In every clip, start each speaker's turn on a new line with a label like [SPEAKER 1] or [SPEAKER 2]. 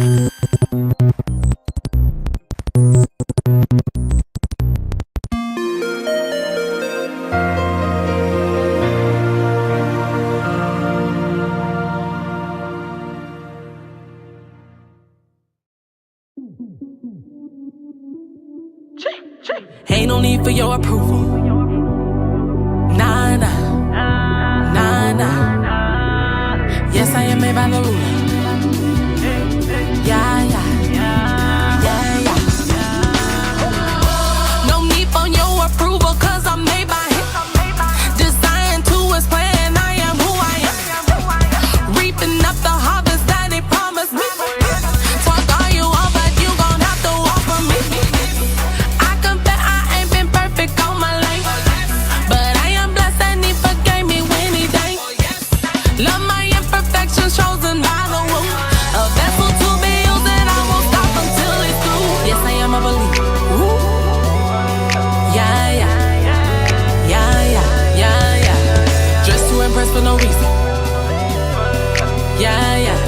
[SPEAKER 1] Ain't no need for your approval. Nah, nah, nah, nah. Yes, I am made by the ruler. Yeah, yeah, yeah, yeah. No need for your approval, cause I'm made by him. Designed to explain I am who I am. Reaping up the harvest that he promised me. Talk all you want, but you gon' have to walk for me. I can bet I ain't been perfect all my life, but I am blessed and he forgave me when he died. Love my imperfections chosen by the womb. A vessel to be used and I won't stop until it's through. Yes, I am a believer. Ooh. Yeah, yeah, yeah, yeah, yeah, yeah. Dressed to impress for no reason. Yeah, yeah,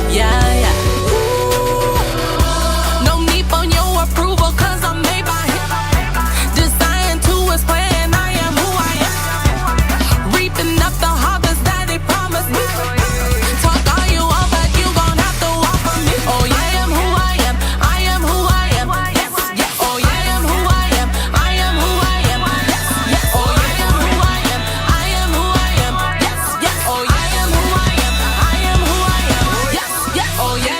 [SPEAKER 1] yeah, yeah. Ooh. No need for your approval, cause I'm made by him. Designed to explain I am who I am. Reaping up the harvest that he promised me. Talk all you want, but you gon' have to walk for me. Oh yeah, I am who I am. I am who I am. Yes, yes. Oh yeah, I am who I am. I am who I am. Yes, yes. Oh yeah, I am who I am. I am who I am. Yes, yes. Oh yeah, I am who I am. I am who I am. Yes, yes. Oh yeah.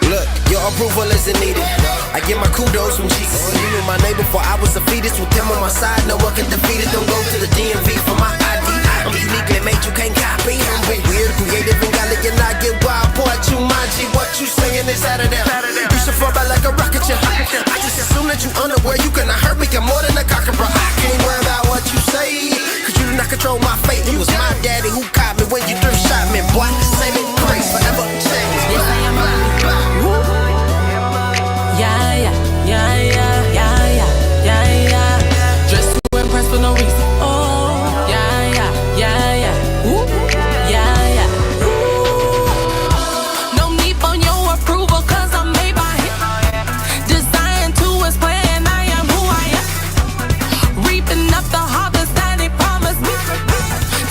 [SPEAKER 2] Look, your approval isn't needed. I get my kudos from Jesus. You knew my name before I was a fetus. With them on my side, no one can defeat it. Don't go to the DMV for my ID. I'm uniquely made, you can't copy. I'm weird, creative, and godly, and I get wild. Boy, you mind G, what you saying is out of them. You should fall back like a rocket ship. I just assume that you underwear. You cannot hurt me, I'm more than a cockabra. I can't worry about what you say, cause you do not control my fate. You was my daddy who caught me when you threw shot me. Boy, saving grace forever change.
[SPEAKER 1] Yes, I am a believer. Yeah, yeah, yeah, yeah, yeah, yeah, yeah, yeah. Dressed to impress for no reason. Oh, yeah, yeah, yeah, yeah. Ooh, yeah, yeah. Ooh. No need for your approval, cause I'm made by him. Designed to explain I am who I am. Reaping up the harvest that he promised me.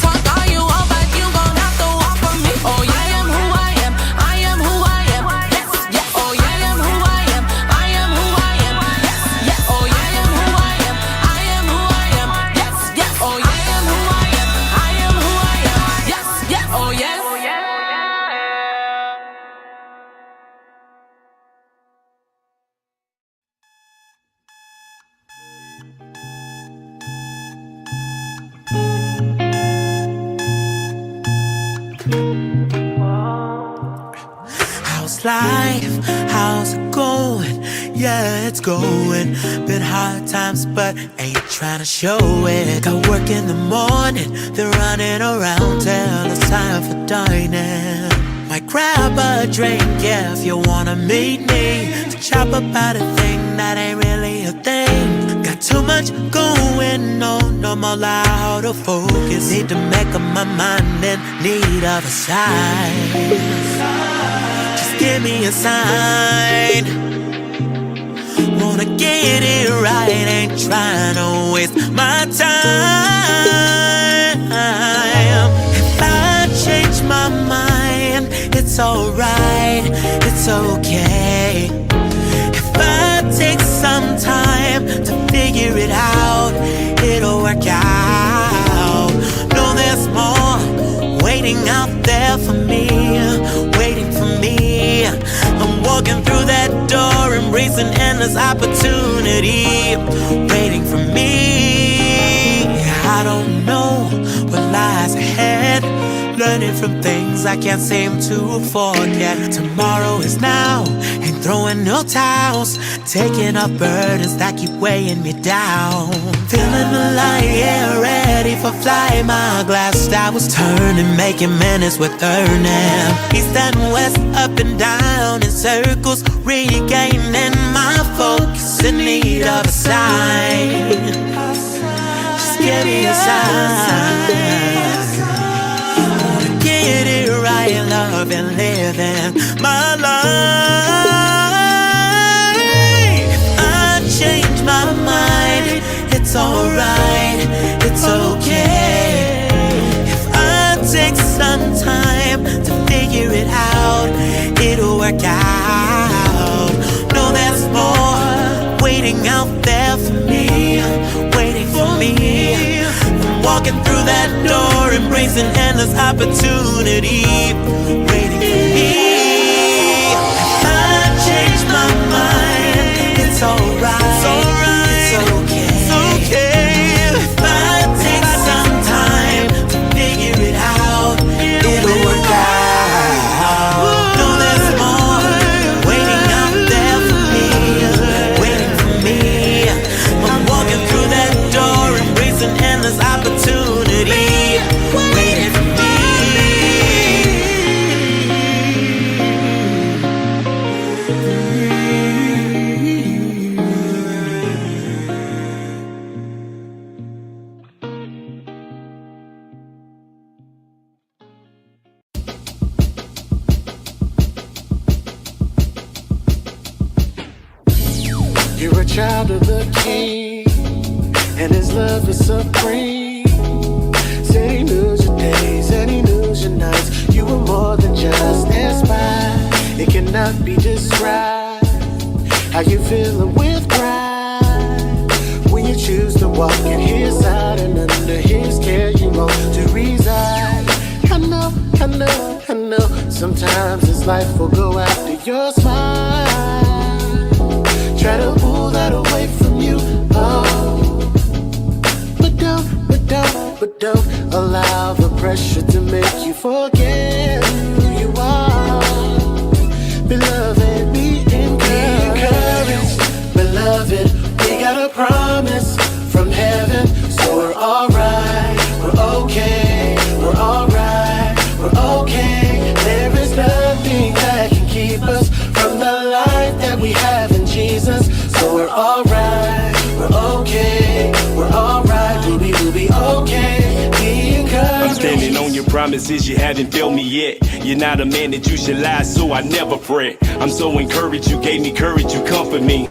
[SPEAKER 1] Talk all you want, but you gon' have to walk for me. Oh yeah, I am who I am. I am who I am. Yes, yes. Oh yeah, I am who I am. I am who I am. Yes, yes. Oh yeah, I am who I am. I am who I am. Yes, yes. Oh yeah, I am who I am. I am who I am. Yes, yes. Oh yes.
[SPEAKER 3] How's life? How's it going? Yeah, it's going. Been hard times, but ain't trying to show it. Got work in the morning, then running around till it's time for dining. Might grab a drink, yeah, if you wanna meet me to chop about a thing that ain't really a thing. Got too much going on, I'm all out of focus. Need to make up my mind in need of a sign. Just give me a sign. Wanna get it right, ain't trying to waste my time. If I change my mind, it's alright, it's okay. If I take some time to figure it out, it'll work out. No, there's more waiting out there for me, waiting for me. I'm walking through that door, embracing endless opportunity, waiting for me. I don't know what lies ahead, learning from things I can't seem to forget. Tomorrow is now, ain't throwing no towels, taking up burdens that keep weighing me down. Feeling alive, yeah, ready for fly. My glass I was turning, making minutes with earning. East and west, up and down in circles, regaining my focus in need of a sign. Just give me a sign. Get it right, love. and living my life. If I change my mind, it's alright, it's okay. If I take some time to figure it out, it'll work out. No, there's more waiting out there for me, waiting for me. I'm walking through that door, embracing endless opportunity, waiting for me. If I change my mind, it's alright, it's okay, it's okay. If I take some time to figure it out, it'll work out. No, there's more waiting out there for me, waiting for me. I'm walking through that door, embracing endless opportunity, waiting for me.
[SPEAKER 4] You're a child of the King, and His love is supreme. Said He knows your days and He knows your nights. You were more than just a spy. It cannot be described how you feeling with pride when you choose to walk at His side and under His care you want to reside. I know, I know, I know. Sometimes this life will go after your smile. Try to pull that away from you, oh. But don't allow the pressure to make you forget who you are. Beloved, be encouraged. Beloved, we got a promise from heaven, so we're alright, we're okay, we're alright, we're okay. There is nothing that can keep us from the life that we have in Jesus. So we're alright, we're okay, we're alright, we'll be okay. Be encouraged.
[SPEAKER 5] I'm standing on your promises, you haven't failed me yet. You're not a man that you should lie, so I never fret. I'm so encouraged, you gave me courage, you comfort me.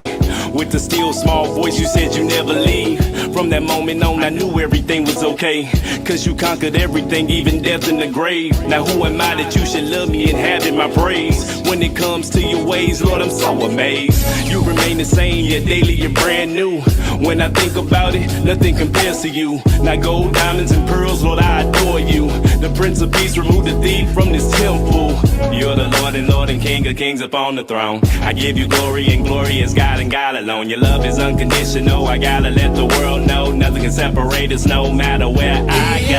[SPEAKER 5] With the still small voice, you said you never leave. From that moment on, I knew everything was okay. Cause you conquered everything, even death in the grave. Now who am I that you should love me and have in my praise? When it comes to your ways, Lord, I'm so amazed. You remain the same, yet daily you're brand new. When I think about it, nothing compares to you. Now gold, diamonds, and pearls, Lord, I adore you. The Prince of Peace, remove the thief from this temple. You're the Lord and King of kings upon the throne. I give you glory, and glory is God and God alone. Your love is unconditional, I gotta let the world know. Nothing can separate us, no matter where I go.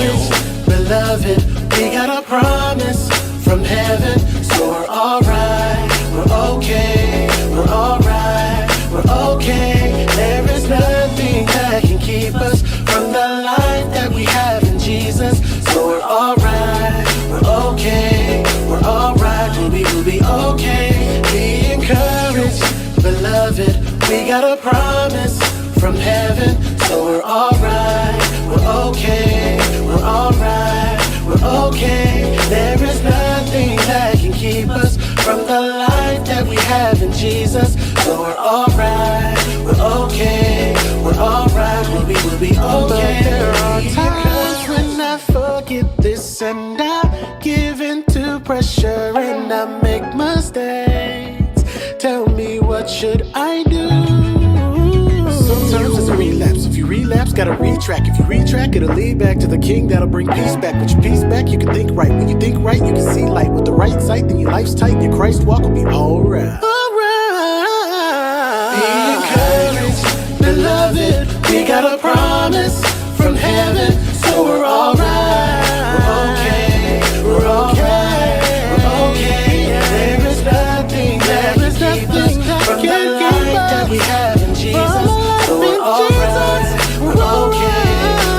[SPEAKER 4] Encouraged, beloved, we got a promise from heaven. So we're alright, we're okay, we're alright, we're okay. There is nothing that can keep us from the life that we have in Jesus. So we're alright, we're okay, we're alright, we'll be okay. Be encouraged, beloved, we got a promise from heaven. So we're alright, we're okay, we're alright, we're okay. There is nothing that can keep us from the life that we have in Jesus. So we're alright, we're okay, we're alright, we'll be okay. But there are times when I forget this and I give in to pressure and I make mistakes. Tell me, what should I do? Sometimes it's a relapse. If you relapse, gotta retrack. If you retrack, it'll lead back to the King that'll bring peace back. With your peace back, you can think right. When you think right, you can see light. With the right sight, then your life's tight and your Christ walk will be alright. Alright. Be encouraged, beloved. We got a promise from heaven, so we're alright. We're okay. We're okay. We're okay. There is nothing that can keep us from the life that we have in Jesus. So we're alright. We're okay.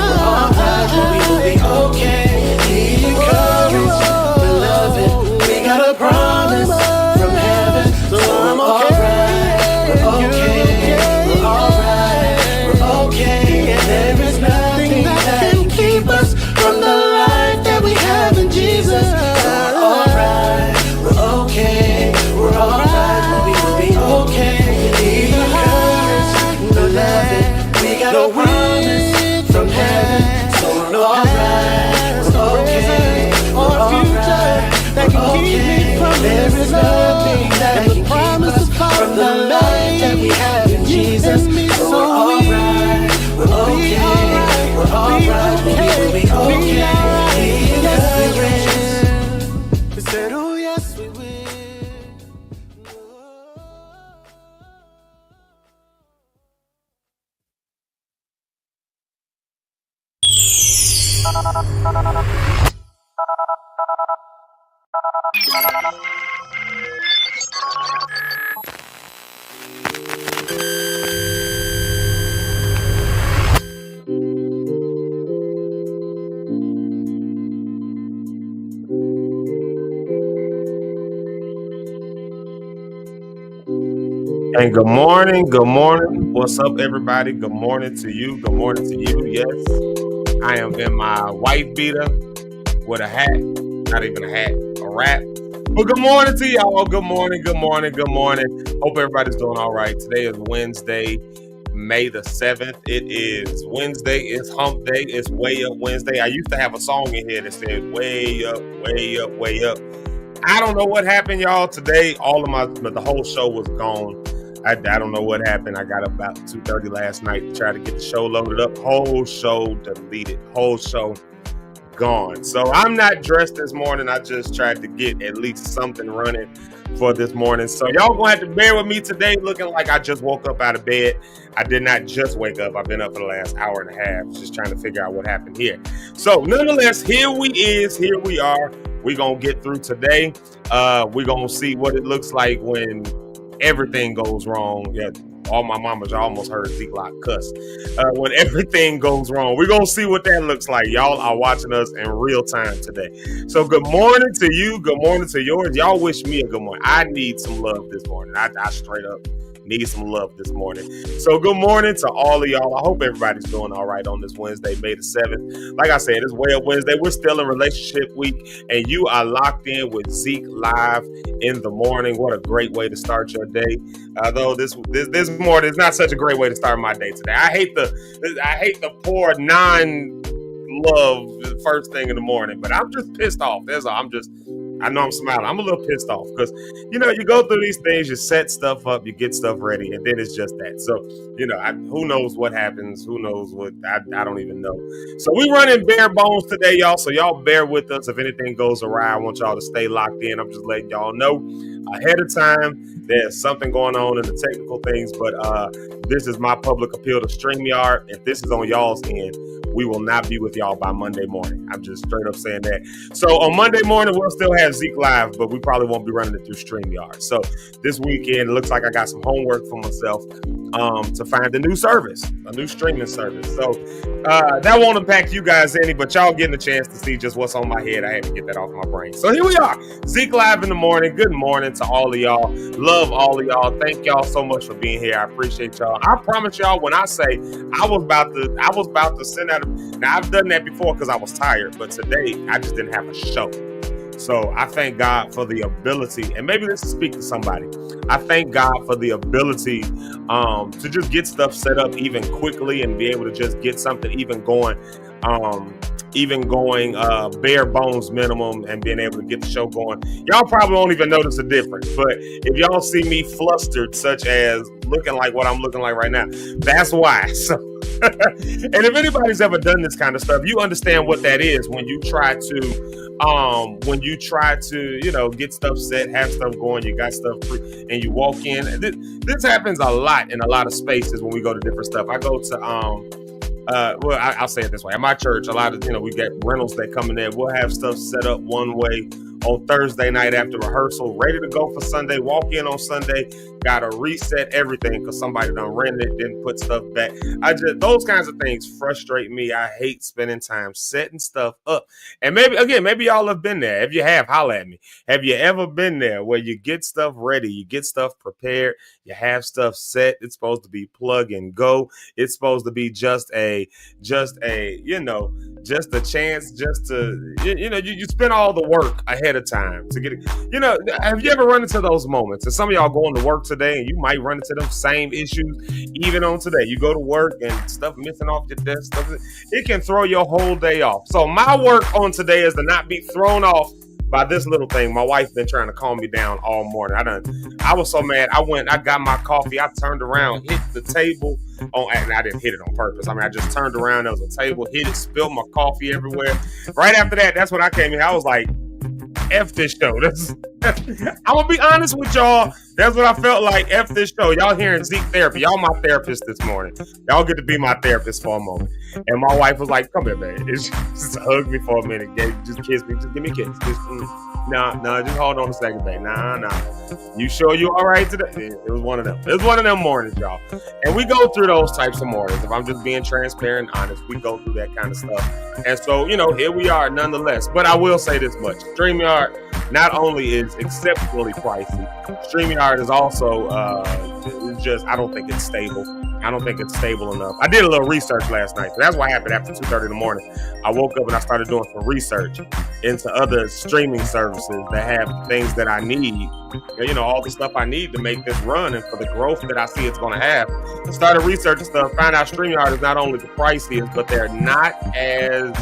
[SPEAKER 4] We're alright. We will be okay. Be encouraged, beloved. We got a promise from heaven, so I'm alright. We're okay. We're alright. We're okay. There is nothing that can keep us from the
[SPEAKER 6] And good morning, good morning. What's up, everybody? Good morning to you. Good morning to you. Yes, I am in my white beater with a hat. Not even a hat, a wrap. But good morning to y'all. Good morning, good morning, good morning. Hope everybody's doing all right. Today is Wednesday, May the 7th. It is Wednesday. It's hump day. It's way up Wednesday. I used to have a song in here that said way up, way up, way up. I don't know what happened, y'all. Today, the whole show was gone. I don't know what happened. I got up about 2:30 last night to try to get the show loaded up. Whole show deleted. Whole show gone. So I'm not dressed this morning. I just tried to get at least something running for this morning. So y'all gonna have to bear with me today, looking like I just woke up out of bed. I did not just wake up. I've been up for the last hour and a half, just trying to figure out what happened here. So nonetheless, here we are. We're gonna get through today. We're gonna see what it looks like when everything goes wrong. Yeah, all my mamas, y'all almost heard Zeke cuss. When everything goes wrong, we're going to see what that looks like. Y'all are watching us in real time today. So good morning to you. Good morning to yours. Y'all wish me a good morning. I need some love this morning. I straight up need some love this morning. So good morning to all of y'all. I hope everybody's doing all right on this Wednesday, May the 7th. Like I said, it's Way Up Wednesday. We're still in relationship week, and you are locked in with Zeke live in the morning. What a great way to start your day. Though this morning is not such a great way to start my day today. I hate the poor non-love first thing in the morning, but I'm just pissed off. That's all. I know I'm smiling. I'm a little pissed off because, you go through these things, you set stuff up, you get stuff ready, and then it's just that. So, who knows what happens? Who knows what? I don't even know. So we running bare bones today, y'all. So y'all bear with us. If anything goes awry, I want y'all to stay locked in. I'm just letting y'all know ahead of time. There's something going on in the technical things, but this is my public appeal to StreamYard. If this is on y'all's end, we will not be with y'all by Monday morning. I'm just straight up saying that. So on Monday morning, we'll still have Zeke live, but we probably won't be running it through StreamYard. So this weekend, it looks like I got some homework for myself to find a new service, a new streaming service. So that won't impact you guys any, but y'all getting a chance to see just what's on my head. I had to get that off my brain. So here we are, Zeke live in the morning. Good morning to all of y'all. Love all of y'all. Thank y'all so much for being here. I appreciate y'all. I promise y'all, when I say I was about to send out. Now I've done that before because I was tired, but today I just didn't have a show. So I thank God for the ability, and maybe this will speak to somebody. I thank God for the ability to just get stuff set up even quickly and be able to just get something even going bare bones minimum and being able to get the show going. Y'all probably won't even notice the difference, but if y'all see me flustered, such as looking like what I'm looking like right now, that's why. So, and if anybody's ever done this kind of stuff, you understand what that is when you try to get stuff set, have stuff going, you got stuff free, and you walk in. This happens a lot in a lot of spaces when we go to different stuff. I go to I'll say it this way. At my church, a lot of, we get rentals that come in there. We'll have stuff set up one way on Thursday night after rehearsal, ready to go for Sunday. Walk in on Sunday, gotta reset everything because somebody done rented it, didn't put stuff back. Those kinds of things frustrate me. I hate spending time setting stuff up. And maybe y'all have been there. If you have, holla at me. Have you ever been there where you get stuff ready, you get stuff prepared, you have stuff set? It's supposed to be plug and go. It's supposed to be just a chance, just to, you spend all the work ahead of time to get it. Have you ever run into those moments? And some of y'all going to work today and you might run into them same issues even on today. You go to work and stuff missing off your desk, it can throw your whole day off. So my work on today is to not be thrown off by this little thing. My wife been trying to calm me down all morning. I was so mad. I got my coffee. I turned around, hit the table and I didn't hit it on purpose. I just turned around. There was a table, hit it, spilled my coffee everywhere. Right after that, that's when I came in. I was like, F this show. I'm gonna be honest with y'all. That's what I felt like. F this show. Y'all hearing Zeke therapy. Y'all my therapist this morning. Y'all get to be my therapist for a moment. And my wife was like, "Come here, baby. Just hug me for a minute. Just kiss me. Just give me a kiss. No, just hold on a second, baby. Nah. You sure you all right today?" It was one of them. It was one of them mornings, y'all. And we go through those types of mornings. If I'm just being transparent and honest, we go through that kind of stuff. And so, here we are nonetheless. But I will say this much. StreamYard not only is exceptionally pricey, StreamYard is also I don't think it's stable. I don't think it's stable enough. I did a little research last night. So that's what happened after 2:30 in the morning. I woke up and I started doing some research into other streaming services that have things that I need. All the stuff I need to make this run and for the growth that I see it's going to have. I started researching stuff, found out StreamYard is not only the priciest, but they're not as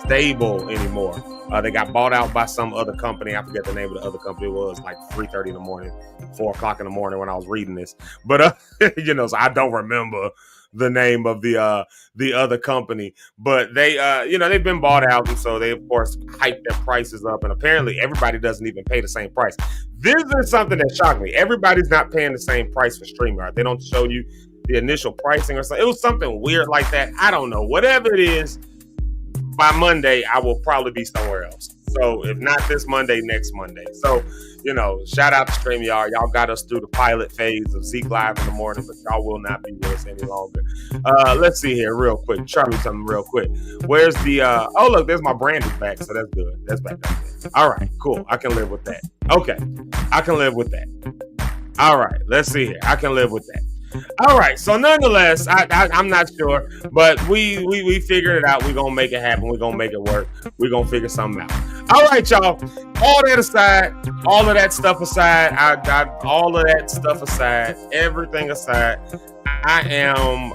[SPEAKER 6] stable anymore. They got bought out by some other company. I forget the name of the other company. It was like 3:30 in the morning, 4 o'clock in the morning when I was reading this. But, so I don't remember the name of the other company. But they, they've been bought out. And so they, of course, hiked their prices up. And apparently everybody doesn't even pay the same price. This is something that shocked me. Everybody's not paying the same price for StreamYard. They don't show you the initial pricing or something. It was something weird like that. I don't know. Whatever it is, by Monday, I will probably be somewhere else. So if not this Monday, next Monday. So, shout out to StreamYard. Y'all got us through the pilot phase of Zeke Live in the morning, but y'all will not be with us any longer. Let's see here real quick. Try me something real quick. Where's the, oh, look, there's my Brandon back. So that's good. That's back. All right, cool. I can live with that. Okay. I can live with that. All right. Let's see here. I can live with that. All right, so nonetheless, I'm not sure, but we figured it out. We're going to make it happen. We're going to make it work. We're going to figure something out. All right, y'all. All that aside, all of that stuff aside, everything aside, I am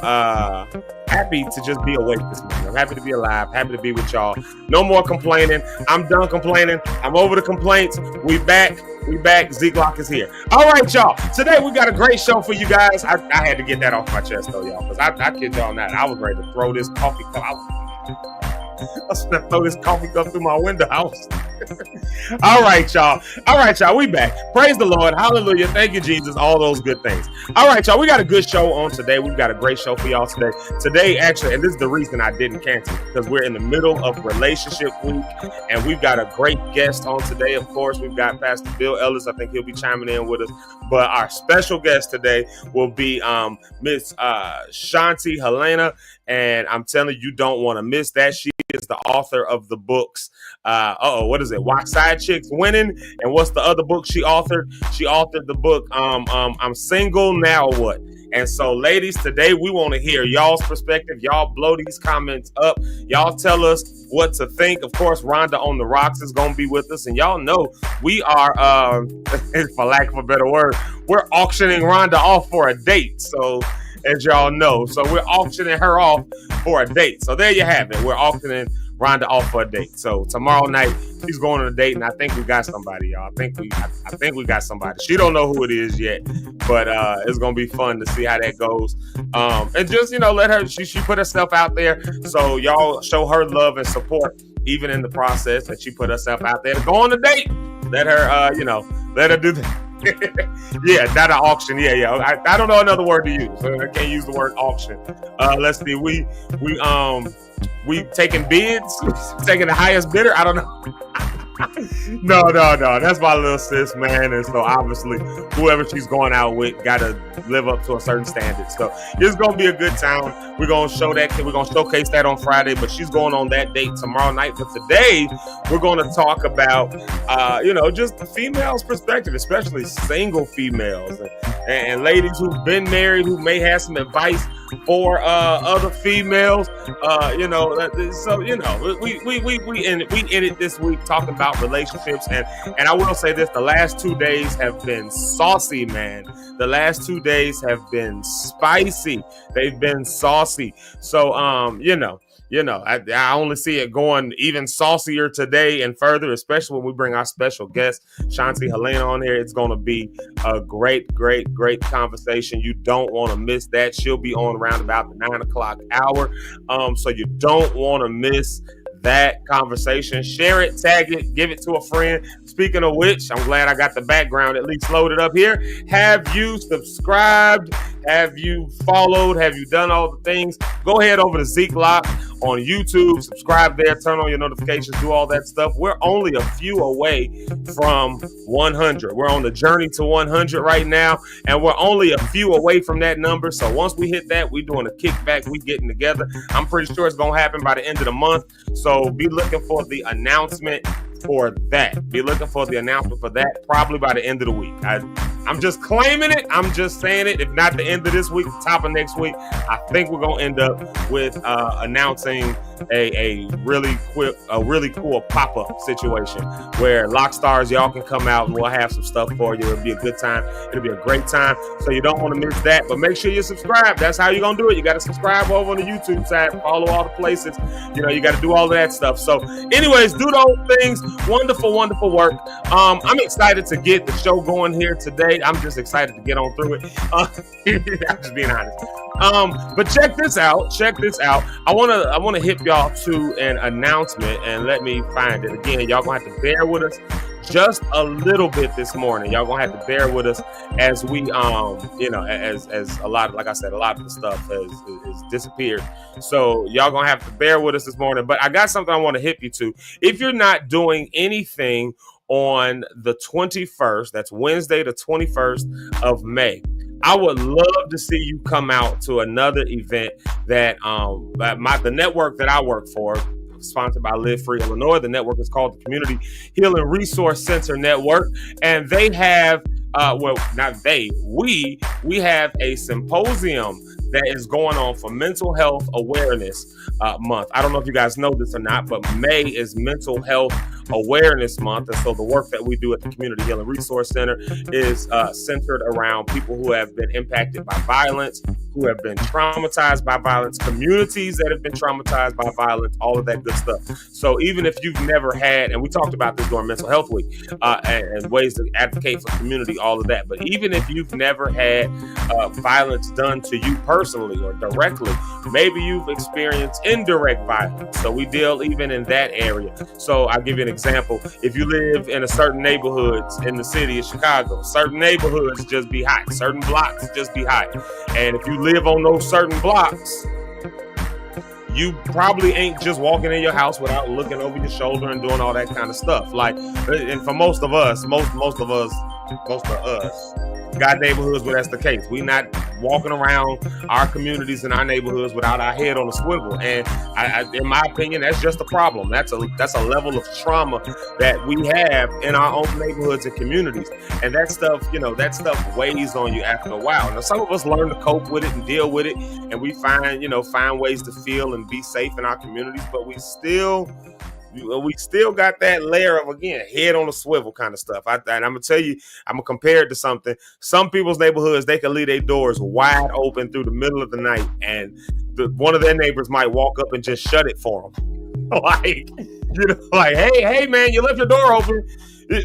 [SPEAKER 6] happy to just be awake this morning. I'm happy to be alive, happy to be with y'all. No more complaining. I'm done complaining. I'm over the complaints. We back. Zeke Locke is here. All right, y'all. Today we got a great show for you guys. I had to get that off my chest, though, y'all, because I kid y'all not. I was ready to throw this coffee cup out. I was going to throw this coffee cup through my window. All right, y'all. We back. Praise the Lord. Hallelujah. Thank you, Jesus. All those good things. All right, y'all. We got a good show on today. We've got a great show for y'all today. Today, actually, and this is the reason I didn't cancel, because we're in the middle of relationship week, and we've got a great guest on today. Of course, we've got Pastor Bill Ellis. I think he'll be chiming in with us. But our special guest today will be Miss Shanti Helena. And I'm telling you, don't want to miss that. She is the author of the books. What is it? Why Side Chicks Winning? And what's the other book she authored? She authored the book, I'm Single, Now What? And so, ladies, today we want to hear y'all's perspective. Y'all blow these comments up. Y'all tell us what to think. Of course, Rhonda on the Rocks is going to be with us. And y'all know we are, for lack of a better word, we're auctioning Rhonda off for a date. So, as y'all know. So we're auctioning her off for a date. So there you have it. We're auctioning Rhonda off for a date. So tomorrow night she's going on a date, and I think we got somebody, y'all. I think we got somebody. She don't know who it is yet, but it's gonna be fun to see how that goes. And just let her. She put herself out there, so y'all show her love and support, even in the process that she put herself out there to go on a date. Let her, let her do that. Yeah, not an auction. Yeah. I don't know another word to use. I can't use the word auction. Let's see. We taking bids, taking the highest bidder. I don't know. No. That's my little sis, man. And so obviously, whoever she's going out with got to live up to a certain standard. So it's gonna be a good time. We're gonna show that. We're gonna showcase that on Friday. But she's going on that date tomorrow night. But today, we're gonna talk about, just the females' perspective, especially single females and ladies who've been married, who may have some advice for other females. We ended this week talking about relationships, and I will say this: the last 2 days have been saucy, man. The last 2 days have been spicy. They've been saucy. So I only see it going even saucier today and further, especially when we bring our special guest, Shanti Helena, on here. It's going to be a great conversation. You don't want to miss that. She'll be on around about the 9 o'clock hour. So you don't want to miss that conversation. Share it, tag it, give it to a friend. Speaking of which, I'm glad I got the background at least loaded up here. Have you subscribed? Have you followed? Have you done all the things? Go ahead over to Zeke Locke'd on YouTube. Subscribe there. Turn on your notifications. Do all that stuff. We're only a few away from 100. We're on the journey to 100 right now, and we're only a few away from that number. So once we hit that, we're doing a kickback. We getting together. I'm pretty sure it's going to happen by the end of the month. So be looking for the announcement for that. Be looking for the announcement for that probably by the end of the week. I'm just claiming it. I'm just saying it. If not the end of this week, top of next week, I think we're gonna end up with announcing a really cool pop-up situation where Lock Stars, y'all can come out and we'll have some stuff for you. It'll be a good time. It'll be a great time. So you don't want to miss that. But make sure you subscribe. That's how you're gonna do it. You got to subscribe over on the YouTube side. Follow all the places. You know, you got to do all of that stuff. So, anyways, do those things. Wonderful, wonderful work. I'm excited to get the show going here today. I'm just excited to get on through it. I'm just being honest. But check this out. I wanna hip y'all to an announcement, and let me find it again. Y'all gonna have to bear with us just a little bit this morning. Y'all gonna have to bear with us as we as a lot, like I said, a lot of the stuff has disappeared. So y'all gonna have to bear with us this morning. But I got something I want to hip you to. If you're not doing anything on the 21st, that's Wednesday, the 21st of May, I would love to see you come out to another event that the network that I work for, sponsored by Live Free Illinois. The network is called the Community Healing Resource Center Network, and they have we have a symposium that is going on for Mental Health Awareness Month. I don't know if you guys know this or not, but May is Mental Health Awareness Month. And so the work that we do at the Community Healing Resource Center is centered around people who have been impacted by violence, who have been traumatized by violence, communities that have been traumatized by violence, all of that good stuff. So even if you've never had, and we talked about this during Mental Health Week, and ways to advocate for community, all of that, but even if you've never had violence done to you personally or directly, maybe you've experienced indirect violence. So we deal even in that area. So I'll give you an example. If you live in a certain neighborhoods in the city of Chicago, certain neighborhoods just be hot, certain blocks just be hot. And if you live on those certain blocks, you probably ain't just walking in your house without looking over your shoulder and doing all that kind of stuff. Like, and for most of us got neighborhoods where that's the case. We not walking around our communities and our neighborhoods without our head on a swivel. And I, in my opinion, that's just a problem. That's a level of trauma that we have in our own neighborhoods and communities. And that stuff weighs on you after a while. Now, some of us learn to cope with it and deal with it, and we find ways to feel and be safe in our communities, but we still got that layer of, again, head on a swivel kind of stuff. And I'm gonna tell you, I'm gonna compare it to something. Some people's neighborhoods, they can leave their doors wide open through the middle of the night, and one of their neighbors might walk up and just shut it for them. Like, hey man, you left your door open.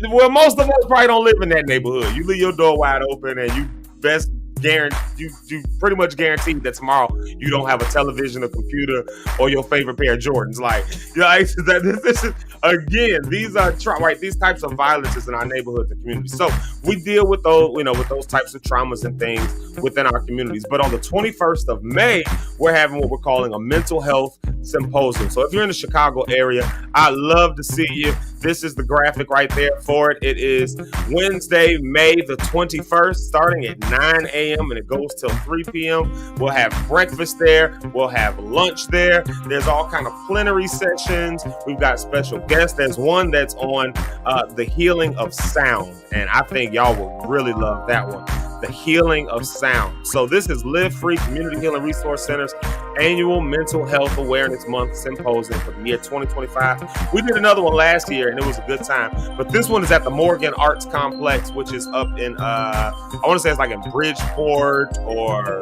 [SPEAKER 6] Well, most of us probably don't live in that neighborhood. You leave your door wide open, and you pretty much guaranteed that tomorrow you don't have a television, a computer, or your favorite pair of Jordans. This is, again, these are these types of violences in our neighborhoods and communities. So we deal with those, with those types of traumas and things within our communities. But on the 21st of May, we're having what we're calling a mental health symposium. So if you're in the Chicago area, I'd love to see you. This is the graphic right there for it. It is Wednesday, May the 21st, starting at 9 a.m. and it goes till 3 p.m. We'll have breakfast there. We'll have lunch there. There's all kind of plenary sessions. We've got special guests. There's one that's on the healing of sound, and I think y'all will really love that one. The healing of sound. So this is Live Free Community Healing Resource Center's annual Mental Health Awareness Month Symposium for the year 2025. We did another one last year and it was a good time, but this one is at the Morgan Arts Complex, which is up in I want to say it's like in Bridgeport or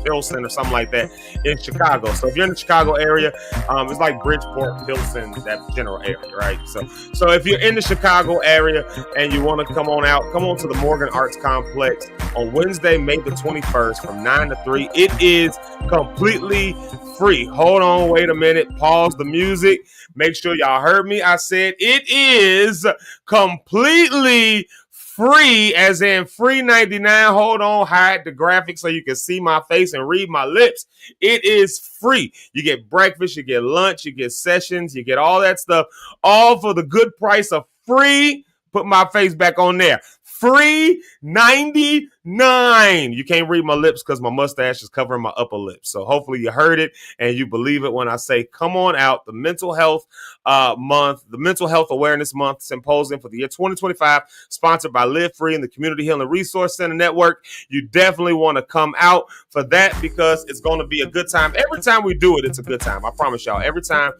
[SPEAKER 6] Pilsen or something like that in Chicago. So if you're in the Chicago area, it's like Bridgeport, Pilsen, that general area, right? So if you're in the Chicago area and you want to come on out, come on to the Morgan Arts Complex on Wednesday, May the 21st from 9 to 3. It is completely free. Hold on, wait a minute. Pause the music. Make sure y'all heard me. I said it is completely free, as in free 99. Hold on, hide the graphics so you can see my face and read my lips. It is free. You get breakfast, you get lunch, you get sessions, you get all that stuff, all for the good price of free. Put my face back on there. Free 99. You can't read my lips because my mustache is covering my upper lip. So hopefully you heard it and you believe it when I say, come on out. The mental health month, the mental health awareness month symposium for the year 2025, sponsored by Live Free and the Community Healing Resource Center Network. You definitely want to come out for that because it's going to be a good time. Every time we do it, it's a good time. I promise y'all. Every time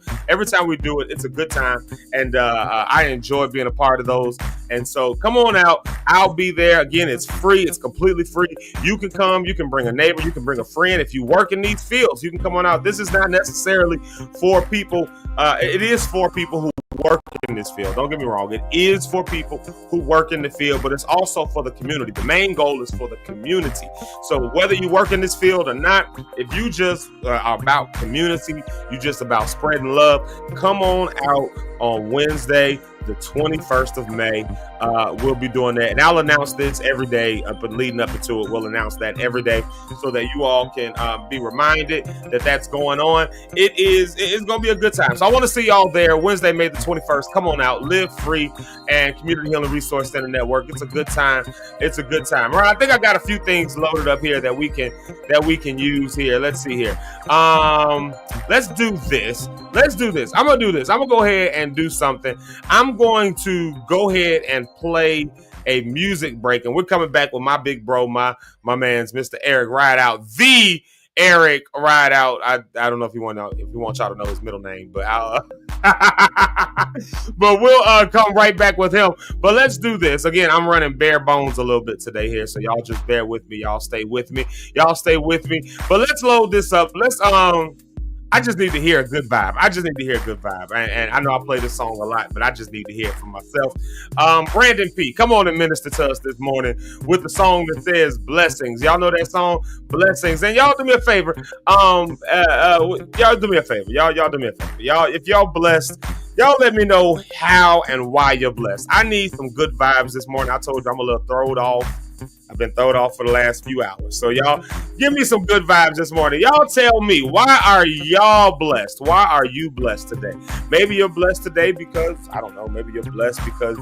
[SPEAKER 6] we do it, it's a good time. And I enjoy being a part of those. And so come on out. I'll be there. Again, it's free. It's completely free. You can come. You can bring a neighbor. You can bring a friend. If you work in these fields, you can come on out. This is not necessarily for people. It is for people who work in this field. Don't get me wrong. It is for people who work in the field, but it's also for the community. The main goal is for the community. So whether you work in this field or not, if you just are about community, you just about spreading love, come on out on Wednesday, the 21st of May. We'll be doing that, and I'll announce this every day, but leading up into it, we'll announce that every day so that you all can be reminded that that's going on. It's going to be a good time. So I want to see y'all there Wednesday, May the 21st. Come on out. Live Free and Community Healing Resource Center Network. It's a good time. It's a good time. All right, I think I got a few things loaded up here that we can use here. Let's see here. Let's do this. I'm gonna do this. I'm gonna go ahead and do something. I'm going to go ahead and play a music break, and we're coming back with my big bro, my man's Mr. Eric Rideout, the Eric Rideout. I don't know if you want y'all to know his middle name, but but we'll come right back with him. But let's do this again. I'm running bare bones a little bit today here, so y'all just bear with me. Y'all stay with me. But let's load this up. I just need to hear a good vibe. And I know I play this song a lot, but I just need to hear it for myself. Brandon P., come on and minister to us this morning with the song that says Blessings. Y'all know that song, Blessings. And y'all do me a favor. Y'all do me a favor. Y'all, if y'all blessed, y'all let me know how and why you're blessed. I need some good vibes this morning. I told you I'm a little thrown off. I've been thrown off for the last few hours. So y'all give me some good vibes this morning. Y'all tell me, why are y'all blessed? Why are you blessed today? Maybe you're blessed today because, I don't know, maybe you're blessed because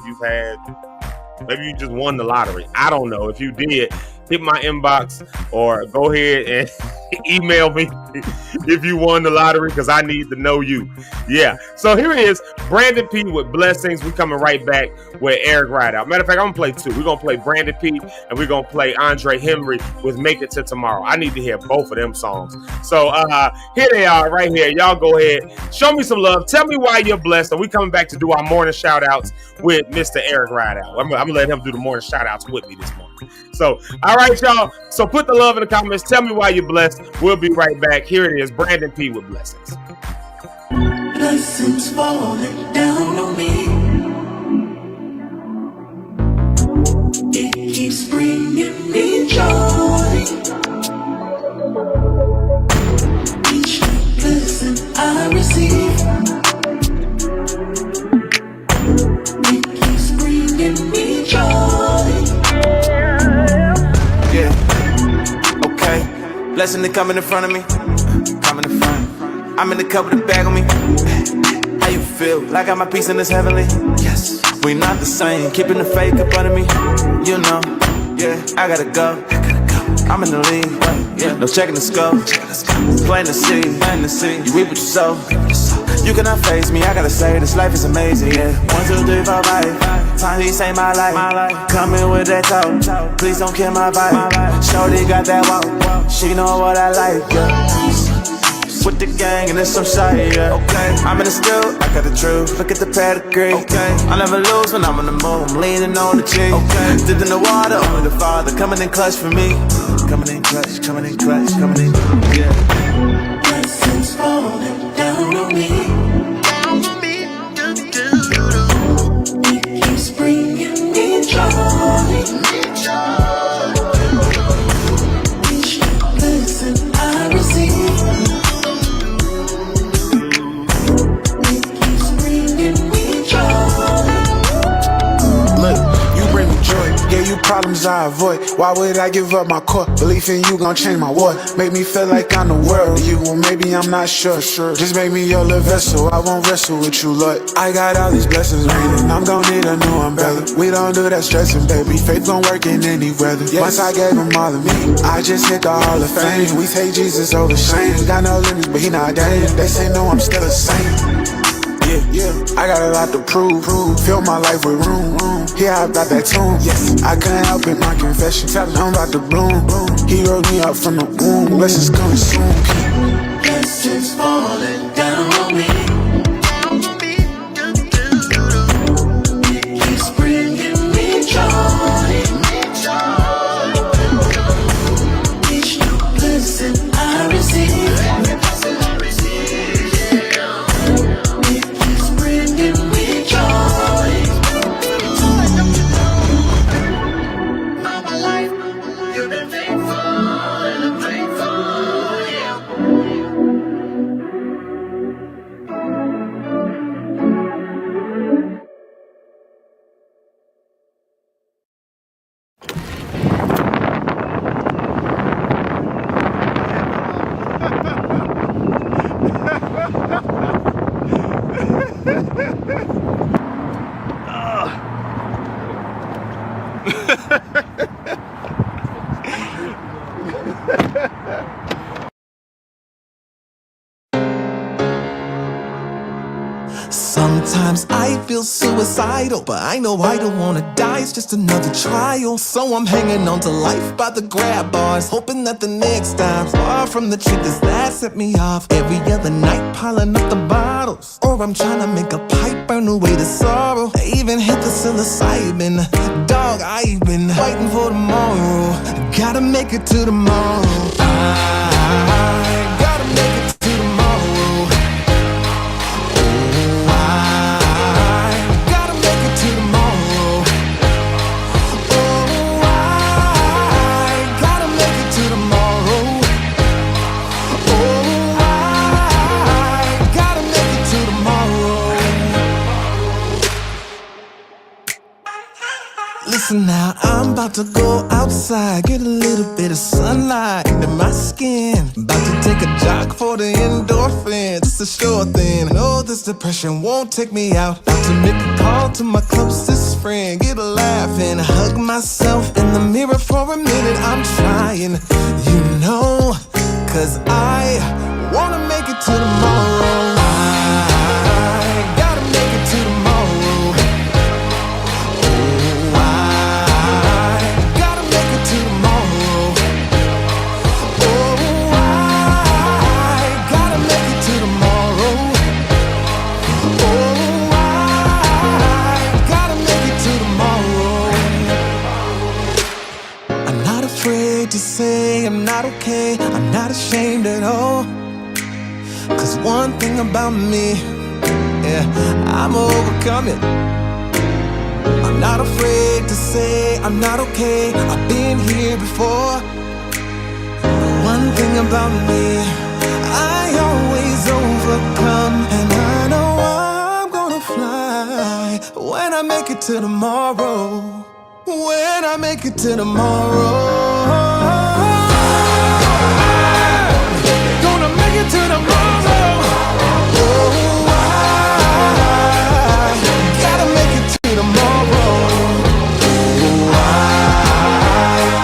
[SPEAKER 6] maybe you just won the lottery. I don't know. If you did, hit my inbox or go ahead and email me if you won the lottery, because I need to know you. Yeah. So here it is, Brandon P. with Blessings. We coming right back with Eric Rideout. Matter of fact, I'm going to play two. We're going to play Brandon P. and we're going to play Andre Henry with Make It to Tomorrow. I need to hear both of them songs. So here they are right here. Y'all go ahead. Show me some love. Tell me why you're blessed. And we coming back to do our morning shout outs with Mr. Eric Rideout. I'm going to let him do the morning shout outs with me this morning. So, all right, y'all. So put the love in the comments. Tell me why you're blessed. We'll be right back. Here it is, Brandon P. with Blessings.
[SPEAKER 3] Blessings falling down on me. It keeps bringing me joy. Each blessing I receive, it keeps bringing me joy.
[SPEAKER 7] Yeah, okay. Blessing to coming in front of me. Coming in front. I'm in the cup with a bag on me. How you feel? Like I got my piece in this heavenly? Yes. We not the same. Keeping the fake up under me. You know. Yeah. I gotta go. I'm in the lead. Yeah. No checking the scope. Plain to see. You reap what you sow. You cannot face me. I gotta say this life is amazing. Yeah. 1, 2, 3, 4, 5. Time he saved my life. Coming with that talk. Please don't kill my vibe. Shorty got that walk. She know what I like. Yeah. With the gang and it's some shy, yeah. Okay, I'm in the still, I got the truth. Look at the pedigree. Okay, I never lose when I'm on the move. I'm leaning on the cheek. Okay, dipped in the water, only the Father coming in clutch for me. coming in clutch, coming in clutch, coming in, yeah.
[SPEAKER 4] Blessings falling down on me. It keeps bringing me joy. Each blessing I receive, it keeps bringing me joy.
[SPEAKER 7] Look, you bring me joy, yeah, you problems I avoid. Why would I give up my core? Belief in you gon' change my war. Make me feel like I'm the world of you, well maybe I'm not sure. Just make me your little vessel, I won't wrestle with you, Lord. I got all these blessings raining, I'm gon' need a new umbrella. We don't do that stressing, baby, faith gon' work in any weather. Once I gave him all of me, I just hit the Hall of Fame. We take Jesus over shame, got no limits but he not damn. They say no, I'm still a saint. Yeah, I got a lot to prove. Fill my life with room. Yeah, I about that tune. Yes, I couldn't help it, my confession. Tell him I'm about to bloom. He wrote me up from the womb. Blessings coming soon.
[SPEAKER 4] Blessings falling down on me. It keeps bringing me joy. Each new blessing I receive, it keeps bringing me joy. All my life, you've been faithful and I'm faithful, yeah.
[SPEAKER 3] Sometimes I feel suicidal, but I know I don't wanna die, it's just another trial. So I'm hanging on to life by the grab bars, hoping that the next time's far from the triggers that set me off. Every other night piling up the bottles, or I'm trying to make a pipe burn away the sorrow. I even hit the psilocybin, dog, I've been fighting for tomorrow. Gotta make it to tomorrow. I gotta make it to tomorrow. Listen now, I'm about to go outside, get a little bit of sunlight into my skin. About to take a jog for the endorphins, it's a sure thing. No, this depression won't take me out. About to make a call to my closest friend, get a laugh and hug myself in the mirror for a minute. I'm trying, you know, cause I wanna make it to tomorrow. I gotta make it to tomorrow. To say I'm not okay, I'm not ashamed at all. Cause one thing about me, yeah, I'm overcoming. I'm not afraid to say I'm not okay, I've been here before. One thing about me, I always overcome. And I know I'm gonna fly when I make it to tomorrow. When I make it to tomorrow. Gonna make it to tomorrow. Oh, I gotta make it to tomorrow. Oh, I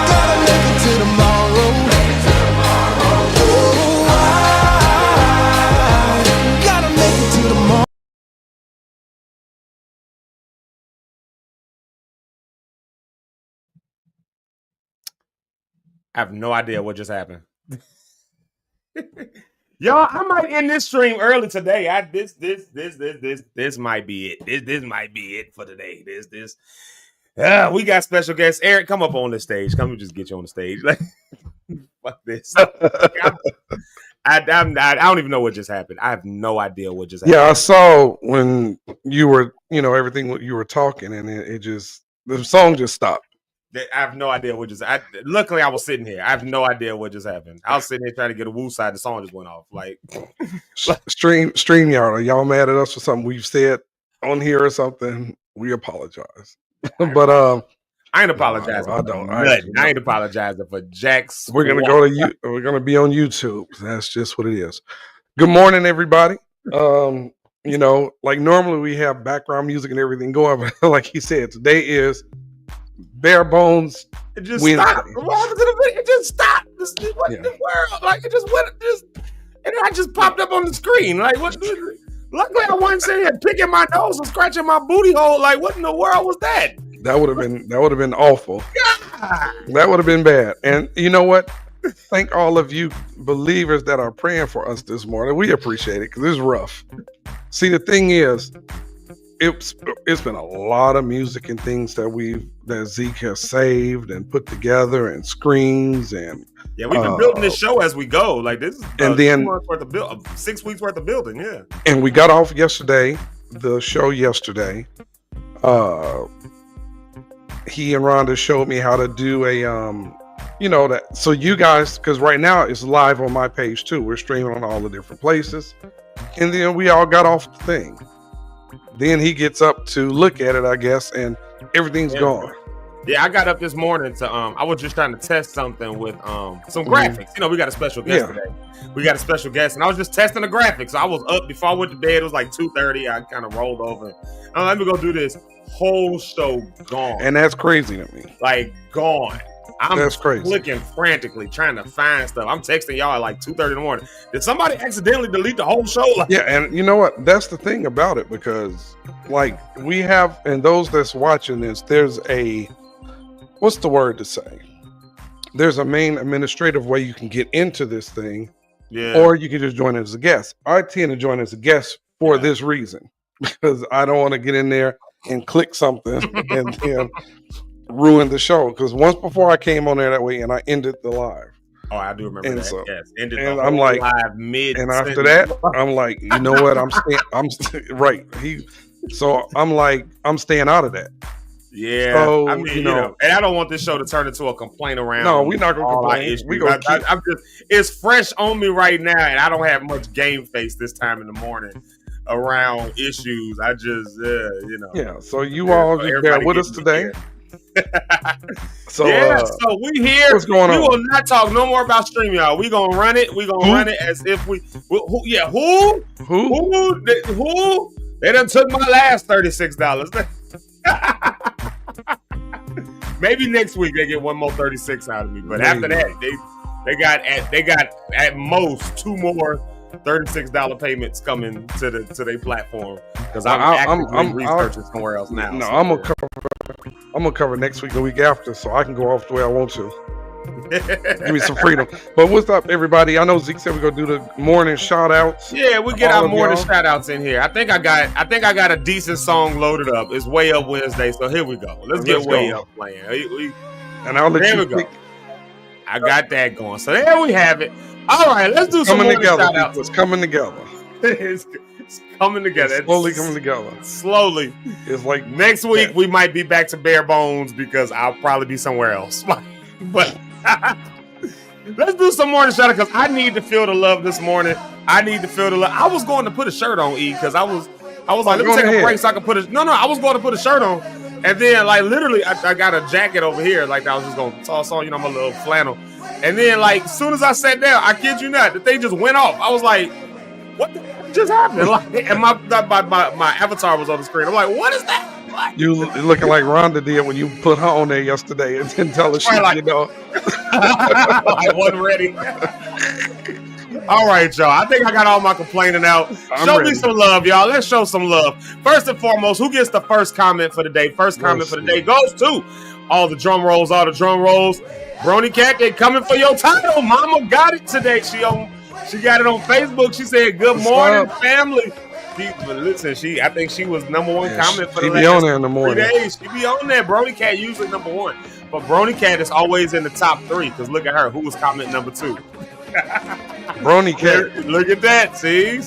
[SPEAKER 3] gotta make it to tomorrow. Oh, I gotta make it to tomorrow.
[SPEAKER 6] I have no idea what just happened. Y'all, I might end this stream early today. This might be it. This might be it for today. We got special guests. Eric, come up on the stage. Come and just get you on the stage. fuck this. I don't even know what just happened. I have no idea what just happened.
[SPEAKER 8] Yeah, I saw when you were, everything what you were talking, and it just the song just stopped.
[SPEAKER 6] I have no idea what just. Luckily, I was sitting here. I have no idea what just happened. I was sitting here trying to get a woo side. The song just went off. Like
[SPEAKER 8] StreamYard, are y'all mad at us for something we've said on here or something? We apologize, but
[SPEAKER 6] I ain't apologizing. I ain't apologizing for Jack's.
[SPEAKER 8] We're gonna go to you. We're gonna be on YouTube. That's just what it is. Good morning, everybody. Like normally we have background music and everything going, but like he said, today is bare bones.
[SPEAKER 6] It just
[SPEAKER 8] Wednesday.
[SPEAKER 6] stopped. What happened to the video? It just stopped. What in the world? Like it just went. And I just popped up on the screen. Like what? Luckily, I wasn't sitting here picking my nose and scratching my booty hole. Like what in the world was that?
[SPEAKER 8] That would have been awful.
[SPEAKER 6] God.
[SPEAKER 8] That would have been bad. And you know what? Thank all of you believers that are praying for us this morning. We appreciate it because it's rough. See, the thing is, it's been a lot of music and things that Zeke has saved and put together and screens and
[SPEAKER 6] we've been building this show as we go. Like this is
[SPEAKER 8] and then
[SPEAKER 6] 6 weeks worth of building. Yeah, and
[SPEAKER 8] we got off yesterday. The show yesterday. He and Rhonda showed me how to do a that so you guys, because right now it's live on my page too. We're streaming on all the different places, and then we all got off the thing. Then he gets up to look at it, I guess, and everything's gone.
[SPEAKER 6] Yeah, I got up this morning to I was just trying to test something with some graphics. We got a special guest today. We got a special guest, and I was just testing the graphics. So I was up before I went to bed. It was like 2:30. I kind of rolled over. Let me go do this. Whole show gone.
[SPEAKER 8] And that's crazy to me.
[SPEAKER 6] Like gone.
[SPEAKER 8] That's crazy.
[SPEAKER 6] Clicking frantically, trying to find stuff. I'm texting y'all at like 2:30 in the morning. Did somebody accidentally delete the whole show?
[SPEAKER 8] Yeah, and you know what? That's the thing about it, because like we have, and those that's watching this, there's a, what's the word to say? There's a main administrative way you can get into this thing, or you can just join as a guest. I tend to join as a guest for this reason, because I don't want to get in there and click something and then ruin the show. Because once before I came on there that way and I ended the live.
[SPEAKER 6] Oh, I do remember that.
[SPEAKER 8] So,
[SPEAKER 6] yes, ended
[SPEAKER 8] and
[SPEAKER 6] the
[SPEAKER 8] I'm like,
[SPEAKER 6] live mid.
[SPEAKER 8] And after that, I'm like, you know what? I'm right. So I'm like, I'm staying out of that.
[SPEAKER 6] Yeah,
[SPEAKER 8] so,
[SPEAKER 6] I mean, and I don't want this show to turn into a complaint around.
[SPEAKER 8] No, we're not gonna complain.
[SPEAKER 6] I'm just, it's fresh on me right now, and I don't have much game face this time in the morning around issues. I just,
[SPEAKER 8] Yeah, so you all just bear with us today.
[SPEAKER 6] So we here.
[SPEAKER 8] What's going on?
[SPEAKER 6] We will not talk no more about StreamYard. We gonna run it. We gonna run it as if we. Who? They done took my last $36. Maybe next week they get one more 36 out of me. But after that, they got at most 2 more $36 payments coming to their platform, because I'm researching somewhere else now.
[SPEAKER 8] No, so I'm gonna cover next week, the week after, so I can go off the way I want to. Give me some freedom. But what's up, everybody? I know Zeke said we're gonna do the morning shout outs.
[SPEAKER 6] Yeah, we get our morning shout outs in here. I think I got a decent song loaded up. It's Way Up Wednesday, so here we go. Let's get Way Up playing.
[SPEAKER 8] And I'll let you pick.
[SPEAKER 6] I got that going. So there we have it. All right, let's do some morning shout outs.
[SPEAKER 8] It's coming together.
[SPEAKER 6] It's coming together.
[SPEAKER 8] It's slowly coming together.
[SPEAKER 6] Slowly.
[SPEAKER 8] It's like
[SPEAKER 6] next week we might be back to bare bones because I'll probably be somewhere else. But let's do some morning shout out, because I need to feel the love this morning. I need to feel the love. I was going to put a shirt on, because I was like, let me take a break so I can put it. No, I was going to put a shirt on, and then like literally I got a jacket over here, like I was just going to toss on, my little flannel, and then like as soon as I sat down, I kid you not, the thing just went off. I was like, what the heck just happened? Like, and my avatar was on the screen. I'm like, what is that? Like,
[SPEAKER 8] you looking like Rhonda did when you put her on there yesterday and didn't tell her shit,
[SPEAKER 6] I wasn't ready. All right, y'all. I think I got all my complaining out. Show me some love, y'all. Let's show some love. First and foremost, who gets the first comment for the day? First comment for the day goes to all the drum rolls. Brony Cat, they coming for your title. Mama got it today. She got it on Facebook. She said, "Good morning, family." But listen, I think she was number one comment for the
[SPEAKER 8] she be on there in the morning.
[SPEAKER 6] 3 days. She be on there. Brony Cat usually number one, but Brony Cat is always in the top 3. Because look at her, who was comment number 2?
[SPEAKER 8] Brony Cat.
[SPEAKER 6] Look at that. See,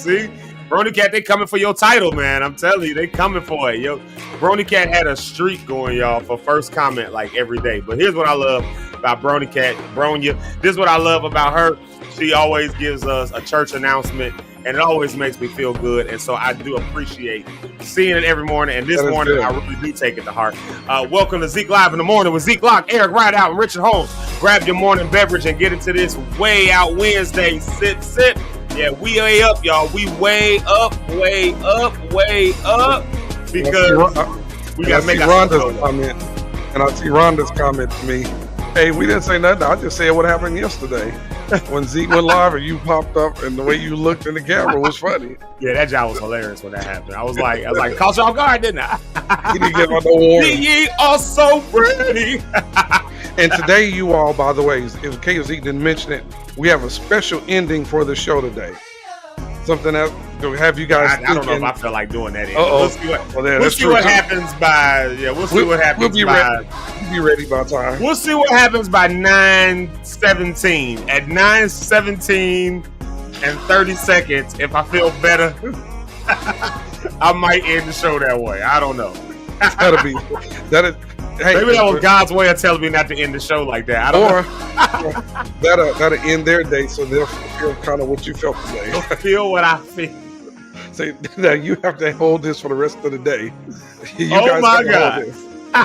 [SPEAKER 6] Brony Cat, they coming for your title, man. I'm telling you, they coming for it. Yo, Brony Cat had a streak going, y'all, for first comment like every day. But here's what I love about Brony Cat, Bronya. This is what I love about her. She always gives us a church announcement, and it always makes me feel good. And so I do appreciate seeing it every morning. And this morning, I really do take it to heart. Welcome to Zeke Live in the Morning with Zeke Locke, Eric Rideout, and Richard Holmes. Grab your morning beverage and get into this Way Out Wednesday. Sip. Yeah, we way up, y'all. We way up. Because we got to make
[SPEAKER 8] Rhonda's comment. And I see Rhonda's comment to me. Hey, we didn't say nothing. I just said what happened yesterday when Zeke went live and you popped up, and the way you looked in the camera was funny.
[SPEAKER 6] Yeah, that job was hilarious when that happened. I was like, caught you off guard, didn't I?
[SPEAKER 8] He didn't give out no warning.
[SPEAKER 6] Ye are so pretty.
[SPEAKER 8] And today, you all, by the way, in case Zeke didn't mention it, we have a special ending for the show today. Something that to have you guys.
[SPEAKER 6] I don't know if I feel like doing that.
[SPEAKER 8] We'll
[SPEAKER 6] see what happens by. Yeah, we'll see what happens.
[SPEAKER 8] We'll be ready by time.
[SPEAKER 6] We'll see what happens by 9:17. At 9:17 and 30 seconds, if I feel better, I might end the show that way. I don't know. Hey, maybe that was God's way of telling me not to end the show like that. I don't know.
[SPEAKER 8] that'll end their day, so they'll feel kind of what you felt today.
[SPEAKER 6] They'll feel what I feel.
[SPEAKER 8] So now you have to hold this for the rest of the day.
[SPEAKER 6] Oh my God.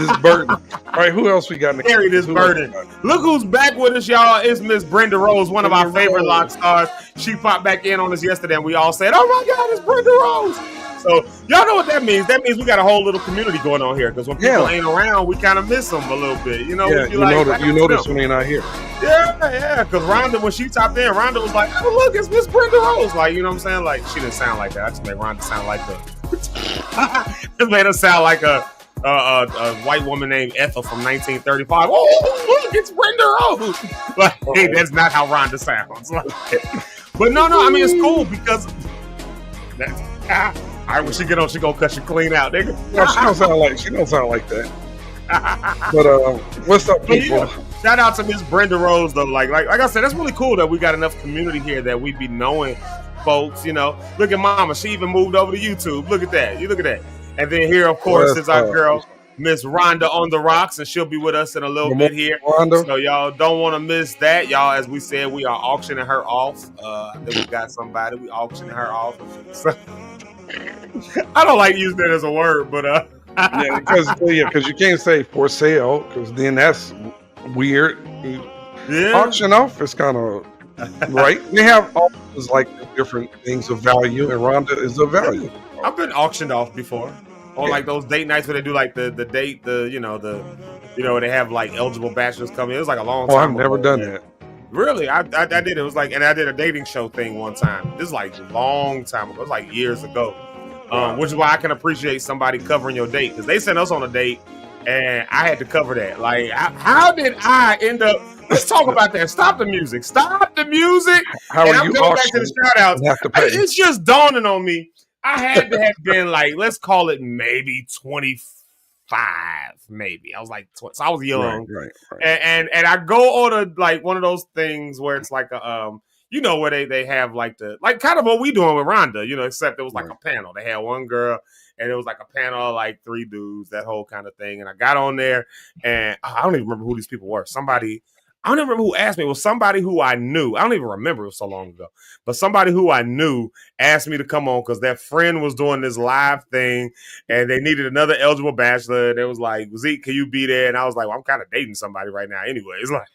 [SPEAKER 8] This burden. All right, who else we got in the
[SPEAKER 6] carry this burden? Look who's back with us, y'all. It's Miss Brenda Rose, one of our favorite lock stars. She popped back in on us yesterday, and we all said, "Oh my God, it's Brenda Rose." So y'all know what that means. That means we got a whole little community going on here. Because when people ain't around, we kind of miss them a little bit. You know,
[SPEAKER 8] you notice when they're not here.
[SPEAKER 6] Yeah. Because Rhonda, when she topped in, Rhonda was like, "Oh look, it's Miss Brenda Rose." Like, you know what I'm saying? Like, she didn't sound like that. I just made Rhonda sound like it made her sound like a white woman named Ethel from 1935. Oh, look, it's Brenda Rose. Like, hey, that's not how Rhonda sounds. But no, I mean, it's cool because that's. All right, when she get on, she gonna cut you clean out, nigga.
[SPEAKER 8] No, she don't sound like that. But what's up, people?
[SPEAKER 6] Yeah, shout out to Miss Brenda Rose, though. Like I said, that's really cool that we got enough community here that we be knowing folks. You know, look at Mama. She even moved over to YouTube. Look at that. You look at that. And then here, of course, is our girl, Miss Rhonda on the rocks, and she'll be with us in a little bit here.
[SPEAKER 8] Rhonda.
[SPEAKER 6] So y'all don't want to miss that. Y'all, as we said, we are auctioning her off. I think we got somebody. We auctioning her off. So, I don't like using that as a word, but
[SPEAKER 8] because you can't say for sale, because then that's weird.
[SPEAKER 6] Yeah.
[SPEAKER 8] Auction off is kind of right. They have auctions like different things of value, and Rhonda is of value.
[SPEAKER 6] I've been auctioned off before on like those date nights where they do like the date, they have like eligible bachelors coming. It was like a long time.
[SPEAKER 8] Oh, I've never done that.
[SPEAKER 6] Really? I did. It was like, and I did a dating show thing one time. This is like a long time ago. It was like years ago. Which is why I can appreciate somebody covering your date, because they sent us on a date and I had to cover that. Like, how did I end up? Let's talk about that. Stop the music. Stop the music.
[SPEAKER 8] How
[SPEAKER 6] and
[SPEAKER 8] are
[SPEAKER 6] I'm
[SPEAKER 8] you
[SPEAKER 6] going back to the shout outs. It's just dawning on me. I had to have been like, let's call it maybe 25. Maybe I was like, so I was young,
[SPEAKER 8] right.
[SPEAKER 6] And I go on a like one of those things where it's like a where they have like kind of what we doing with Rhonda, except it was like a panel. They had one girl and it was like a panel of like 3 dudes, that whole kind of thing. And I got on there and I don't even remember who these people were. I don't even remember who asked me. It was somebody who I knew. I don't even remember. It was so long ago. But somebody who I knew asked me to come on because their friend was doing this live thing and they needed another eligible bachelor. And it was like, Zeke, can you be there? And I was like, well, I'm kind of dating somebody right now anyway. It's like,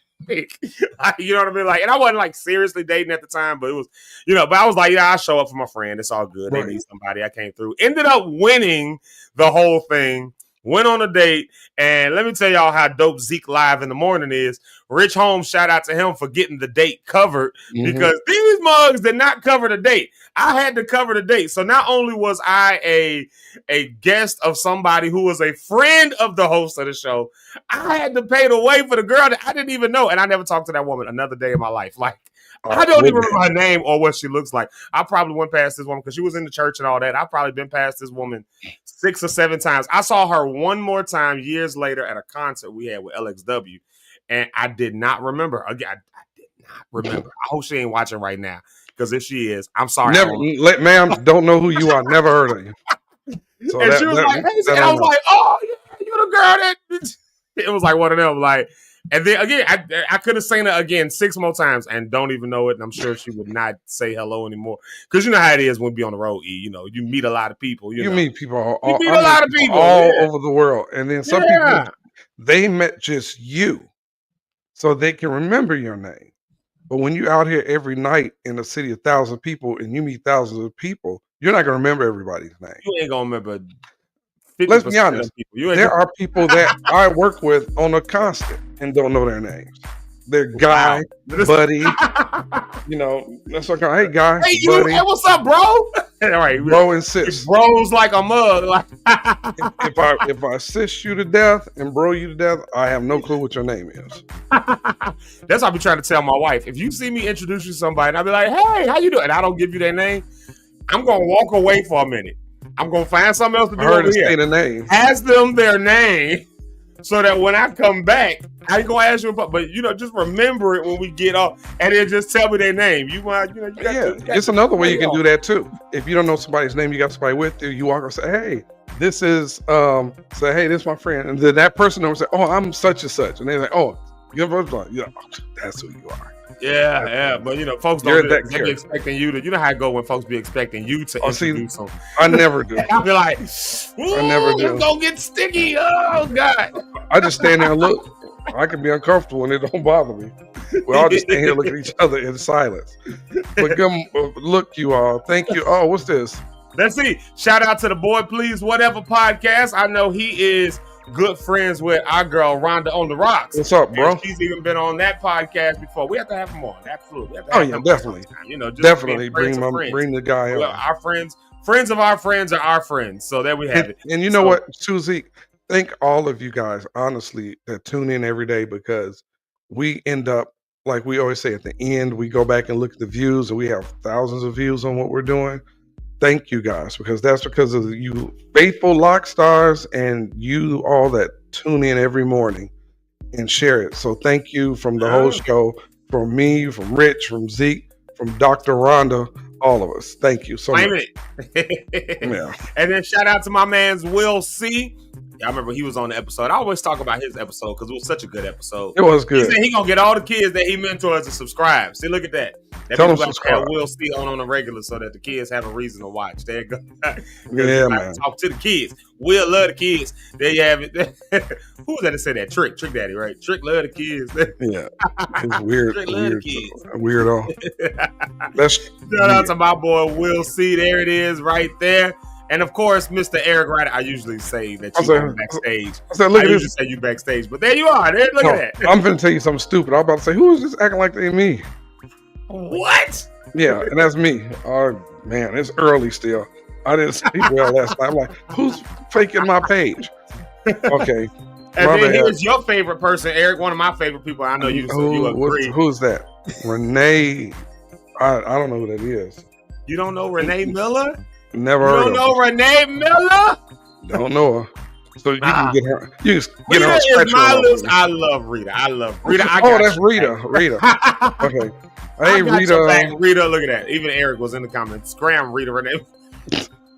[SPEAKER 6] you know what I mean? Like, and I wasn't like seriously dating at the time, but it was, but I was like, I'll show up for my friend. It's all good. They need somebody. I came through. Ended up winning the whole thing. Went on a date, and let me tell y'all how dope Zeke Live in the Morning is. Rich Holmes, shout out to him for getting the date covered because these mugs did not cover the date. I had to cover the date. So not only was I a guest of somebody who was a friend of the host of the show, I had to pay the way for the girl that I didn't even know, and I never talked to that woman another day in my life. Like, I don't even remember her name or what she looks like. I probably went past this woman because she was in the church and all that. I've probably been past this woman 6 or 7 times. I saw her one more time years later at a concert we had with LXW, and I did not remember. Again, I did not remember. I hope she ain't watching right now, because if she is, I'm sorry.
[SPEAKER 8] Never, ma'am, don't know who you are. Never heard of you. So
[SPEAKER 6] and she was like, hey, and I was like, oh, yeah, you the girl that. It was like one of them, like. And then again, I could have seen her again 6 more times and don't even know it. And I'm sure she would not say hello anymore, because you know how it is when we be on the road. You know, you meet a lot of people. You
[SPEAKER 8] meet people.
[SPEAKER 6] You meet a lot of people
[SPEAKER 8] all over the world, and then some people, they met just you, so they can remember your name. But when you're out here every night in a city of 1,000 people and you meet thousands of people, you're not gonna remember everybody's name.
[SPEAKER 6] You ain't gonna remember.
[SPEAKER 8] Let's be honest. There are people that I work with on a constant and don't know their names. They're Guy, Buddy. You know, that's okay. Hey, Guy.
[SPEAKER 6] Hey,
[SPEAKER 8] Buddy.
[SPEAKER 6] Hey, what's up, bro? All right,
[SPEAKER 8] bro and sis.
[SPEAKER 6] Bro's like a mug. Like
[SPEAKER 8] if I sis you to death and bro you to death, I have no clue what your name is.
[SPEAKER 6] That's what I be trying to tell my wife. If you see me introduce you to somebody, and I be like, "Hey, how you doing?" and I don't give you their name, I'm gonna walk away for a minute. I'm gonna find something else to do over here.
[SPEAKER 8] The name.
[SPEAKER 6] Ask them their name, so that when I come back, I ain't gonna ask you. But you know, just remember it when we get off, and then just tell me their name. You got
[SPEAKER 8] it's another way you can do that too. If you don't know somebody's name, you got somebody with you. You walk and say, "Hey, this is say, hey, this is my friend," and then that person will say, "Oh, I'm such and such," and they're like, "Oh, you're that's who you are."
[SPEAKER 6] Yeah, but you know, folks don't be expecting you to. You know how it go when folks be expecting you to introduce them.
[SPEAKER 8] I never do.
[SPEAKER 6] I be like,
[SPEAKER 8] I never do.
[SPEAKER 6] It's gonna get sticky. Oh God!
[SPEAKER 8] I just stand there and look. I can be uncomfortable and it don't bother me. We all just stand here looking at each other in silence. But look, you all. Thank you. Oh, what's this?
[SPEAKER 6] Let's see. Shout out to the Boy Please Whatever podcast. I know he is good friends with our girl Rhonda on the Rocks.
[SPEAKER 8] What's up, bro?
[SPEAKER 6] And she's even been on that podcast before. We have to have him on. Absolutely.
[SPEAKER 8] Definitely.
[SPEAKER 6] You know, just
[SPEAKER 8] definitely bring the guy on.
[SPEAKER 6] Our friends of our friends are our friends. So there we have it.
[SPEAKER 8] And you know what, Susie? Thank all of you guys, honestly, that tune in every day, because we end up, like we always say at the end, we go back and look at the views, and we have thousands of views on what we're doing. Thank you guys, because that's because of you faithful lock stars and you all that tune in every morning and share it. So thank you from the whole show, from me, from Rich, from Zeke, from Dr. Rhonda, all of us. Thank you so much.
[SPEAKER 6] Yeah. And then shout out to my man's Will C. I remember he was on the episode. I always talk about his episode because it was such a good episode.
[SPEAKER 8] It was good.
[SPEAKER 6] He said he gonna get all the kids that he mentors to subscribe. See, look at that.
[SPEAKER 8] Tell them subscribe.
[SPEAKER 6] We'll see on the regular so that the kids have a reason to watch. There you go.
[SPEAKER 8] Yeah, man.
[SPEAKER 6] Talk to the kids. We'll love the kids. There you have it. Who was that to say that? Trick Daddy, right? Trick love the kids.
[SPEAKER 8] Yeah, it's weird.
[SPEAKER 6] Trick love the kids.
[SPEAKER 8] Weirdo.
[SPEAKER 6] Shout out to my boy Will C. There it is, right there. And of course, Mr. Eric Ryder. I usually say that you backstage. I usually say you backstage, but there you are. There, look at that.
[SPEAKER 8] I'm finna tell you something stupid. I'm about to say, who is this acting like they me?
[SPEAKER 6] What?
[SPEAKER 8] Yeah, and that's me. Oh man, it's early still. I didn't sleep well last night. I'm like, who's faking my page? Okay.
[SPEAKER 6] And then here's your favorite person, Eric. One of my favorite people. I know you. So you agree.
[SPEAKER 8] Who's that? Renee. I don't know who that is.
[SPEAKER 6] You don't know Renee Miller?
[SPEAKER 8] Never heard of her.
[SPEAKER 6] You don't know Renee Miller?
[SPEAKER 8] Don't know her. So you can get her. You can get
[SPEAKER 6] Rita
[SPEAKER 8] her.
[SPEAKER 6] Is my list. I love Rita. Rita.
[SPEAKER 8] That's Rita. Rita. Okay. Hey, Rita.
[SPEAKER 6] Rita, look at that. Even Eric was in the comments. Scram Rita Renee.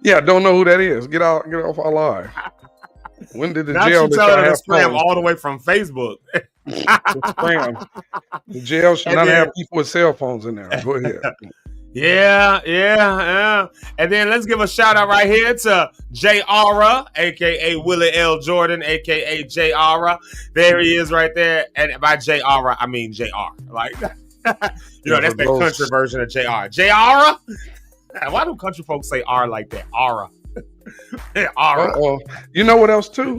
[SPEAKER 8] Yeah, don't know who that is. Get off our live. When did the jail
[SPEAKER 6] have scram all the way from Facebook?
[SPEAKER 8] Scram. The jail should not have people with cell phones in there. Go ahead.
[SPEAKER 6] Yeah. And then let's give a shout out right here to J.R.A., a.k.a. Willie L. Jordan, a.k.a. J.R.A. There he is right there. And by J.R.A., I mean J.R. Like, that's the country version of J.R. J.R.A.? Why do country folks say R like that? Aura. Aura.
[SPEAKER 8] You know what else too?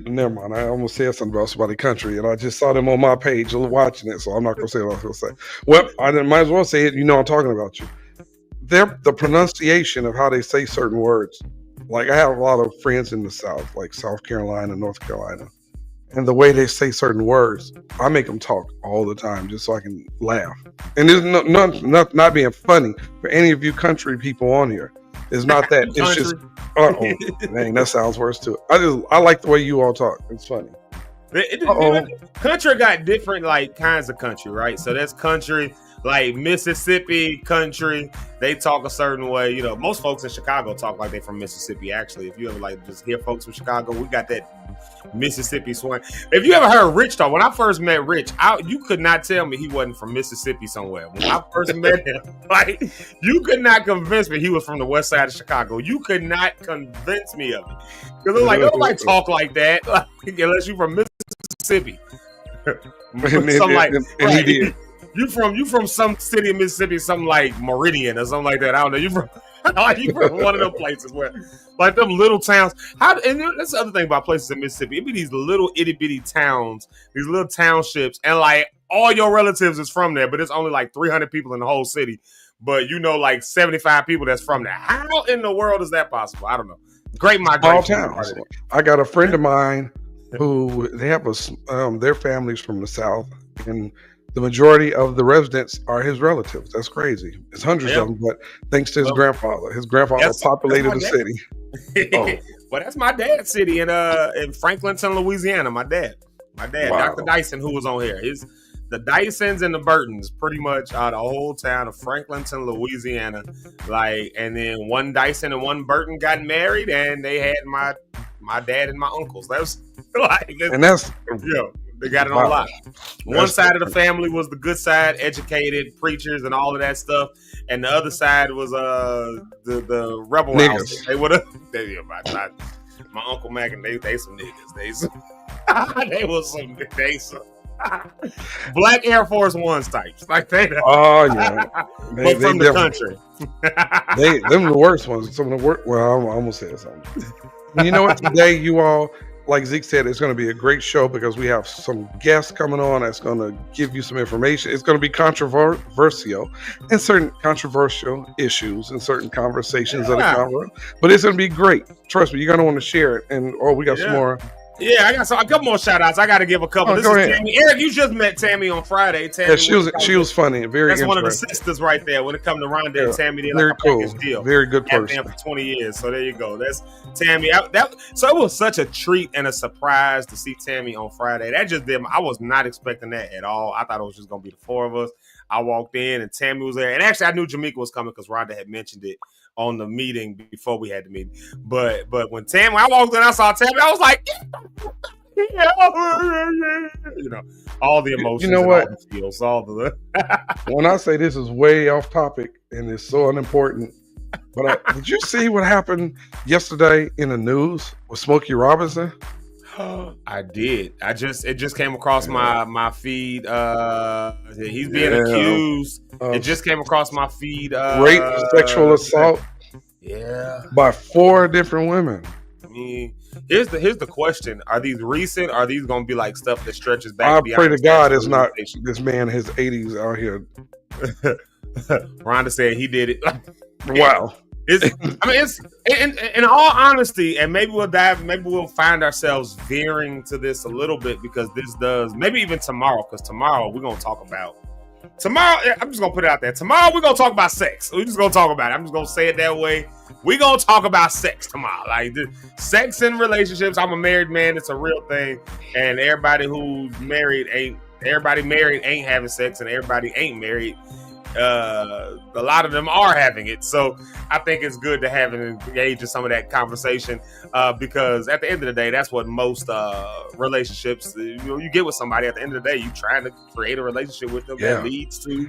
[SPEAKER 8] Never mind. I almost said something about somebody country, and I just saw them on my page watching it, so I'm not going to say what I was going to say. Well, I might as well say it. You know I'm talking about you. The pronunciation of how they say certain words. Like I have a lot of friends in the South, like South Carolina, North Carolina, and the way they say certain words, I make them talk all the time just so I can laugh. And there's not being funny for any of you country people on here. It's not that. It's just, dang, that sounds worse too. I like the way you all talk. It's funny.
[SPEAKER 6] Country got different like kinds of country, right? So that's country like Mississippi country. They talk a certain way. You know, most folks in Chicago talk like they from Mississippi. Actually, if you ever like just hear folks from Chicago, we got that Mississippi swing. If you ever heard Rich talk, when I first met Rich, you could not tell me he wasn't from Mississippi somewhere. When I first met him, like you could not convince me he was from the west side of Chicago. You could not convince me of it. Because like nobody talk like that, like, unless you from Mississippi.
[SPEAKER 8] He did.
[SPEAKER 6] You from some city in Mississippi, something like Meridian or something like that. I don't know. You from one of those places where, like them little towns. And that's the other thing about places in Mississippi. It be these little itty bitty towns, these little townships, and like all your relatives is from there, but it's only like 300 people in the whole city. But you know, like 75 people that's from there. How in the world is that possible? I don't know. Great migration.
[SPEAKER 8] Towns. I got a friend of mine who they have their family's from the South, and the majority of the residents are his relatives. That's crazy. It's hundreds of them, but thanks to his grandfather. His grandfather populated the city.
[SPEAKER 6] Well, that's my dad's city in Franklinton, Louisiana. My dad, wow. Dr. Dyson, who was on here. The Dysons and the Burtons pretty much are the whole town of Franklinton, Louisiana. Like, and then one Dyson and one Burton got married, and they had my dad and my uncles. That's like,
[SPEAKER 8] and that's
[SPEAKER 6] they got it on lock. One side of the family was the good side, educated preachers and all of that stuff, and the other side was the rebel house. They would have. My Uncle Mac and they some niggas. They was some. Black Air Force Ones types, like they.
[SPEAKER 8] Oh yeah,
[SPEAKER 6] but from the country.
[SPEAKER 8] Them the worst ones. Some of the worst. Well, I'm almost saying something. You know what? Today, you all, like Zeke said, it's going to be a great show because we have some guests coming on that's going to give you some information. It's going to be controversial and certain controversial issues and certain conversations that are covered. But it's going to be great. Trust me, you're going to want to share it. And we got some more.
[SPEAKER 6] Yeah, I got a couple more shout outs. I got to give a couple. This is Tammy. Eric, you just met Tammy on Friday. Tammy,
[SPEAKER 8] she was funny. Very
[SPEAKER 6] That's one of the sisters right there. When it comes to Rhonda and Tammy, they're
[SPEAKER 8] very
[SPEAKER 6] like a
[SPEAKER 8] cool.
[SPEAKER 6] Deal.
[SPEAKER 8] Very good person.
[SPEAKER 6] For 20 years. So there you go. That's Tammy. So it was such a treat and a surprise to see Tammy on Friday. That just did. I was not expecting that at all. I thought it was just going to be the four of us. I walked in and Tammy was there. And actually, I knew Jamaica was coming because Rhonda had mentioned it on the meeting before we had the meeting. But when I walked in, I saw Tammy. I was like, you know, all the emotions.
[SPEAKER 8] You know what?
[SPEAKER 6] All the feels, all the.
[SPEAKER 8] When I say this is way off topic and it's so unimportant, but did you see what happened yesterday in the news with Smokey Robinson?
[SPEAKER 6] I did. It just came across my feed. He's being accused. It just came across my feed.
[SPEAKER 8] Rape, sexual assault.
[SPEAKER 6] Yeah.
[SPEAKER 8] By 4 different women.
[SPEAKER 6] I mean, here's the question: are these recent? Are these going to be like stuff that stretches back?
[SPEAKER 8] I pray to God it's not this man in his 80s out here.
[SPEAKER 6] Rhonda said he did it.
[SPEAKER 8] Wow.
[SPEAKER 6] It's in all honesty, and maybe we'll find ourselves veering to this a little bit because this does maybe even tomorrow. Because tomorrow we're gonna talk about. Tomorrow, I'm just gonna put it out there. Tomorrow we're gonna talk about sex. We're just gonna talk about it. I'm just gonna say it that way. We're gonna talk about sex tomorrow. Like sex in relationships. I'm a married man. It's a real thing. And everybody who's married ain't having sex, and everybody ain't married. A lot of them are having it. So I think it's good to have and engage in some of that conversation because at the end of the day, that's what most relationships, you get with somebody. At the end of the day, you trying to create a relationship with them that leads to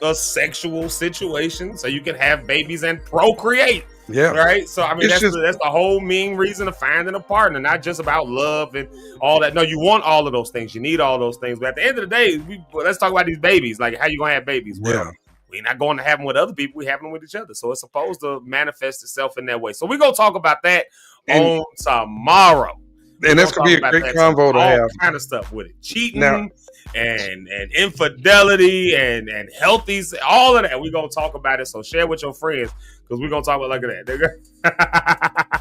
[SPEAKER 6] a sexual situation so you can have babies and procreate.
[SPEAKER 8] Yeah.
[SPEAKER 6] Right. So I mean, that's the whole main reason of finding a partner, not just about love and all that. No, you want all of those things. You need all those things. But at the end of the day, let's talk about these babies. Like, how you gonna have babies? Well, we're not going to have them with other people. We have them with each other. So it's supposed to manifest itself in that way. So we're gonna talk about that on tomorrow.
[SPEAKER 8] And that's gonna be a great convo to have.
[SPEAKER 6] All kind of stuff with it. Cheating and infidelity and healthy, all of that. We're gonna talk about it. So share with your friends because we're gonna talk about that.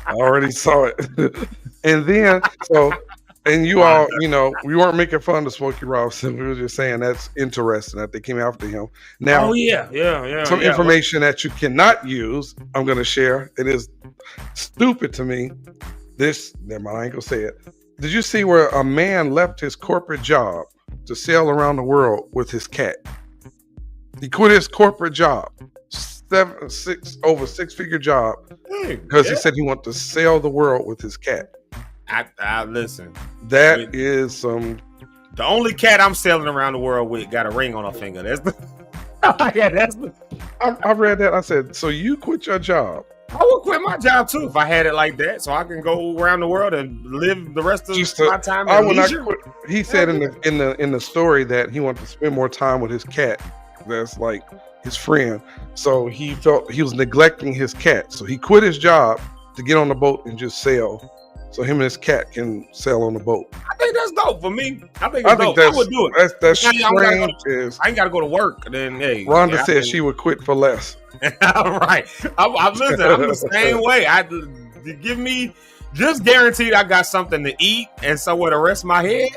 [SPEAKER 8] I already saw it. And then And you all, you know, we weren't making fun of Smokey Robinson. We were just saying that's interesting that they came after him. Now, some information that you cannot use, I'm going to share. It is stupid to me. Never mind, I ain't going to say it. Did you see where a man left his corporate job to sail around the world with his cat? He quit his corporate job, over six-figure job, because he said he wanted to sail the world with his cat.
[SPEAKER 6] I listen.
[SPEAKER 8] That is some.
[SPEAKER 6] The only cat I'm sailing around the world with got a ring on her finger. That's the.
[SPEAKER 8] I read that. I said, so you quit your job?
[SPEAKER 6] I would quit my job too if I had it like that, so I can go around the world and live the rest of my time.
[SPEAKER 8] I would not quit. He said in the story that he wanted to spend more time with his cat. That's like his friend. So he felt he was neglecting his cat. So he quit his job to get on the boat and just sail. So him and his cat can sail on the boat.
[SPEAKER 6] I think that's dope for me. I think I would do it.
[SPEAKER 8] That's strange.
[SPEAKER 6] I ain't got to go to work. Then hey,
[SPEAKER 8] Rhonda said she would quit for less.
[SPEAKER 6] Right. I'm the same way. Give me just guaranteed I got something to eat and somewhere to rest my head.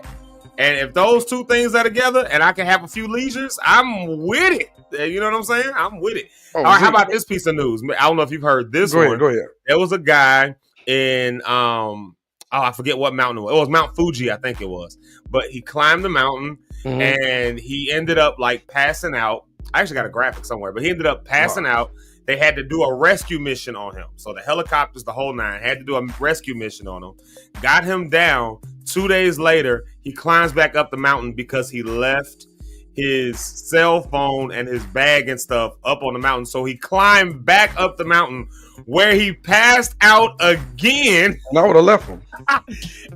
[SPEAKER 6] And if those two things are together and I can have a few leisures, I'm with it. You know what I'm saying? I'm with it. All right, how about this piece of news? I don't know if you've heard this one.
[SPEAKER 8] Go ahead.
[SPEAKER 6] There was a guy in I forget what mountain it was. It was Mount Fuji, I think it was. But he climbed the mountain and he ended up like passing out. I actually got a graphic somewhere, but he ended up passing out. They had to do a rescue mission on him. So the helicopters, the whole nine, had to do a rescue mission on him. Got him down. 2 days later, he climbs back up the mountain because he left his cell phone and his bag and stuff up on the mountain. So he climbed back up the mountain where he passed out again.
[SPEAKER 8] And I would have left him.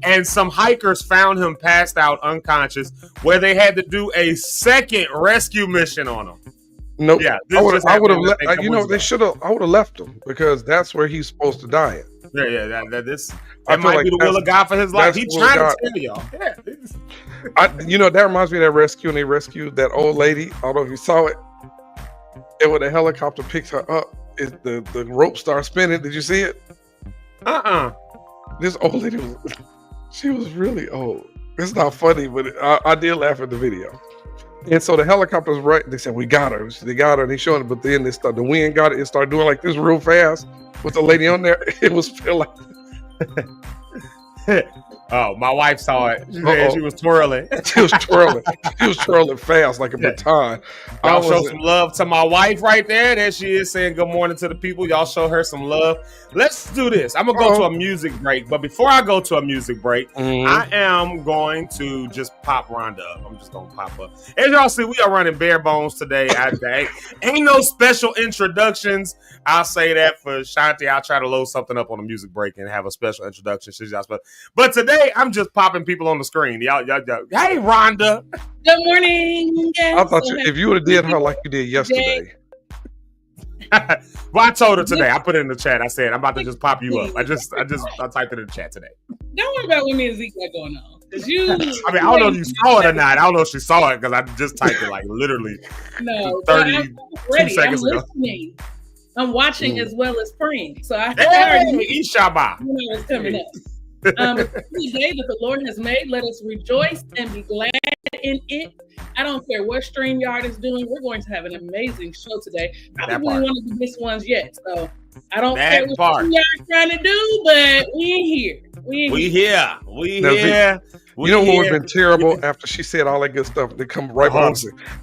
[SPEAKER 6] And some hikers found him passed out unconscious where they had to do a second rescue mission on him.
[SPEAKER 8] Nope.
[SPEAKER 6] Yeah,
[SPEAKER 8] I would have I would have left him because that's where he's supposed to die at.
[SPEAKER 6] Yeah. That might be the will of God for his life. He's trying to tell y'all. Yeah.
[SPEAKER 8] That reminds me of that rescue, and they rescued that old lady. I don't know if you saw it. And when the helicopter picks her up, the rope starts spinning. Did you see it? This old lady she was really old. It's not funny, but I did laugh at the video. And so the helicopter's right. They said, we got her. They got her. And they showed it, but then the wind got it. It started doing like this real fast with the lady on there. It was feel like.
[SPEAKER 6] Oh, my wife saw it. She was twirling.
[SPEAKER 8] She was twirling. She was twirling fast like a baton.
[SPEAKER 6] Y'all show some love to my wife right there. There she is saying good morning to the people. Y'all show her some love. Let's do this. I'm going to go to a music break. But before I go to a music break, I am going to just pop Rhonda up. I'm just going to pop up. As y'all see, we are running bare bones today. Ain't no special introductions. I'll say that for Shanti. I'll try to load something up on a music break and have a special introduction. But today, I'm just popping people on the screen. Y'all. Hey, Rhonda.
[SPEAKER 9] Good morning.
[SPEAKER 8] I thought if you would have did her like you did yesterday.
[SPEAKER 6] Well, I told her today. I put it in the chat. I said, I'm about to just pop you up. I typed it in the chat today.
[SPEAKER 9] Don't worry about what me and Zeke got going on.
[SPEAKER 6] I don't know if you saw it or not. I don't know if she saw it because I just typed it like literally 30 seconds ago.
[SPEAKER 9] Listening. I'm watching as well as praying. So I
[SPEAKER 6] already knew
[SPEAKER 9] it's coming up. The day that the Lord has made, let us rejoice and be glad in it. I don't care what StreamYard is doing. We're going to have an amazing show today. Probably one of the best ones yet. So I don't care what StreamYard's trying to do, but we ain't here. We here.
[SPEAKER 8] You know what would have been terrible after she said all that good stuff? They come right behind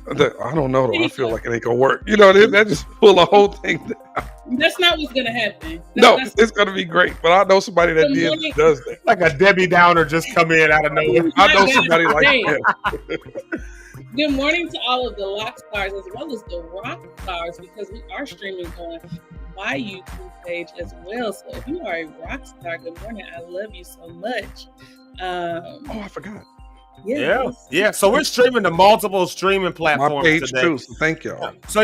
[SPEAKER 8] and I don't know though. I feel like it ain't gonna work. That just pull the whole thing down.
[SPEAKER 9] That's not what's gonna happen.
[SPEAKER 8] It's gonna be great. But I know somebody that does that.
[SPEAKER 6] Like a Debbie Downer just come in out of nowhere.
[SPEAKER 8] I know somebody like that.
[SPEAKER 9] Good morning to all of the Lock Stars as well as the Rock Stars, because we are streaming on my YouTube page as well. So if you are a rock star, good morning. I love you so much.
[SPEAKER 8] I forgot.
[SPEAKER 6] Yeah. So we're streaming to multiple streaming platforms
[SPEAKER 8] my page
[SPEAKER 6] today.
[SPEAKER 8] Too, so thank y'all.
[SPEAKER 6] So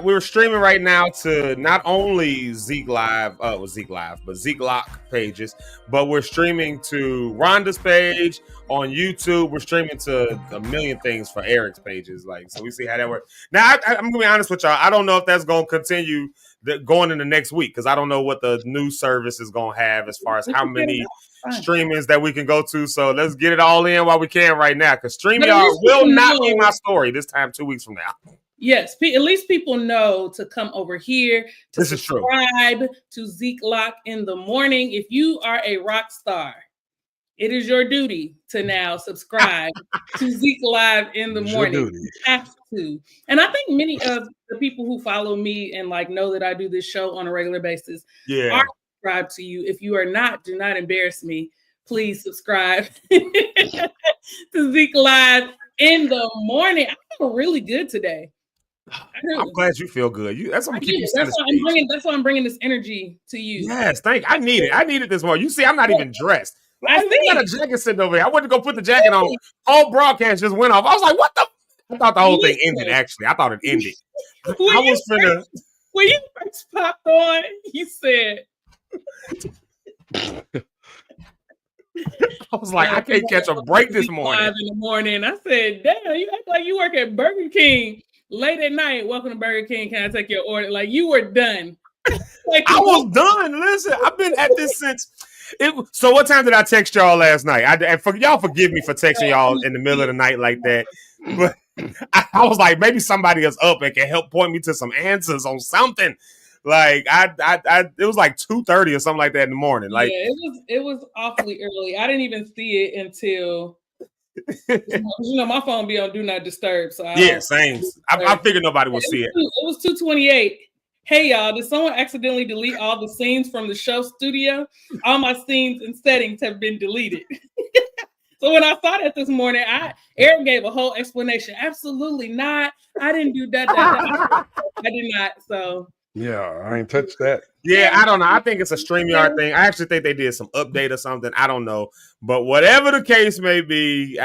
[SPEAKER 6] we're streaming right now to not only Zeke Live, but Zeke Lock pages, but we're streaming to Rhonda's page on YouTube. We're streaming to a million things for Eric's pages. So we see how that works. Now, I'm gonna be honest with y'all. I don't know if that's gonna continue going into next week, because I don't know what the new service is going to have as far as how many streamings that we can go to. So let's get it all in while we can right now, because StreamYard will not be my story this time 2 weeks from now.
[SPEAKER 9] Yes, at least people know to come over here to
[SPEAKER 6] this
[SPEAKER 9] subscribe to Zeke Locke in the morning. If you are a rock star, it is your duty to now subscribe to Zeke Live in the morning. You have to. And I think many of the people who follow me and like know that I do this show on a regular basis are subscribed to you. If you are not, do not embarrass me. Please subscribe to Zeke Live in the morning. I feel really good today.
[SPEAKER 6] I'm glad you feel good. That's what I'm keeping you
[SPEAKER 9] satisfied. That's why I'm bringing this energy to you.
[SPEAKER 6] Yes, thank you. I need it. I need it this morning. You see, I'm not even dressed. I got a jacket sitting over here. I went to go put the jacket on. Whole broadcast just went off. I was like, what the? I thought the whole thing ended, actually. I thought it ended.
[SPEAKER 9] When you first popped on, you said...
[SPEAKER 6] I was like, I can't catch a break this morning.
[SPEAKER 9] In the morning, I said, damn, you act like you work at Burger King late at night. Welcome to Burger King. Can I take your order? Like, you were done.
[SPEAKER 6] Like, I was done. Listen, I've been at this since... So what time did I text y'all last night? Y'all forgive me for texting y'all in the middle of the night like that. But I was like, maybe somebody is up and can help point me to some answers on something. Like it was like 2:30 or something like that in the morning. Like
[SPEAKER 9] it was awfully early. I didn't even see it until my phone be on do not disturb. So
[SPEAKER 6] same. I figured nobody would see it.
[SPEAKER 9] It was 2:28. Hey y'all, did someone accidentally delete all the scenes from the show studio? All my scenes and settings have been deleted. So when I saw that this morning, Eric gave a whole explanation. Absolutely not. I didn't do that. I did not. So
[SPEAKER 8] yeah, I ain't touched that.
[SPEAKER 6] Yeah, I don't know. I think it's a StreamYard thing. I actually think they did some update or something. I don't know. But whatever the case may be,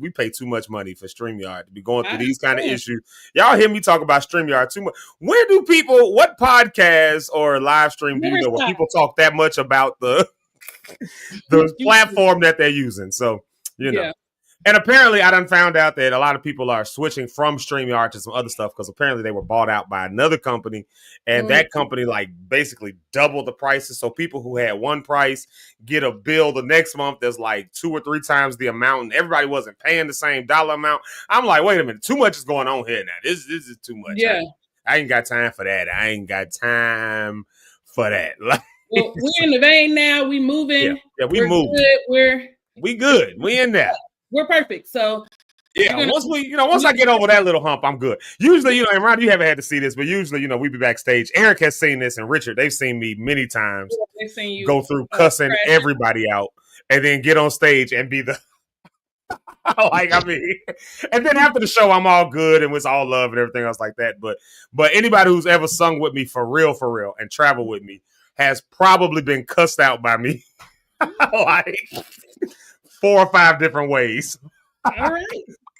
[SPEAKER 6] we pay too much money for StreamYard to be going through these kind of issues. Y'all hear me talk about StreamYard too much. What podcast or live stream do you know where people talk that much about the platform that they're using? So, you know. And apparently, I done found out that a lot of people are switching from StreamYard to some other stuff because apparently they were bought out by another company, and that company like basically doubled the prices. So people who had one price get a bill the next month that's like 2 or 3 times the amount, and everybody wasn't paying the same dollar amount. I'm like, wait a minute, too much is going on here now. This is too much.
[SPEAKER 9] Yeah,
[SPEAKER 6] I ain't got time for that.
[SPEAKER 9] Well, we're in the vein now. We moving.
[SPEAKER 6] Yeah, we moving. We good. We in there.
[SPEAKER 9] We're perfect. So
[SPEAKER 6] once I get over that little hump, I'm good. Usually, and Ron, you haven't had to see this, but usually, we be backstage. Eric has seen this, and Richard, they've seen me many times.
[SPEAKER 9] They've seen you
[SPEAKER 6] go through cussing everybody out, and then get on stage and be the and then after the show, I'm all good and it's all love and everything else like that. But anybody who's ever sung with me for real, and traveled with me has probably been cussed out by me. Like 4 or 5 different ways.
[SPEAKER 9] All right.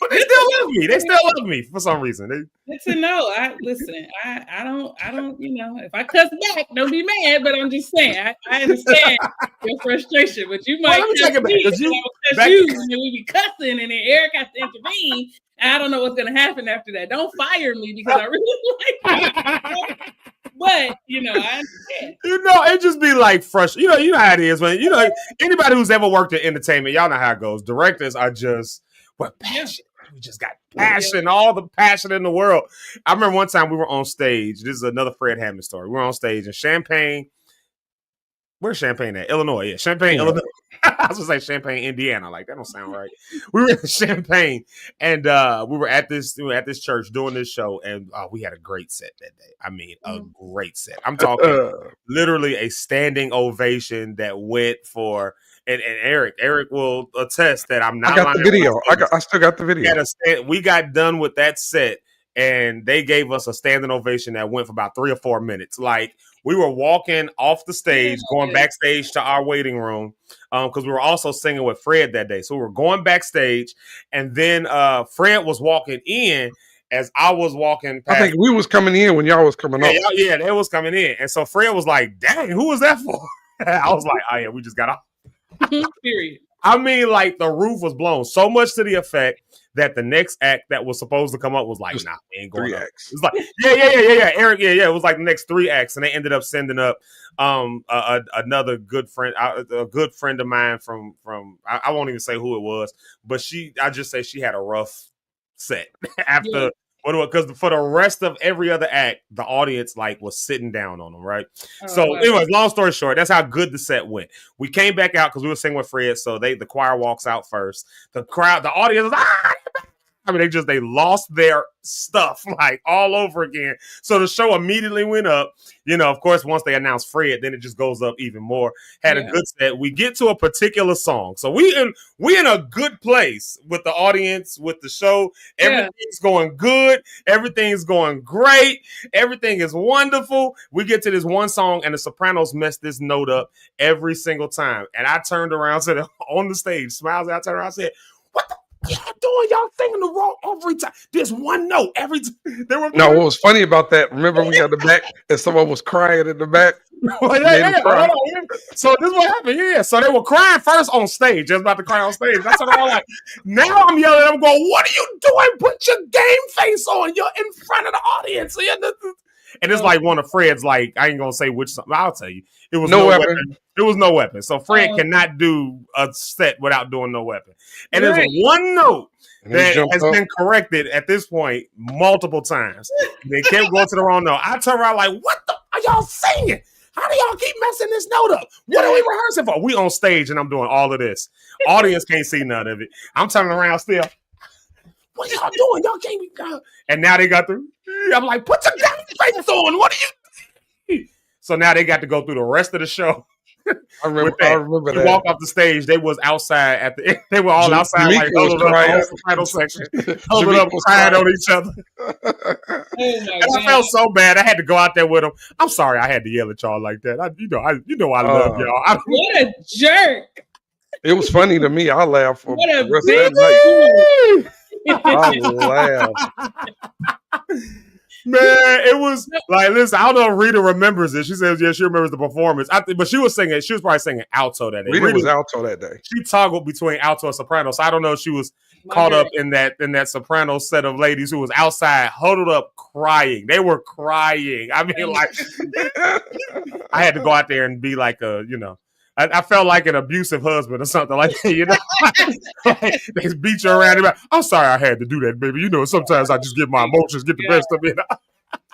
[SPEAKER 6] But they still love me. They still love me for some reason.
[SPEAKER 9] Good to know. I don't, if I cuss back, don't be mad, but I'm just saying, I understand your frustration, but you might cuss me, because you, and then we be cussing, and then Eric has to intervene, and I don't know what's going to happen after that. Don't fire me, because I really like you. But, I understand.
[SPEAKER 6] It just be like frustrating. You know how it is when, anybody who's ever worked in entertainment, y'all know how it goes. Directors are just, passion. We just got passion, all the passion in the world. I remember one time we were on stage. This is another Fred Hammond story. We were on stage in Champaign. Where's Champaign at? Illinois. Yeah, Champaign, Illinois. I was going to say Champaign, Indiana. Like, that don't sound right. We were in Champaign, and we were at this church doing this show, and we had a great set that day. I mean, a great set. I'm talking literally a standing ovation that went for, and Eric will attest that I'm not lying.
[SPEAKER 8] I got the video. I still got the video.
[SPEAKER 6] We got done with that set, and they gave us a standing ovation that went for about 3 or 4 minutes. Like, we were walking off the stage, going backstage to our waiting room, because we were also singing with Fred that day. So we were going backstage, and then Fred was walking in as I was walking past.
[SPEAKER 8] I think we was coming in when y'all was coming off.
[SPEAKER 6] Yeah, they was coming in. And so Fred was like, dang, who was that for? I was like, oh, yeah, we just got off.
[SPEAKER 9] Period.
[SPEAKER 6] I mean, like the roof was blown so much to the effect that the next act that was supposed to come up was like, nah, we ain't going up. It's like, yeah. Eric, yeah. It was like the next 3 acts, and they ended up sending up another good friend, a good friend of mine from I won't even say who it was, but I just say she had a rough set after. Yeah. Because for the rest of every other act, the audience like was sitting down on them, right? Anyways, long story short, that's how good the set went. We came back out because we were singing with Fred, so the choir walks out first. The audience was I mean, they lost their stuff like all over again. So the show immediately went up. Of course, once they announced Fred, then it just goes up even more. Had a good set. We get to a particular song. So we in a good place with the audience, with the show. Everything's going good. Everything's going great. Everything is wonderful. We get to this one song, and the Sopranos messed this note up every single time. And I turned around, said on the stage, smiles. I turned around, and said, "What the y'all doing? Y'all singing the wrong every time. There's one note every time."
[SPEAKER 8] No, what was funny about that? Remember, we got the back, and someone was crying in the back.
[SPEAKER 6] So this is what happened. Yeah. So they were crying first on stage, just about to cry on stage. That's what I was like. Now I'm yelling at them, going, "What are you doing? Put your game face on. You're in front of the audience." And it's like one of Fred's, like, I ain't gonna say which song. I'll tell you. It was no weapon. It was no weapon. So Fred cannot do a set without doing no weapon. And there's one note that has been corrected at this point multiple times. They kept going to the wrong note. I turn around like, "What the are y'all singing? How do y'all keep messing this note up? What are we rehearsing for?" We on stage and I'm doing all of this. Audience can't see none of it. I'm turning around still. "What y'all doing? Y'all can't be gone." And now they got the. I'm like, "Put your damn face on. What are you?" So now they got to go through the rest of the show. I remember that. You walk off the stage, they was outside they were all outside, like huddled up on the final section, huddled up, crying on each other. And I felt so bad. I had to go out there with them. I'm sorry, I had to yell at y'all like that. I love y'all.
[SPEAKER 9] What a jerk!
[SPEAKER 8] It was funny to me. I laughed for the rest of that night. I laughed.
[SPEAKER 6] Man, it was like, listen, I don't know if Rita remembers it. She says, yeah, she remembers the performance. But she was probably singing alto that day.
[SPEAKER 8] Rita was alto that day.
[SPEAKER 6] She toggled between alto and soprano. So I don't know if she was caught up in that soprano set of ladies who was outside, huddled up, crying. They were crying. I mean, like, I had to go out there and be like I felt like an abusive husband or something like that, Like, they beat you around. I'm sorry I had to do that, baby. Sometimes I just get my emotions get the best of me.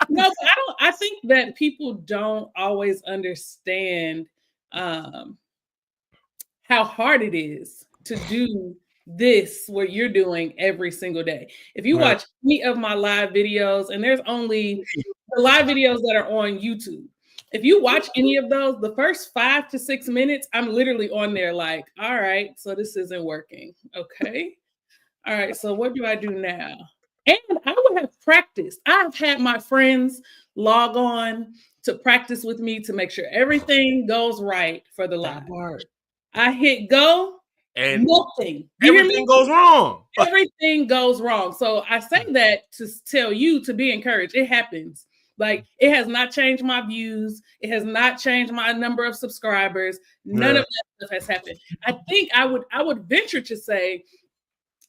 [SPEAKER 9] No, I think that people don't always understand how hard it is to do this, what you're doing every single day. If you watch any of my live videos, and there's only the live videos that are on YouTube. If you watch any of those, the first 5 to 6 minutes, I'm literally on there like, all right, so this isn't working. Okay. All right, so what do I do now? And I would have practiced. I've had my friends log on to practice with me to make sure everything goes right for the live. I hit go, and nothing.
[SPEAKER 6] Everything goes wrong.
[SPEAKER 9] Everything goes wrong. So I say that to tell you to be encouraged. It happens. Like, it has not changed my views. It has not changed my number of subscribers. None of that stuff has happened. I think I would venture to say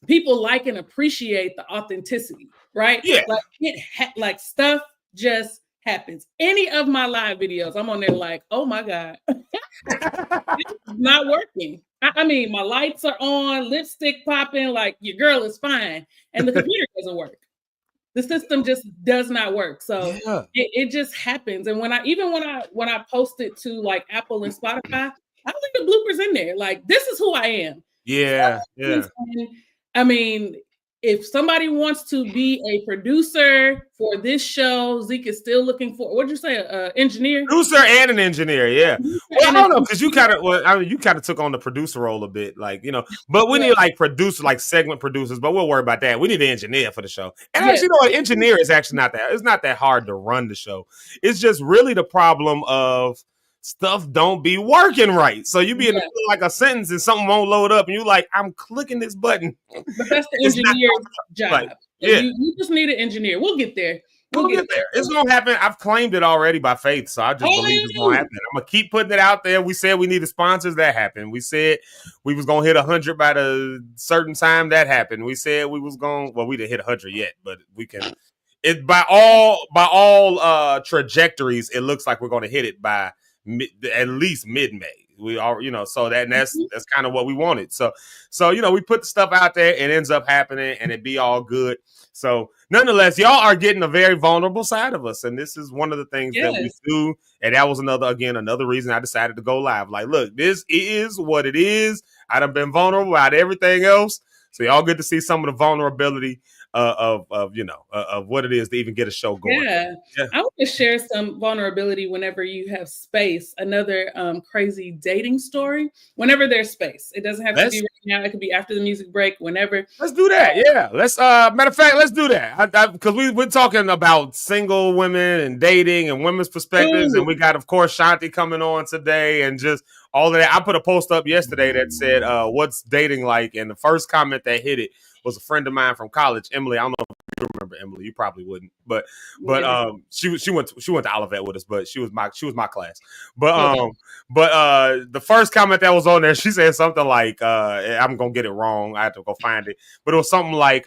[SPEAKER 9] people like and appreciate the authenticity, right?
[SPEAKER 6] Yeah.
[SPEAKER 9] Like stuff just happens. Any of my live videos, I'm on there like, oh my God, it's not working. I mean, my lights are on, lipstick popping, like your girl is fine, and the computer doesn't work. The system just does not work. So it just happens. And when I post it to like Apple and Spotify, I leave the bloopers in there. Like, this is who I am.
[SPEAKER 6] Yeah. Yeah.
[SPEAKER 9] I mean, if somebody wants to be a producer for this show, Zeke is still looking for, what'd you say, engineer?
[SPEAKER 6] Producer and an engineer, yeah. Well, I don't know, because you kind of took on the producer role a bit, like, but we need like producer, like segment producers, but we'll worry about that. We need an engineer for the show. And actually, an engineer is actually it's not that hard to run the show. It's just really the problem of stuff don't be working right. So you be in like a sentence and something won't load up and you like, I'm clicking this button.
[SPEAKER 9] But that's the engineer's job. Like, you just need an engineer. We'll get there.
[SPEAKER 6] We'll get there. It's gonna happen. I've claimed it already by faith, so I just believe it's gonna happen. I'm gonna keep putting it out there. We said we needed sponsors. That happened. We said we was gonna hit 100 by the certain time. That happened. We said we was going. Well, we didn't hit 100 yet, but we can. It by all trajectories, it looks like we're gonna hit it by at least mid-May. We are, so that's kind of what we wanted. So we put the stuff out there, it ends up happening, and it be all good. So nonetheless, y'all are getting a very vulnerable side of us, and this is one of the things that we do. And that was another reason I decided to go live. Like, look, this is what it is. I done been vulnerable about everything else, so y'all get to see some of the vulnerability of what it is to even get a show going.
[SPEAKER 9] Yeah. I want to share some vulnerability whenever you have space. Another crazy dating story. Whenever there's space, it doesn't have to be right now. It could be after the music break. Whenever.
[SPEAKER 6] Let's do that. Yeah. Let's. Matter of fact, let's do that. Because we're talking about single women and dating and women's perspectives, and we got, of course, Shanti coming on today, and just all of that. I put a post up yesterday that said, "What's dating like?" And the first comment that hit it was a friend of mine from college, Emily. I don't know if you remember Emily. You probably wouldn't, but she went to Olivet with us, but she was my class. But the first comment that was on there, she said something like, I'm gonna get it wrong. I have to go find it, but it was something like,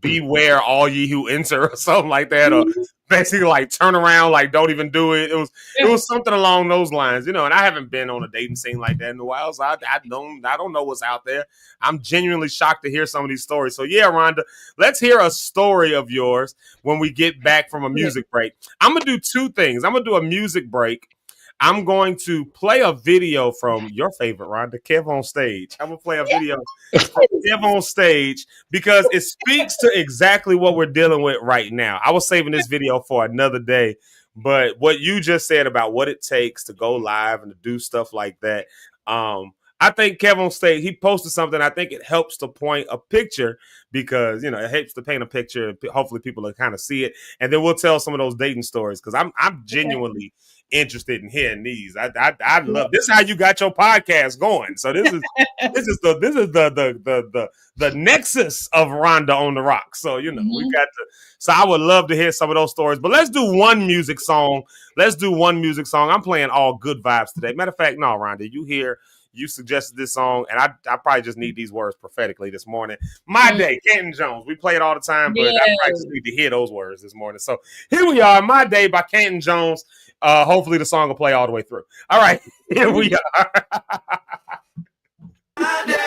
[SPEAKER 6] "Beware all ye who enter," or something like that, or basically like turn around, like don't even do it. It was something along those lines, And I haven't been on a dating scene like that in a while, so I don't know what's out there. I'm genuinely shocked to hear some of these stories. So yeah, Rhonda, let's hear a story of yours when we get back from a music break. I'm gonna do two things. I'm gonna do a music break. I'm going to play a video from your favorite, Rhonda, Kev on Stage. I'm going to play a video from Kev on Stage because it speaks to exactly what we're dealing with right now. I was saving this video for another day, but what you just said about what it takes to go live and to do stuff like that, I think Kev on Stage, he posted something. I think it helps to point a picture because, it helps to paint a picture. Hopefully people will kind of see it. And then we'll tell some of those dating stories because I'm genuinely interested in hearing these. I love this. Is how you got your podcast going. So this is the nexus of Rhonda on the Rock. So we got to. So I would love to hear some of those stories. But let's do one music song. I'm playing all good vibes today. Matter of fact, no, Rhonda, you suggested this song, and I probably just need these words prophetically this morning. My Day, Canton Jones. We play it all the time, but I probably just need to hear those words this morning. So here we are, My Day by Canton Jones. Hopefully the song will play all the way through. All right, here we are. My day.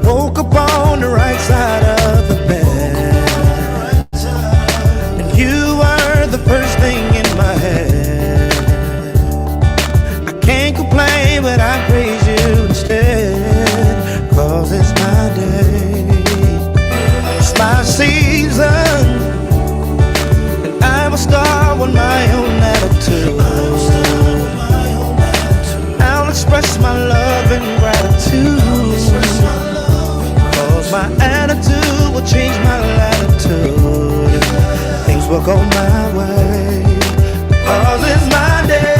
[SPEAKER 3] Woke up on the right side of the bed, and you were the first thing in my head. I can't complain, but I praise you instead, 'cause it's my day, it's my season, and I will start with my own attitude. I'll express my love and gratitude. My attitude will change my latitude. Things will go my way, 'cause it's my day.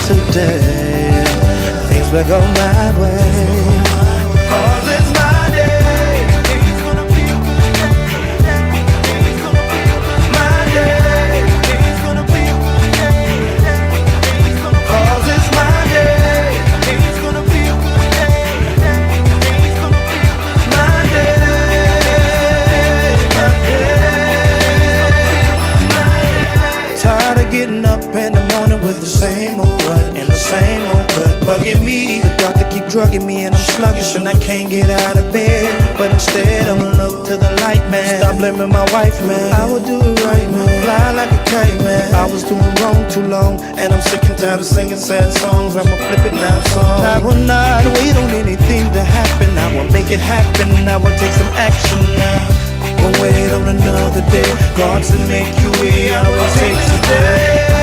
[SPEAKER 3] Today, things will go my way, 'cause it's my day. It's gonna be drugging me and I'm sluggish and I can't get out of bed. But instead I'ma look to the light, man. Stop blaming my wife, man. I will do it right, man. Fly like a kite, man. I was doing wrong too long, and I'm sick and tired of singing sad songs. I'ma flip it now, song. I will not wait on anything to happen. I will make it happen. I will take some action now. Won't wait on another day. God to make you way. I will take today.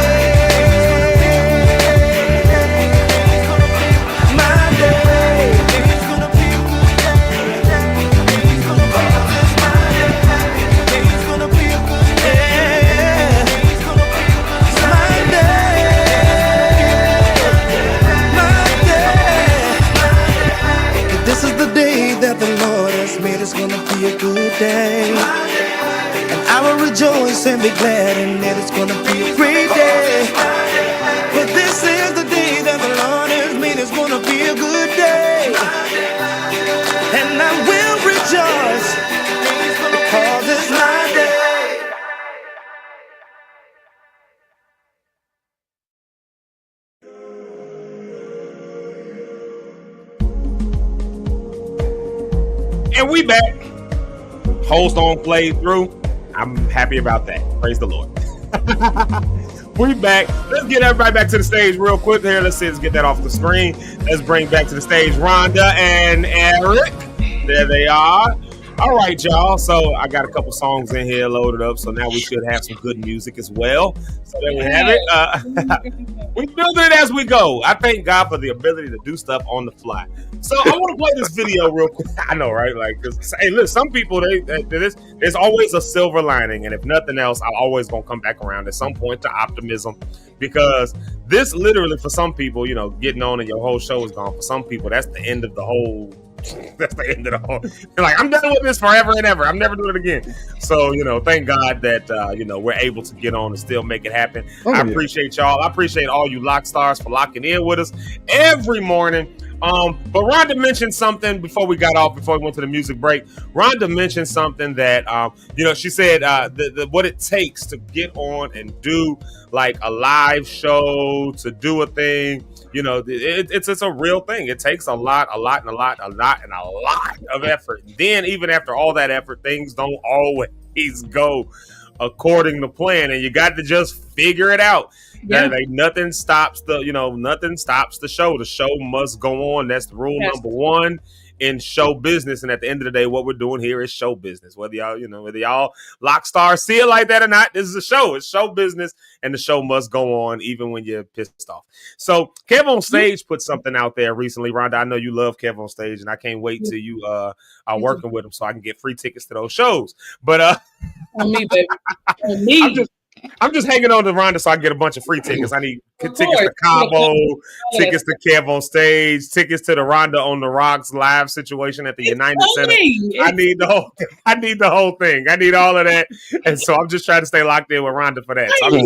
[SPEAKER 3] That the Lord has made, it's gonna be a good day, and I will rejoice and be glad in it. It's gonna be a great day. But this is the day that the Lord has made, it's gonna be a good day, and I will rejoice because it's my day.
[SPEAKER 6] And we back. Whole song played through. I'm happy about that. Praise the Lord. We back. Let's get everybody back to the stage real quick here. Let's get that off the screen. Let's bring back to the stage Rhonda and Eric. There they are. All right, y'all. So I got a couple songs in here loaded up. So now we should have some good music as well. So there we have it. We build it as we go. I thank God for the ability to do stuff on the fly. So I want to play this video real quick. I know, right? Like, hey, look, some people, there's always a silver lining. And if nothing else, I'm always going to come back around at some point to optimism. Because this literally, for some people, you know, getting on and your whole show is gone. For some people, that's the end of the whole. That's the end of the whole. They're like, I'm done with this forever and ever. I'm never doing it again. So, you know, thank God that, you know, we're able to get on and still make it happen. I appreciate y'all. I appreciate all you lock stars for locking in with us every morning. But Rhonda mentioned something before we got off, before we went to the music break. Rhonda mentioned something that, you know, she said what it takes to get on and do like a live show, to do a thing. You know, it's a real thing. It takes a lot of effort. Then even after all that effort, things don't always go according to plan, and you got to just figure it out. Yeah. Nothing stops the show. The show must go on. That's the rule number one in show business. And at the end of the day, what we're doing here is show business. Whether y'all lock stars see it like that or not, this is a show. It's show business, and the show must go on even when you're pissed off. So Kev on Stage put something out there recently. Rhonda, I know you love Kev on Stage, and I can't wait till you are working with him so I can get free tickets to those shows. But
[SPEAKER 9] on me, baby. On me.
[SPEAKER 6] I'm just hanging on to Rhonda so I can get a bunch of free tickets. I need tickets to Cabo, tickets to Kev on Stage, tickets to the Rhonda on the Rocks live situation at the United Center. I need the whole thing. I need all of that. And so I'm just trying to stay locked in with Rhonda for that. So
[SPEAKER 9] you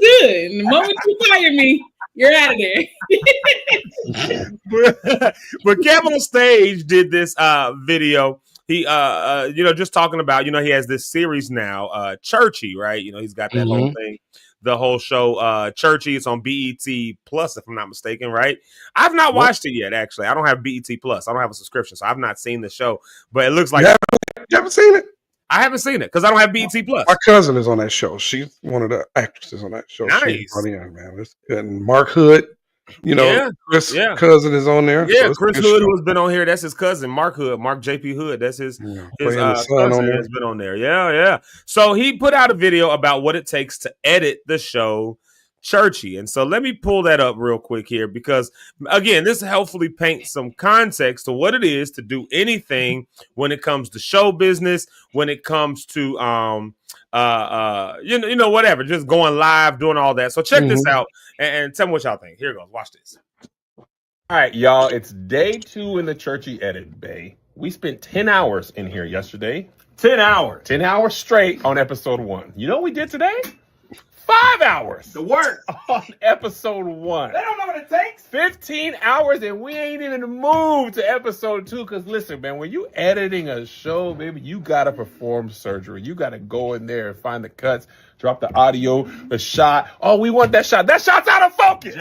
[SPEAKER 9] good. The moment you fire me, you're out of there.
[SPEAKER 6] But Kev on Stage did this video. He, you know, just talking about, you know, he has this series now, Churchy, right? You know, he's got that whole thing, the whole show, Churchy. It's on BET Plus, if I'm not mistaken, right? I've not watched it yet, actually. I don't have BET Plus. I don't have a subscription, so I've not seen the show. But it looks like
[SPEAKER 8] you haven't seen it.
[SPEAKER 6] I haven't seen it because I don't have BET Plus.
[SPEAKER 8] My cousin is on that show. She's one of the actresses on that show.
[SPEAKER 6] Nice,
[SPEAKER 8] man. It's good. And Mark Hood. You know, Chris' cousin is on there.
[SPEAKER 6] Yeah, so Chris Hood, who has been on here, that's his cousin, Mark Hood, Mark JP Hood. That's his cousin has been on there. Yeah. So he put out a video about what it takes to edit the show Churchy. And so let me pull that up real quick here, because again, this hopefully paints some context to what it is to do anything when it comes to show business, when it comes to whatever, just going live, doing all that. So check this out and tell me what y'all think. Here it goes. Watch this.
[SPEAKER 10] All right, y'all. It's day 2 in the Churchy edit bay. We spent 10 hours in here yesterday. 10 hours. 10 hours straight on episode 1. You know what we did today? 5 hours. The work on episode 1. They don't know what it takes. 15 hours, and we ain't even moved to episode 2. Because listen, man, when you editing a show, baby, you got to perform surgery. You got to go in there and find the cuts, drop the audio, the shot. Oh, we want that shot. That shot's out of focus.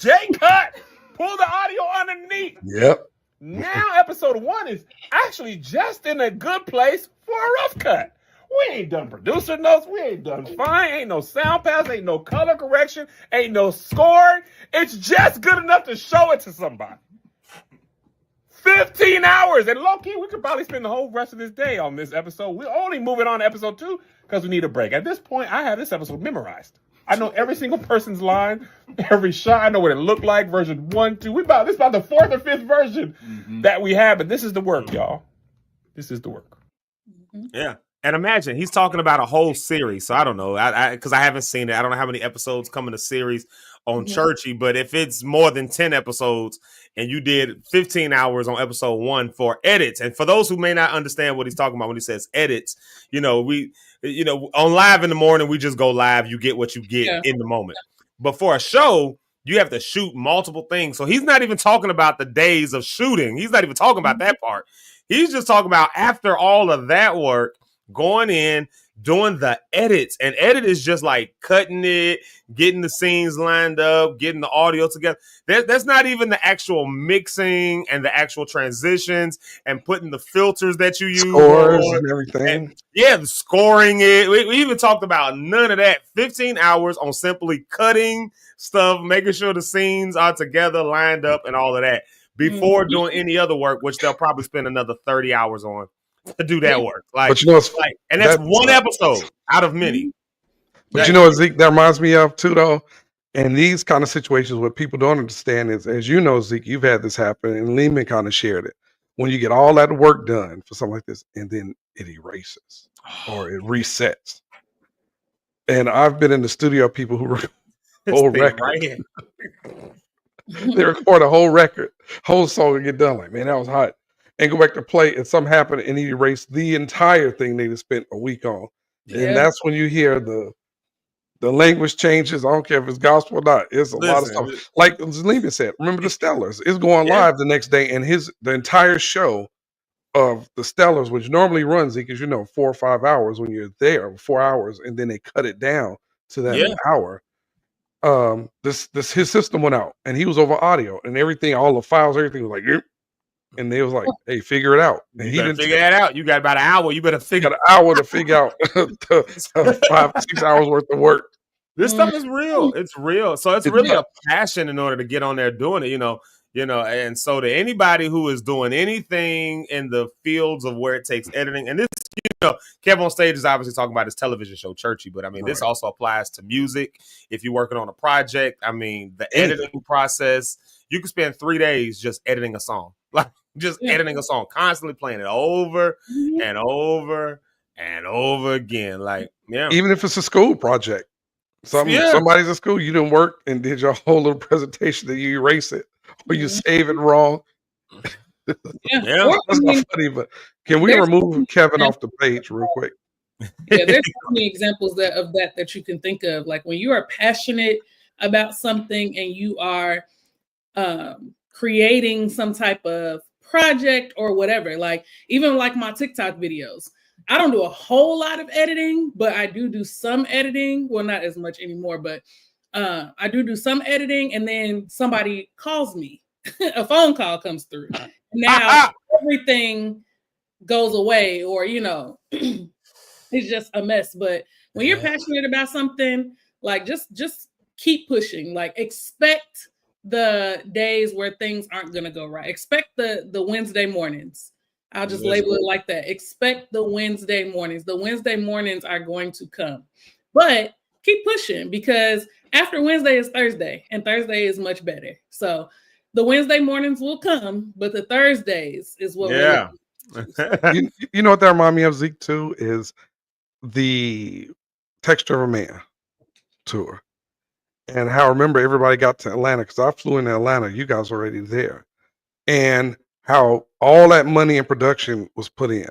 [SPEAKER 10] J-cut. Pull the audio kind of neat.
[SPEAKER 8] Yep.
[SPEAKER 10] Now episode 1 is actually just in a good place for a rough cut. We ain't done producer notes. We ain't done fine. Ain't no sound pass. Ain't no color correction. Ain't no scoring. It's just good enough to show it to somebody. 15 hours. And low-key, we could probably spend the whole rest of this day on this episode. We're only moving on to episode 2 because we need a break. At this point, I have this episode memorized. I know every single person's line, every shot. I know what it looked like. Version 1, 2. This is about the 4th or 5th version that we have. But this is the work, y'all. This is the work.
[SPEAKER 6] Yeah. And imagine he's talking about a whole series. So I don't know, because I haven't seen it. I don't know how many episodes come in a series on Churchy, but if it's more than 10 episodes and you did 15 hours on episode 1 for edits, and for those who may not understand what he's talking about when he says edits, on Live in the Morning, we just go live. You get what you get in the moment. But for a show, you have to shoot multiple things. So he's not even talking about the days of shooting. He's not even talking about that part. He's just talking about after all of that work, going in, doing the edits. And edit is just like cutting it, getting the scenes lined up, getting the audio together. That's not even the actual mixing and the actual transitions and putting the filters that you use.
[SPEAKER 8] Scores and everything.
[SPEAKER 6] The scoring it. We even talked about none of that. 15 hours on simply cutting stuff, making sure the scenes are together, lined up, and all of that before doing any other work, which they'll probably spend another 30 hours on to do that work.
[SPEAKER 8] But you know,
[SPEAKER 6] and that's one episode out of many.
[SPEAKER 8] But you know what, Zeke, that reminds me of too, though. And these kind of situations, what people don't understand is, as you know, Zeke, you've had this happen, and Lehman kind of shared it. When you get all that work done for something like this, and then it erases or it resets. And I've been in the studio of people who record whole record. Right here. They record a whole record, whole song, and get done. Like, man, that was hot. And go back to play, and something happened, and he erased the entire thing they just spent a week on. Yeah. And that's when you hear the language changes. I don't care if it's gospel or not. It's a lot of stuff. Like Lehman said, remember the Stellars? It's going live the next day, and the entire show of the Stellars, which normally runs, because 4 or 5 hours when you're there, 4 hours, and then they cut it down to that hour. His system went out, and he was over audio and everything, all the files, everything was like. And they was like, "Hey, figure it out." And
[SPEAKER 6] he didn't figure that out. You got about an hour. You better figure
[SPEAKER 8] an hour to figure out 5-6 hours worth of work.
[SPEAKER 6] This stuff is real. It's real. So it's really a passion in order to get on there doing it. And so to anybody who is doing anything in the fields of where it takes editing, and this, Kev on Stage is obviously talking about his television show, Churchy, but I mean, this also applies to music. If you're working on a project, I mean, the editing process, you can spend 3 days just editing a song. Like, just editing a song, constantly playing it over and over and over again. Like,
[SPEAKER 8] even if it's a school project, somebody's at school, you didn't work and did your whole little presentation, that you erase it or you save it wrong. That's not funny, but can we remove Kevin off the page real quick?
[SPEAKER 9] There's so many examples of that you can think of. Like when you are passionate about something and you are creating some type of project or whatever, like even like my TikTok videos, I don't do a whole lot of editing, but I do some editing. Well, not as much anymore, but I do some editing, and then somebody calls me. A phone call comes through. Now everything goes away, or it's just a mess. But when you're passionate about something, like just keep pushing. Like expect the days where things aren't gonna go right. Expect the Wednesday mornings. I'll just label it like that. Expect the Wednesday mornings. The Wednesday mornings are going to come, but keep pushing, because after Wednesday is Thursday, and Thursday is much better. So the Wednesday mornings will come, but the Thursdays is what
[SPEAKER 8] you know what that reminds me of, Zeke, too, is the Texture of a Man tour. And how, remember, everybody got to Atlanta, because I flew into Atlanta. You guys were already there. And how all that money in production was put in.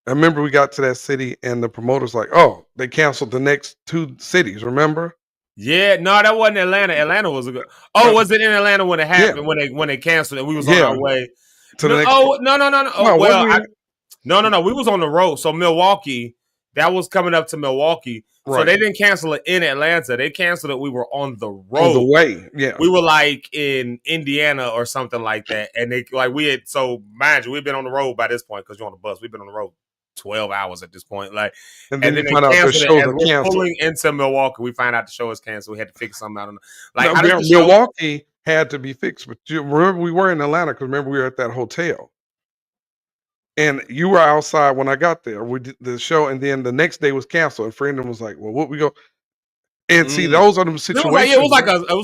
[SPEAKER 8] I remember we got to that city, and the promoter's like, "Oh, they canceled the next 2 cities, remember?"
[SPEAKER 6] Yeah, no, that wasn't Atlanta. Atlanta was a good. Oh, was it in Atlanta when it happened? When they canceled it, we was on our way to the next. Oh, no. Oh, well, no. We was on the road. So Milwaukee, that was coming up to Milwaukee. So
[SPEAKER 8] Right.
[SPEAKER 6] they didn't cancel it in Atlanta. They canceled it. We were on the road.
[SPEAKER 8] On the way. Yeah.
[SPEAKER 6] We were like in Indiana or something like that. And they like we had, so mind you, we've been on the road by this point because you're on the bus. We've been on the road 12 hours at this point. Like,
[SPEAKER 8] and then
[SPEAKER 6] they
[SPEAKER 8] you find out the
[SPEAKER 6] canceled it
[SPEAKER 8] shows
[SPEAKER 6] as
[SPEAKER 8] are
[SPEAKER 6] we're
[SPEAKER 8] canceled.
[SPEAKER 6] pulling into Milwaukee. We find out the show is canceled. We had to figure something out. Like,
[SPEAKER 8] Now,
[SPEAKER 6] how does the show-
[SPEAKER 8] Milwaukee had to be fixed, but you remember we were in Atlanta because remember we were at that hotel. And you were outside when I got there. We did the show, and then the next day was canceled. And Brandon was like, "Well, what we go?" And see, those are the situations.
[SPEAKER 6] It was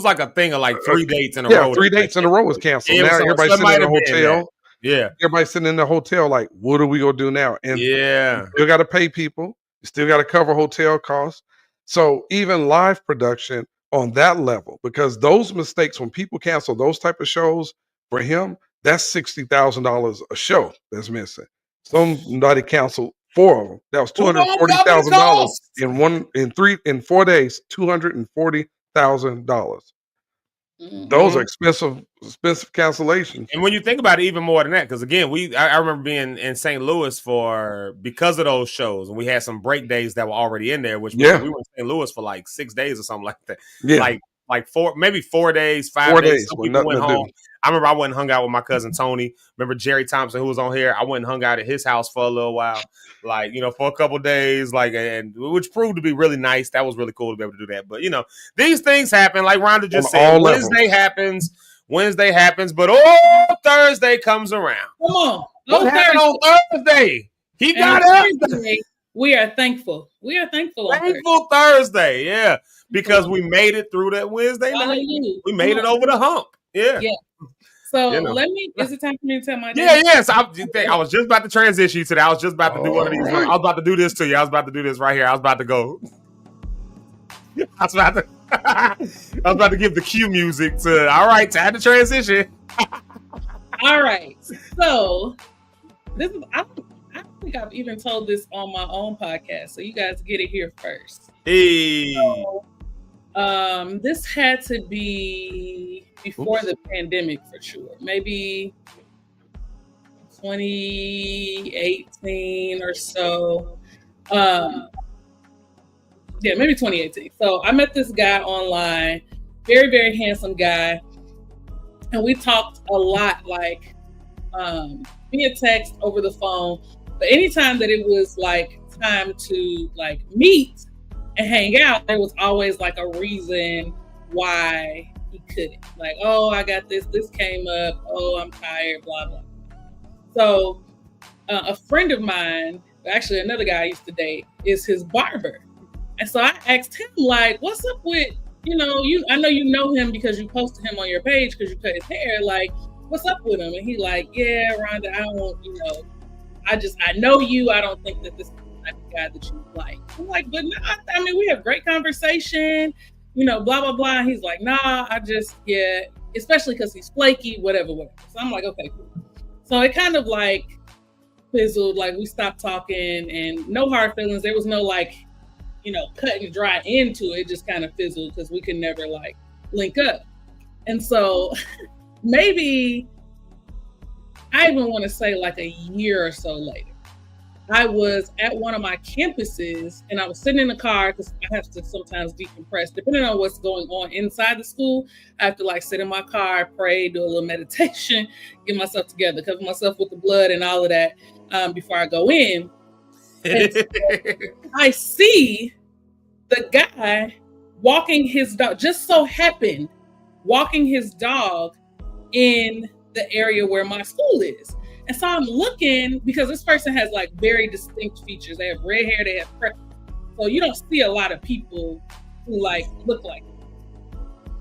[SPEAKER 6] like a thing of like 3 dates in a row.
[SPEAKER 8] 3 dates in a row was canceled.
[SPEAKER 6] Yeah,
[SPEAKER 8] Now
[SPEAKER 6] so
[SPEAKER 8] everybody's
[SPEAKER 6] it
[SPEAKER 8] sitting in
[SPEAKER 6] might
[SPEAKER 8] the
[SPEAKER 6] have been
[SPEAKER 8] hotel.
[SPEAKER 6] Yeah.
[SPEAKER 8] Everybody's sitting in the hotel like, what are we gonna do now? And
[SPEAKER 6] Yeah.
[SPEAKER 8] you still got to pay people. You still got to cover hotel costs. So even live production on that level, because those mistakes, when people cancel those type of shows for him, that's $60,000 a show that's missing. Somebody canceled 4 of them. That was $240,000 in 4 days. $240,000. Those are expensive cancellations.
[SPEAKER 6] And when you think about it, even more than that, because again, I remember being in St. Louis because of those shows, and we had some break days that were already in there, which we were in St. Louis for like 6 days or something like that.
[SPEAKER 8] Yeah.
[SPEAKER 6] Like 4 days, 5 days. Some people went home.
[SPEAKER 8] Do.
[SPEAKER 6] I remember I went and hung out with my cousin Tony. Remember Jerry Thompson, who was on here? I went and hung out at his house for a little while, like, for a couple of days, like, and which proved to be really nice. That was really cool to be able to do that. But these things happen. Like Rhonda just said, Wednesday happens, but Thursday comes around.
[SPEAKER 9] Come on,
[SPEAKER 6] what happened on Thursday? He got up.
[SPEAKER 9] We are thankful. We are thankful.
[SPEAKER 6] Thankful Thursday, yeah, because we made it through that Wednesday night. We made it over the hump. Yeah.
[SPEAKER 9] So is it time for me to tell my day?
[SPEAKER 6] Yes. I was just about to transition you to that. I was just about to do one of these. I was about to do this to you. I was about to do this right here. I was about to go. I was about to give the cue music to, all right, time to transition.
[SPEAKER 9] All right. So this is, I don't think I've even told this on my own podcast. So you guys get it here first.
[SPEAKER 6] Hey.
[SPEAKER 9] So, this had to be before the pandemic for sure. Maybe 2018 or so. Maybe 2018. So I met this guy online, very, very handsome guy. And we talked a lot, like via text, over the phone. But anytime that it was like time to like meet and hang out, there was always like a reason why he couldn't. Like, oh, I got this came up. Oh, I'm tired, blah, blah. So a friend of mine, actually another guy I used to date, is his barber. And so I asked him, like, what's up with, I know you know him because you posted him on your page because you cut his hair. Like, what's up with him? And he like, yeah, Rhonda, I don't, I know you. I don't think that this is the type of guy that you like. I'm like, but no, I mean, we have great conversation, blah, blah, blah. And he's like, nah, especially because he's flaky, whatever. So I'm like, okay, cool. So it kind of like fizzled, like we stopped talking and no hard feelings. There was no like, cut and dry into it. Just kind of fizzled because we could never like link up. And so maybe I even want to say like a year or so later, I was at one of my campuses and I was sitting in the car because I have to sometimes decompress. Depending on what's going on inside the school, I have to like sit in my car, pray, do a little meditation, get myself together, cover myself with the blood and all of that before I go in. And so I see the guy walking his dog, just so happened, walking his dog in the area where my school is. And so I'm looking, because this person has like very distinct features. They have red hair, they have freckles. So you don't see a lot of people who like look like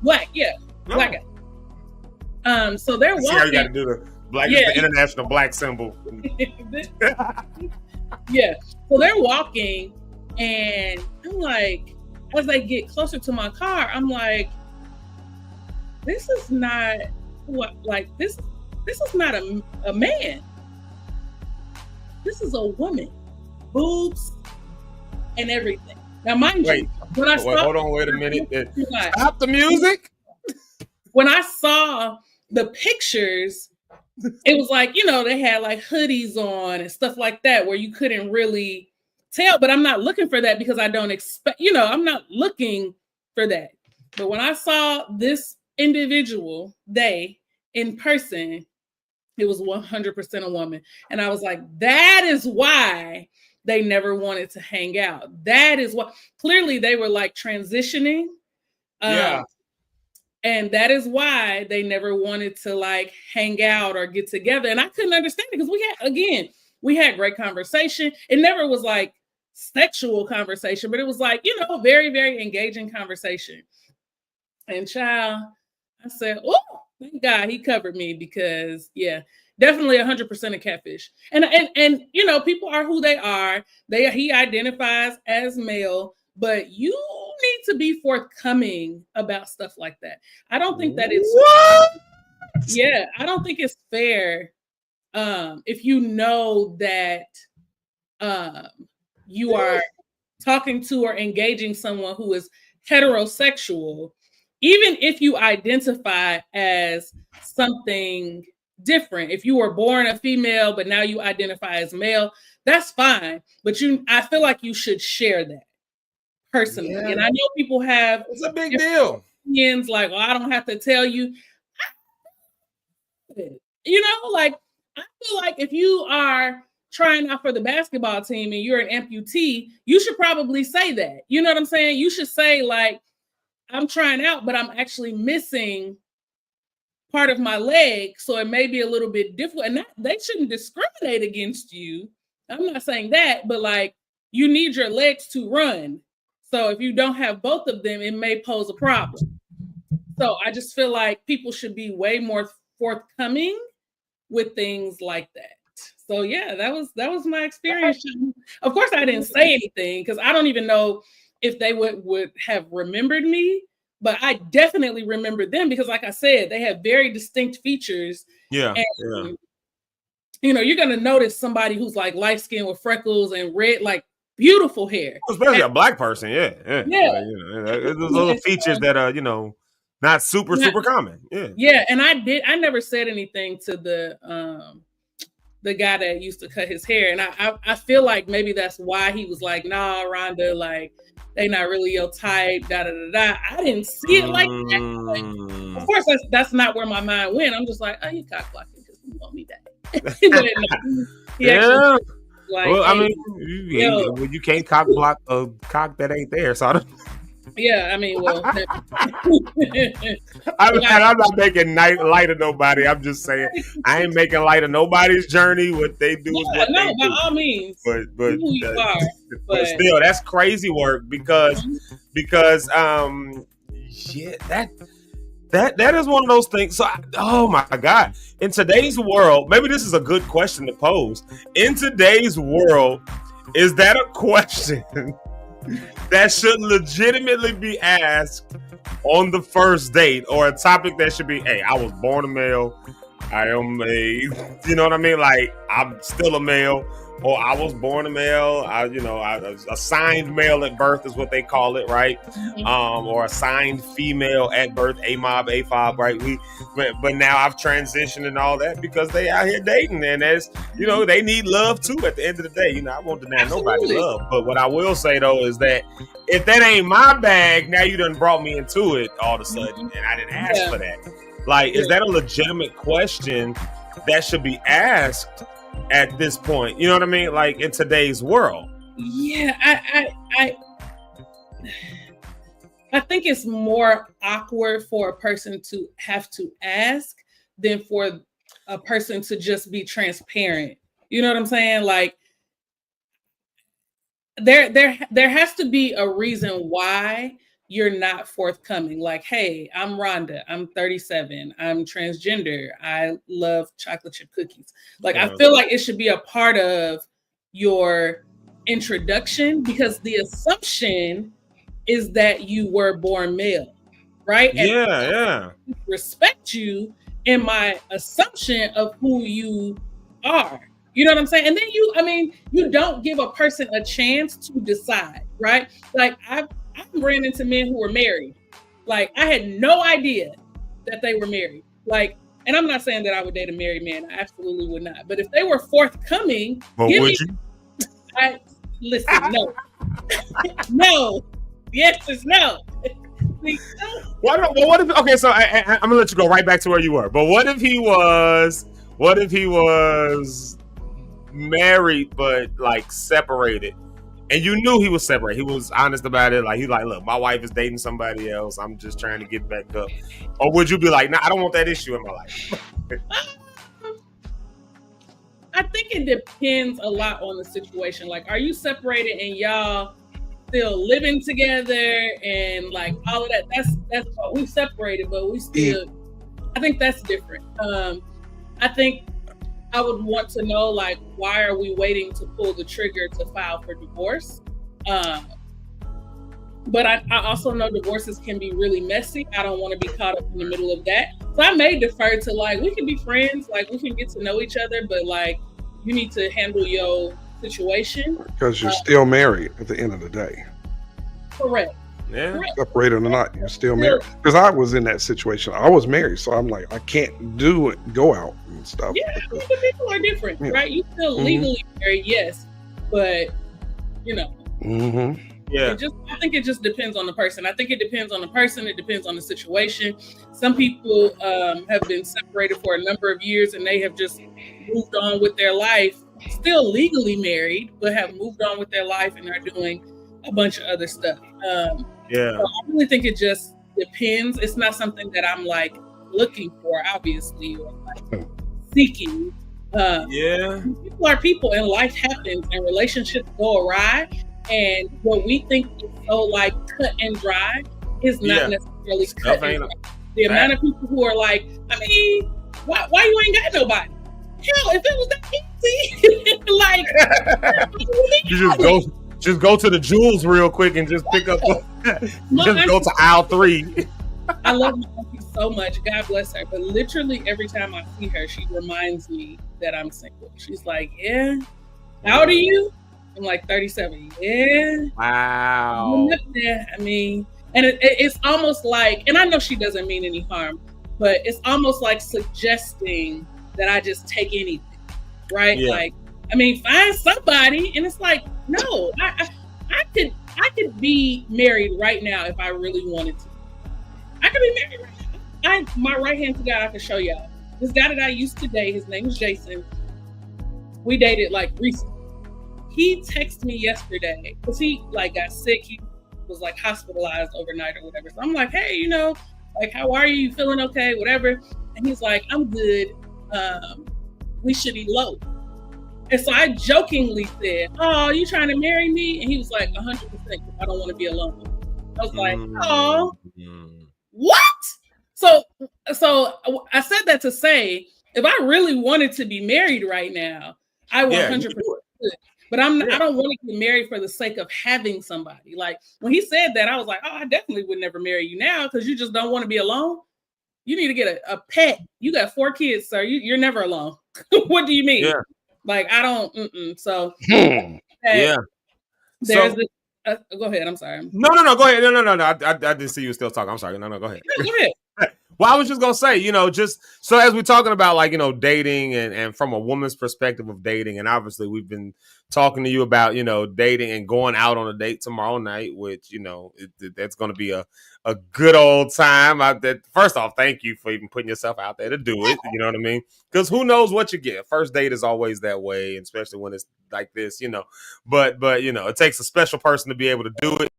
[SPEAKER 9] black, black guy. So they're walking.
[SPEAKER 6] See how you got to do the black, the international black symbol.
[SPEAKER 9] Yeah. So they're walking, and I'm like, as they get closer to my car, I'm like, this is not what, like, this is not a man. This is a woman. Boobs and everything. Now, mind you, when I saw,
[SPEAKER 6] hold on, wait a minute. Stop the music.
[SPEAKER 9] When I saw the pictures, it was like, they had like hoodies on and stuff like that, where you couldn't really tell, but I'm not looking for that because I don't expect, I'm not looking for that. But when I saw this individual, they in person, it was 100% a woman. And I was like, that is why they never wanted to hang out. That is why clearly they were like transitioning.
[SPEAKER 6] Yeah.
[SPEAKER 9] And that is why they never wanted to like hang out or get together. And I couldn't understand it because we had great conversation. It never was like sexual conversation, but it was like, very, very engaging conversation. And child, I said, oh, thank God he covered me because definitely 100% a catfish. And people are who they are. He identifies as male, but you need to be forthcoming about stuff like that. I don't think that it's I don't think it's fair if you know that you are talking to or engaging someone who is heterosexual, even if you identify as something different. If you were born a female, but now you identify as male, that's fine. But I feel like you should share that personally. Yeah. And I know people have
[SPEAKER 6] it's a big deal.
[SPEAKER 9] Opinions like, well, I don't have to tell you. Like I feel like if you are trying out for the basketball team and you're an amputee, you should probably say that. You know what I'm saying? You should say like, I'm trying out, but I'm actually missing part of my leg, so it may be a little bit difficult. And they shouldn't discriminate against you. I'm not saying that, but like you need your legs to run. So if you don't have both of them, it may pose a problem. So I just feel like people should be way more forthcoming with things like that. So yeah, that was my experience. Of course, I didn't say anything because I don't even know if they would have remembered me, but I definitely remember them because, like I said, they have very distinct features.
[SPEAKER 6] Yeah.
[SPEAKER 9] And, you're gonna notice somebody who's like light skinned with freckles and red, like beautiful hair,
[SPEAKER 6] especially a black person. Yeah. Those little features that are not super common. Yeah.
[SPEAKER 9] And I never said anything to the guy that used to cut his hair. And I feel like maybe that's why he was like, nah, Rhonda, like, they not really your type, da-da-da-da. I didn't see it like that. Like, of course, that's not where my mind went. I'm just like, oh, you cock blocking because you want me back.
[SPEAKER 6] Well, I mean, you can't cock block a cock that ain't there. So I don't...
[SPEAKER 9] Yeah, I mean, well,
[SPEAKER 6] I'm not making light of nobody. I'm just saying I ain't making light of nobody's journey. What they do is what they do.
[SPEAKER 9] By all means.
[SPEAKER 6] But still, that's crazy work because that is one of those things. So, oh my God, in today's world, maybe this is a good question to pose. In today's world, is that a question that should legitimately be asked on the first date, or a topic that should be, hey, I was born a male, I am you know what I mean? Like, I'm still a male, or I was born a male, I assigned male at birth is what they call it, right? Or assigned female at birth, AMOB, AFOB, right? But now I've transitioned and all that because they out here dating, and as they need love too. At the end of the day, I won't deny nobody love. But what I will say though is that if that ain't my bag, now you done brought me into it all of a sudden, and I didn't ask for that. Like, is that a legitimate question that should be asked at this point? You know what I mean? Like, in today's world.
[SPEAKER 9] Yeah, I think it's more awkward for a person to have to ask than for a person to just be transparent. You know what I'm saying? Like, there has to be a reason why you're not forthcoming. Like, hey, I'm Rhonda, I'm 37, I'm transgender, I love chocolate chip cookies. Like, I feel like it should be a part of your introduction, because the assumption is that you were born male, right? And
[SPEAKER 6] yeah.
[SPEAKER 9] Respect you in my assumption of who you are. You know what I'm saying? And then you don't give a person a chance to decide, right? Like, I've ran into men who were married. Like, I had no idea that they were married. Like, and I'm not saying that I would date a married man. I absolutely would not. But if they were forthcoming,
[SPEAKER 6] would you?
[SPEAKER 9] Listen, no. No. Yes is no.
[SPEAKER 6] What if? Okay, so I'm gonna let you go right back to where you were. But what if he was? What if he was married but like separated, and you knew he was separated? He was honest about it. Like he's like, look, my wife is dating somebody else. I'm just trying to get back up. Or would you be like, nah, I don't want that issue in my life?
[SPEAKER 9] I think it depends a lot on the situation. Like, are you separated and y'all still living together and like all of that? That's what we separated, but we still. I think that's different. I think I would want to know, like, why are we waiting to pull the trigger to file for divorce? But I also know divorces can be really messy. I don't want to be caught up in the middle of that. So I may defer to, like, we can be friends, like we can get to know each other, but like you need to handle your situation.
[SPEAKER 8] Because you're still married at the end of the day.
[SPEAKER 9] Correct.
[SPEAKER 6] Yeah.
[SPEAKER 9] Correct.
[SPEAKER 8] Separated or not, you're still married. Because I was in that situation. I was married, so I'm like, I can't go out and stuff.
[SPEAKER 9] Yeah, people are different, right? You still legally married, yes, but you know.
[SPEAKER 6] Yeah.
[SPEAKER 9] I think it just depends on the person. I think it depends on the person. It depends on the situation. Some people have been separated for a number of years and they have just moved on with their life, still legally married, but have moved on with their life and are doing a bunch of other stuff. So I really think it just depends. It's not something that I'm like looking for, obviously, or like seeking. People are people and life happens and relationships go awry. And what we think is so like cut and dry is not necessarily cut and dry. The amount of people who are like, I mean, why you ain't got nobody? Hell, if it was that easy, like
[SPEAKER 6] you just go to the Jewels real quick and just pick up. Just go to aisle 3.
[SPEAKER 9] I love my auntie so much. God bless her. But literally every time I see her, she reminds me that I'm single. She's like, yeah. How old are you? I'm like 37. Yeah.
[SPEAKER 6] Wow.
[SPEAKER 9] I mean, and it's almost like, and I know she doesn't mean any harm, but it's almost like suggesting that I just take anything, right? Yeah. Like, I mean, find somebody, and it's like, no, I could be married right now if I really wanted to. I could be married right now. My right hand to God, I can show y'all. This guy that I used to date, his name is Jason. We dated like recently. He texted me yesterday because he like got sick. He was like hospitalized overnight or whatever. So I'm like, hey, you know, like, how are you? You feeling okay? Whatever. And he's like, I'm good. We should elope. And so I jokingly said, oh, you trying to marry me? And he was like, 100%, because I don't want to be alone. I was like, oh, what? So I said that to say, if I really wanted to be married right now, I 100% would. But I don't want to get married for the sake of having somebody. Like when he said that, I was like, oh, I definitely would never marry you now because you just don't want to be alone. You need to get a pet. You got 4 kids, sir. You're never alone. What do you mean? Yeah. Like I don't. So there's this. Go ahead. I'm sorry.
[SPEAKER 6] No. Go ahead. No. I didn't see you still talking. I'm sorry. No. Go ahead.
[SPEAKER 9] Go ahead.
[SPEAKER 6] Well, I was just gonna say, you know, just so as we're talking about like, you know, dating and from a woman's perspective of dating, and obviously we've been talking to you about, you know, dating and going out on a date tomorrow night, which, you know, that's going to be a good old time. First off, thank you for even putting yourself out there to do it. You know what I mean? Because who knows what you get. First date is always that way, especially when it's like this, you know. But you know, it takes a special person to be able to do it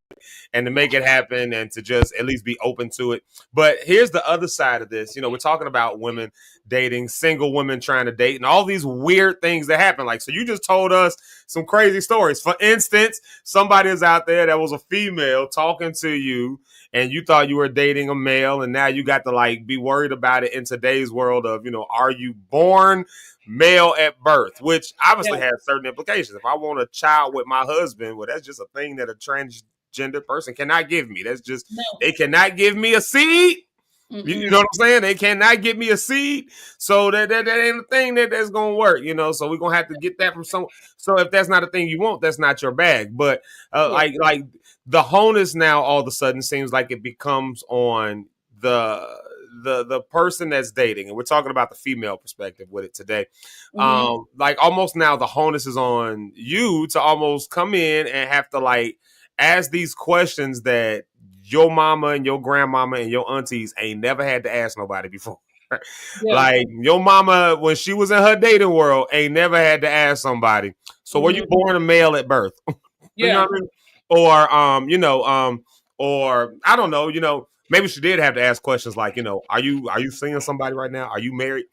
[SPEAKER 6] and to make it happen and to just at least be open to it. But here's the other side of this. You know, we're talking about women dating, single women trying to date, and all these weird things that happen. Like, so you just told us some crazy stories. For instance, somebody is out there that was a female talking to you and you thought you were dating a male, and now you got to like be worried about it in today's world of, you know, are you born male at birth, which obviously has certain implications. If I want a child with my husband, well, that's just a thing that a transgender person cannot give me. That's just, they cannot give me a seed. You know what I'm saying? They cannot give me a seed. So that ain't a thing that's going to work, you know? So we're going to have to get that from someone. So if that's not a thing you want, that's not your bag. But like the onus now all of a sudden seems like it becomes on the the person that's dating, and we're talking about the female perspective with it today.
[SPEAKER 9] Mhm.
[SPEAKER 6] Like almost now the onus is on you to almost come in and have to like ask these questions that your mama and your grandmama and your aunties ain't never had to ask nobody before.
[SPEAKER 9] Yeah.
[SPEAKER 6] Like your mama, when she was in her dating world, ain't never had to ask somebody. So were you
[SPEAKER 9] Mhm.
[SPEAKER 6] born a male at birth? You know
[SPEAKER 9] Yeah.
[SPEAKER 6] what I mean? Or or I don't know, maybe she did have to ask questions like, are you seeing somebody right now? Are you married?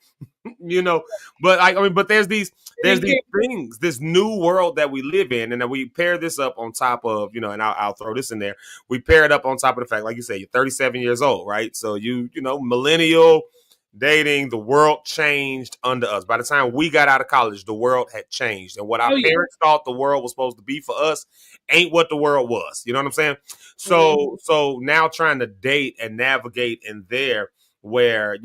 [SPEAKER 6] you know, but but there's these things, this new world that we live in, and that we pair this up on top of, and I'll throw this in there. We pair it up on top of the fact, like you say, you're 37 years old, right? So millennial dating, the world changed under us. By the time we got out of college, the world had changed. And what our
[SPEAKER 9] Oh, yeah.
[SPEAKER 6] parents thought the world was supposed to be for us ain't what the world was. You know what I'm saying?
[SPEAKER 9] Mhm.
[SPEAKER 6] So now trying to date and navigate in there where,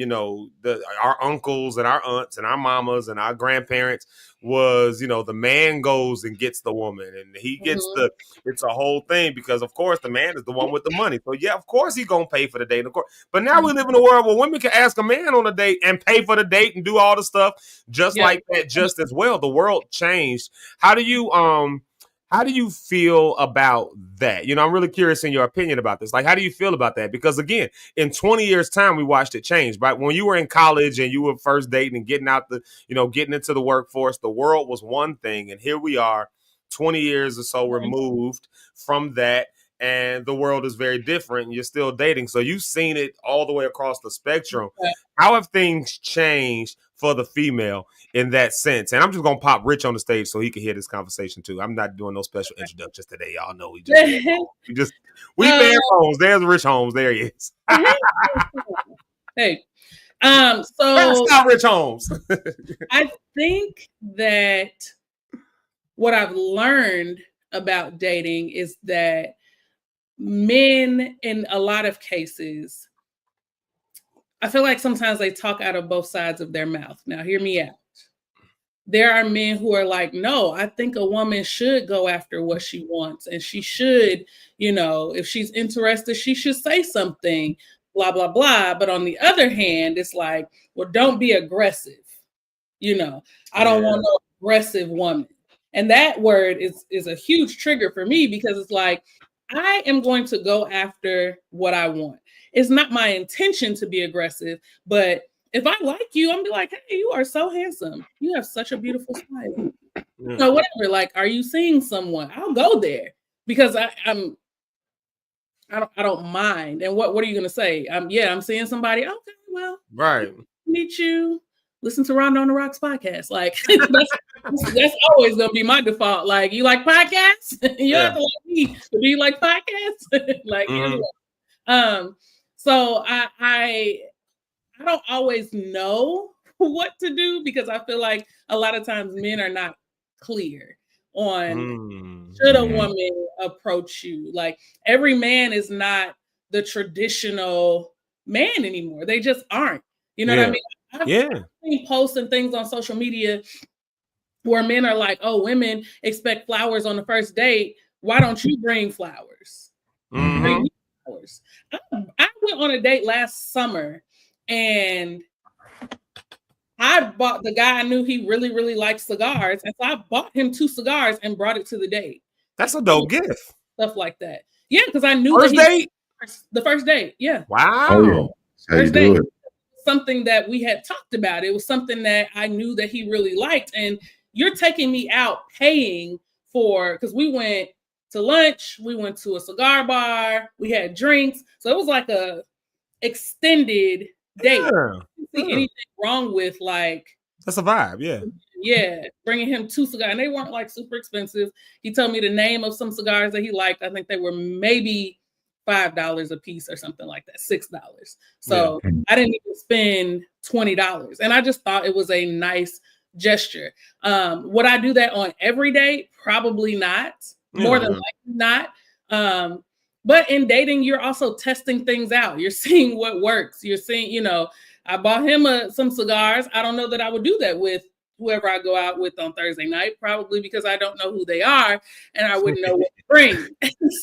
[SPEAKER 6] our uncles and our aunts and our mamas and our grandparents was, the man goes and gets the woman, and he gets
[SPEAKER 9] Mhm.
[SPEAKER 6] it's a whole thing, because of course the man is the one with the money. So yeah, of course he's gonna pay for the date, of course. But now we live in a world where women can ask a man on a date and pay for the date and do all the stuff just
[SPEAKER 9] Yeah.
[SPEAKER 6] like that, just as well. The world changed. How do you feel about that? I'm really curious in your opinion about this. Like, how do you feel about that? Because again, in 20 years time, we watched it change. But when you were in college and you were first dating and getting into the workforce, the world was one thing. And here we are 20 years or so removed from that. And the world is very different, and you're still dating. So you've seen it all the way across the spectrum.
[SPEAKER 9] Yeah.
[SPEAKER 6] How have things changed for the female in that sense? And I'm just gonna pop Rich on the stage so he can hear this conversation too. I'm not doing no special introductions today. Y'all know we man Holmes. There's Rich Holmes. There he is.
[SPEAKER 9] Hey.
[SPEAKER 6] That's
[SPEAKER 9] So
[SPEAKER 6] not Rich Holmes.
[SPEAKER 9] I think that what I've learned about dating is that men, in a lot of cases, I feel like sometimes they talk out of both sides of their mouth. Now, hear me out. There are men who are like, no, I think a woman should go after what she wants, and she should, if she's interested, she should say something, blah, blah, blah. But on the other hand, it's like, well, don't be aggressive. I don't want no aggressive woman. And that word is a huge trigger for me, because it's like, I am going to go after what I want. It's not my intention to be aggressive, but if I like you, I'm gonna be like, hey, you are so handsome. You have such a beautiful smile. So whatever, like, are you seeing someone? I'll go there, because I don't mind. And what are you gonna say? I'm seeing somebody. Okay, well,
[SPEAKER 6] Right.
[SPEAKER 9] meet you. Listen to Rondo on the Rocks podcast. Like that's always gonna be my default. Like, you like podcasts? You have to like me. Do you like podcasts? Like, so I don't always know what to do, because I feel like a lot of times men are not clear on should a woman approach you. Like, every man is not the traditional man anymore. They just aren't. You know what I mean? I've seen posts and things on social media where men are like, oh, women expect flowers on the first date. Why don't you bring flowers? Bring me flowers. I went on a date last summer, and I bought the guy. I knew he really, really liked cigars. And so I bought him 2 cigars and brought it to the date.
[SPEAKER 6] That's a dope gift.
[SPEAKER 9] Stuff like that. Yeah, because I knew
[SPEAKER 6] first date?
[SPEAKER 9] The first date. Yeah.
[SPEAKER 6] Wow.
[SPEAKER 11] Oh, yeah. How you
[SPEAKER 9] First
[SPEAKER 11] do
[SPEAKER 9] date.
[SPEAKER 11] it?
[SPEAKER 9] Something that we had talked about. It was something that I knew that he really liked. And you're taking me out paying for, because we went to lunch, we went to a cigar bar, we had drinks. So it was like a extended date. I don't see anything wrong with, like,
[SPEAKER 6] that's a vibe.
[SPEAKER 9] Yeah, bringing him 2 cigars, and they weren't like super expensive. He told me the name of some cigars that he liked. I think they were maybe $5 a piece or something like that, $6. So I didn't even spend $20, and I just thought it was a nice gesture. Would I do that on every date? Probably not. More than likely not. But in dating, you're also testing things out. You're seeing what works. You're seeing, I bought him some cigars. I don't know that I would do that with whoever I go out with on Thursday night, probably because I don't know who they are and I wouldn't know what to bring.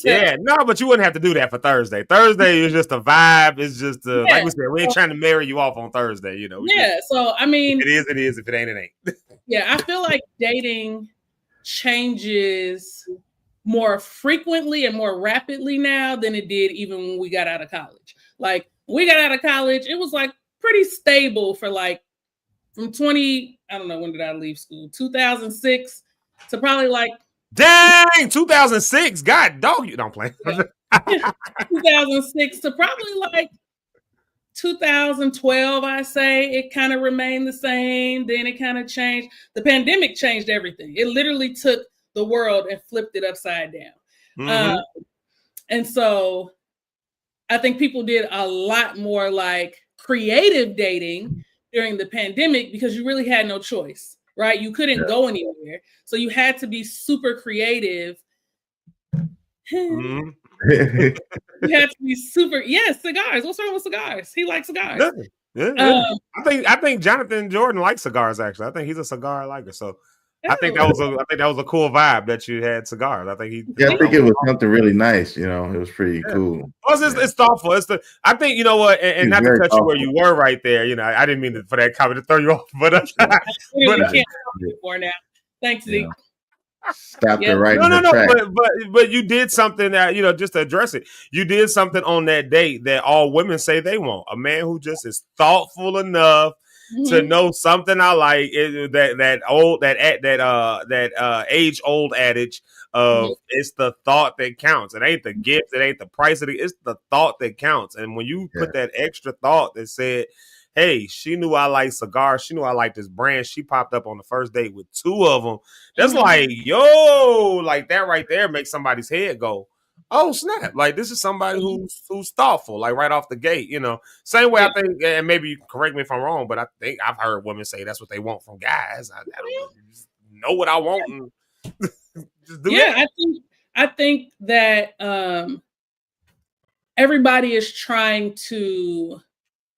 [SPEAKER 6] Yeah, no, but you wouldn't have to do that for Thursday. Thursday is just a vibe. It's just like we said, we ain't trying to marry you off on Thursday, you know.
[SPEAKER 9] So I mean,
[SPEAKER 6] it is. If it ain't, it ain't.
[SPEAKER 9] Yeah, I feel like dating changes more frequently and more rapidly now than it did even when we got out of college. Like we got out of college, it was like pretty stable for like from I don't know, when did I leave school? 2006 to probably like
[SPEAKER 6] dang 2006. God dog, you don't play.
[SPEAKER 9] 2006 to probably like 2012, I say it kind of remained the same. Then it kind of changed. The pandemic changed everything. It literally took the world and flipped it upside down. And so I think people did a lot more like creative dating during the pandemic because you really had no choice, right? You couldn't go anywhere. So you had to be super creative. You had to be super. Yes, cigars. What's wrong with cigars? He likes cigars.
[SPEAKER 6] Yeah. I think Jonathan Jordan likes cigars. Actually, I think he's a cigar liker. So I think that was a cool vibe that you had cigars. I think
[SPEAKER 11] I think it was something really nice. You know, it was pretty cool.
[SPEAKER 6] Well, it's thoughtful. I think you know what, and not to cut you where you were right there. You know, I didn't mean for that comment to throw you off, but
[SPEAKER 9] can't for now. Thanks, Zeke.
[SPEAKER 11] Stopped it right in the track.
[SPEAKER 6] But you did something that, you know, just to address it. You did something on that date that all women say they want. A man who just is thoughtful enough to know something I like. That age old adage of it's the thought that counts. It ain't the gift. It ain't the price of it. It's the thought that counts. And when you put that extra thought that said, hey, she knew I like cigars. She knew I like this brand. She popped up on the first date with 2 of them. That's like, yo, like that right there makes somebody's head go, oh, snap. Like this is somebody who's thoughtful, like right off the gate, you know. Same way I think, and maybe you can correct me if I'm wrong, but I think I've heard women say that's what they want from guys. I don't know what I want. And just do that.
[SPEAKER 9] I think that everybody is trying to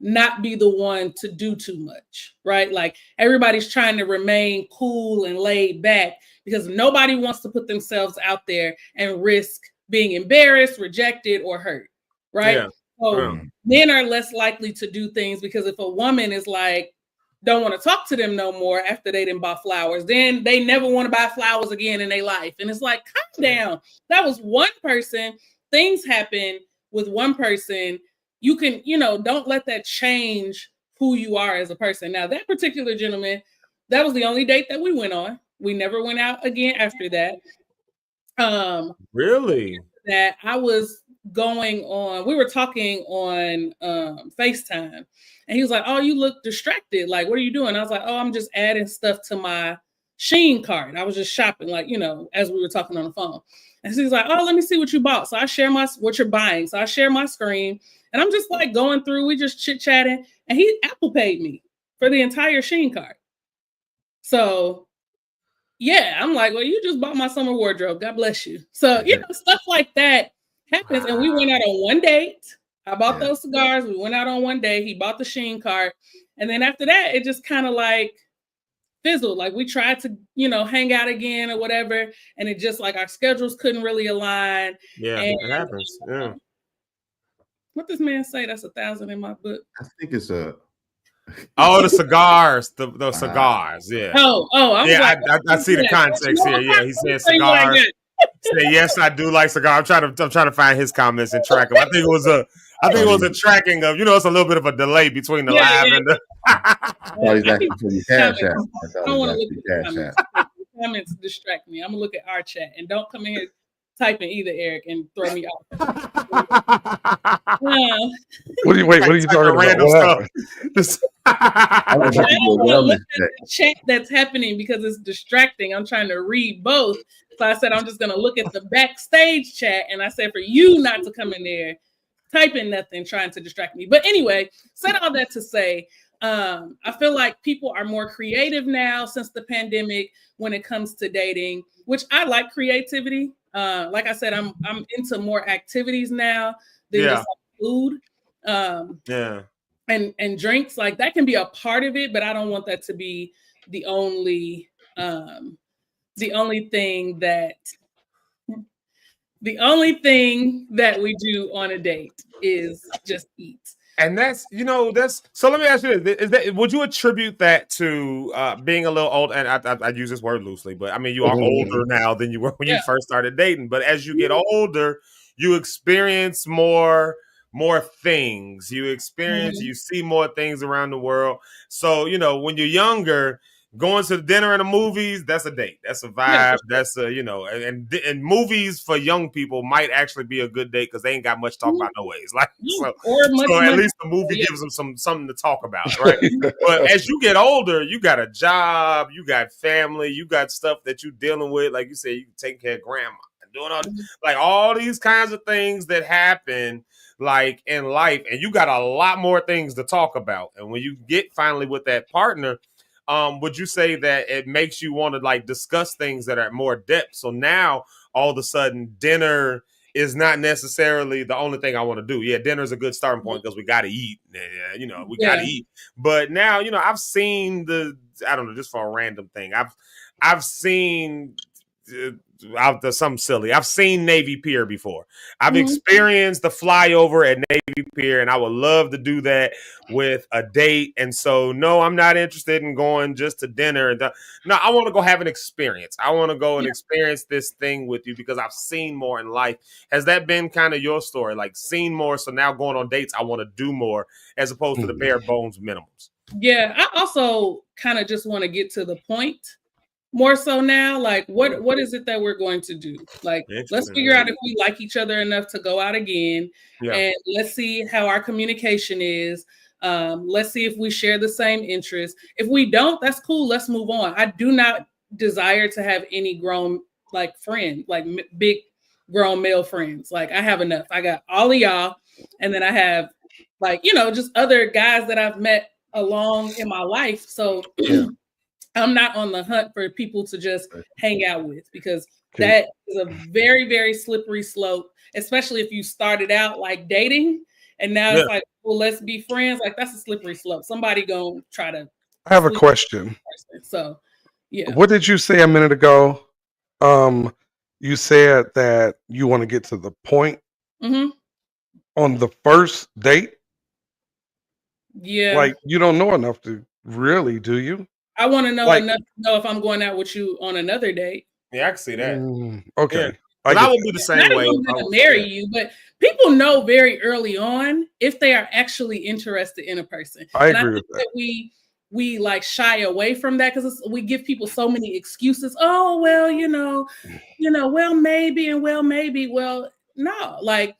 [SPEAKER 9] not be the one to do too much, right? Like everybody's trying to remain cool and laid back because nobody wants to put themselves out there and risk being embarrassed, rejected, or hurt, right?
[SPEAKER 6] Yeah.
[SPEAKER 9] So men are less likely to do things because if a woman is like, don't want to talk to them no more after they didn't buy flowers, then they never want to buy flowers again in their life. And it's like, calm down. That was one person. Things happen with one person. You can, don't let that change who you are as a person. Now, that particular gentleman, that was the only date that we went on. We never went out again after that.
[SPEAKER 6] Really?
[SPEAKER 9] That I was going on, we were talking on FaceTime. And he was like, oh, you look distracted. Like, what are you doing? I was like, oh, I'm just adding stuff to my Shein cart. I was just shopping, like, as we were talking on the phone. And so he's like, oh, let me see what you bought. So I share what you're buying. So I share my screen. And I'm just like going through, we just chit-chatting, and he Apple paid me for the entire Shein cart. So yeah, I'm like, well, you just bought my summer wardrobe. God bless you. So, stuff like that happens. And we went out on one date. I bought those cigars. We went out on one day. He bought the Shein cart. And then after that, it just kind of like fizzled. Like we tried to, hang out again or whatever. And it just like our schedules couldn't really align.
[SPEAKER 6] Yeah, it happens. Yeah.
[SPEAKER 9] What does man say? That's 1,000 in my book.
[SPEAKER 11] I think it's a.
[SPEAKER 6] Oh, the cigars, the cigars. Yeah.
[SPEAKER 9] I was like,
[SPEAKER 6] I see the context here. Yeah, he said cigars. Say yes, I do like cigars. I'm trying to find his comments and track them. I think it was a tracking of. It's a little bit of a delay between the live and the.
[SPEAKER 11] He's asking for your cash app.
[SPEAKER 9] I don't want to look at the comments. Comments distract me. I'm gonna look at our chat and don't come in here typing either, Eric, and throw me off.
[SPEAKER 8] What are you talking about?
[SPEAKER 6] Random stuff.
[SPEAKER 9] I don't want to look at the chat that's happening because it's distracting. I'm trying to read both. So I said, I'm just going to look at the backstage chat. And I said, for you not to come in there typing nothing, trying to distract me. But anyway, said all that to say, I feel like people are more creative now since the pandemic when it comes to dating, which I like creativity. Like I said, I'm into more activities now than just like food. and drinks, like that can be a part of it, but I don't want that to be the only thing that we do on a date is just eat.
[SPEAKER 6] And that's so. Let me ask you this: would you attribute that to being a little old? And I use this word loosely, but I mean you are older now than you were when you first started dating. But as you get older, you experience more things. You see more things around the world. So when you're younger, going to the dinner and the movies, that's a date. That's a vibe. That's a and movies for young people might actually be a good date because they ain't got much to talk about no ways. Like so at least the movie gives them something to talk about, right? But as you get older, you got a job, you got family, you got stuff that you're dealing with. Like you said, you taking care of grandma and doing all these kinds of things that happen like in life, and you got a lot more things to talk about. And when you get finally with that partner, would you say that it makes you want to like discuss things that are more depth? So now all of a sudden dinner is not necessarily the only thing I want to do. Yeah, dinner is a good starting point because we got to eat. We got to eat. But now, I've seen just for a random thing, I've seen something silly. I've seen Navy Pier before. I've experienced the flyover at Navy Pier, and I would love to do that with a date. And so, no, I'm not interested in going just to dinner. No, I want to go have an experience. I want to go and experience this thing with you because I've seen more in life. Has that been kind of your story? Like seen more, so now going on dates, I want to do more as opposed to the bare bones minimums.
[SPEAKER 9] Yeah, I also kind of just want to get to the point more so now. Like, what is it that we're going to do? Like, let's figure out if we like each other enough to go out again, and let's see how our communication is. Let's see if we share the same interests. If we don't, that's cool. Let's move on. I do not desire to have any grown friend, big grown male friends. Like, I have enough. I got all of y'all, and then I have just other guys that I've met along in my life. So I'm not on the hunt for people to just hang out with, because that is a very, very slippery slope, especially if you started out like dating and now it's like, well, let's be friends. Like, that's a slippery slope. Somebody gonna try to.
[SPEAKER 8] I have a question.
[SPEAKER 9] So, yeah.
[SPEAKER 8] What did you say a minute ago? You said that you want to get to the point on the first date.
[SPEAKER 9] Yeah.
[SPEAKER 8] Like, you don't know enough to really, do you?
[SPEAKER 9] I want to know enough to know if I'm going out with you on another date.
[SPEAKER 6] Yeah, I can see that.
[SPEAKER 8] Okay.
[SPEAKER 6] Yeah. I would be the same way.
[SPEAKER 9] I'm going to marry you, but people know very early on if they are actually interested in a person.
[SPEAKER 8] I agree with that.
[SPEAKER 9] We like shy away from that because we give people so many excuses. Oh, well, well, maybe, and well, maybe. Well, no, like,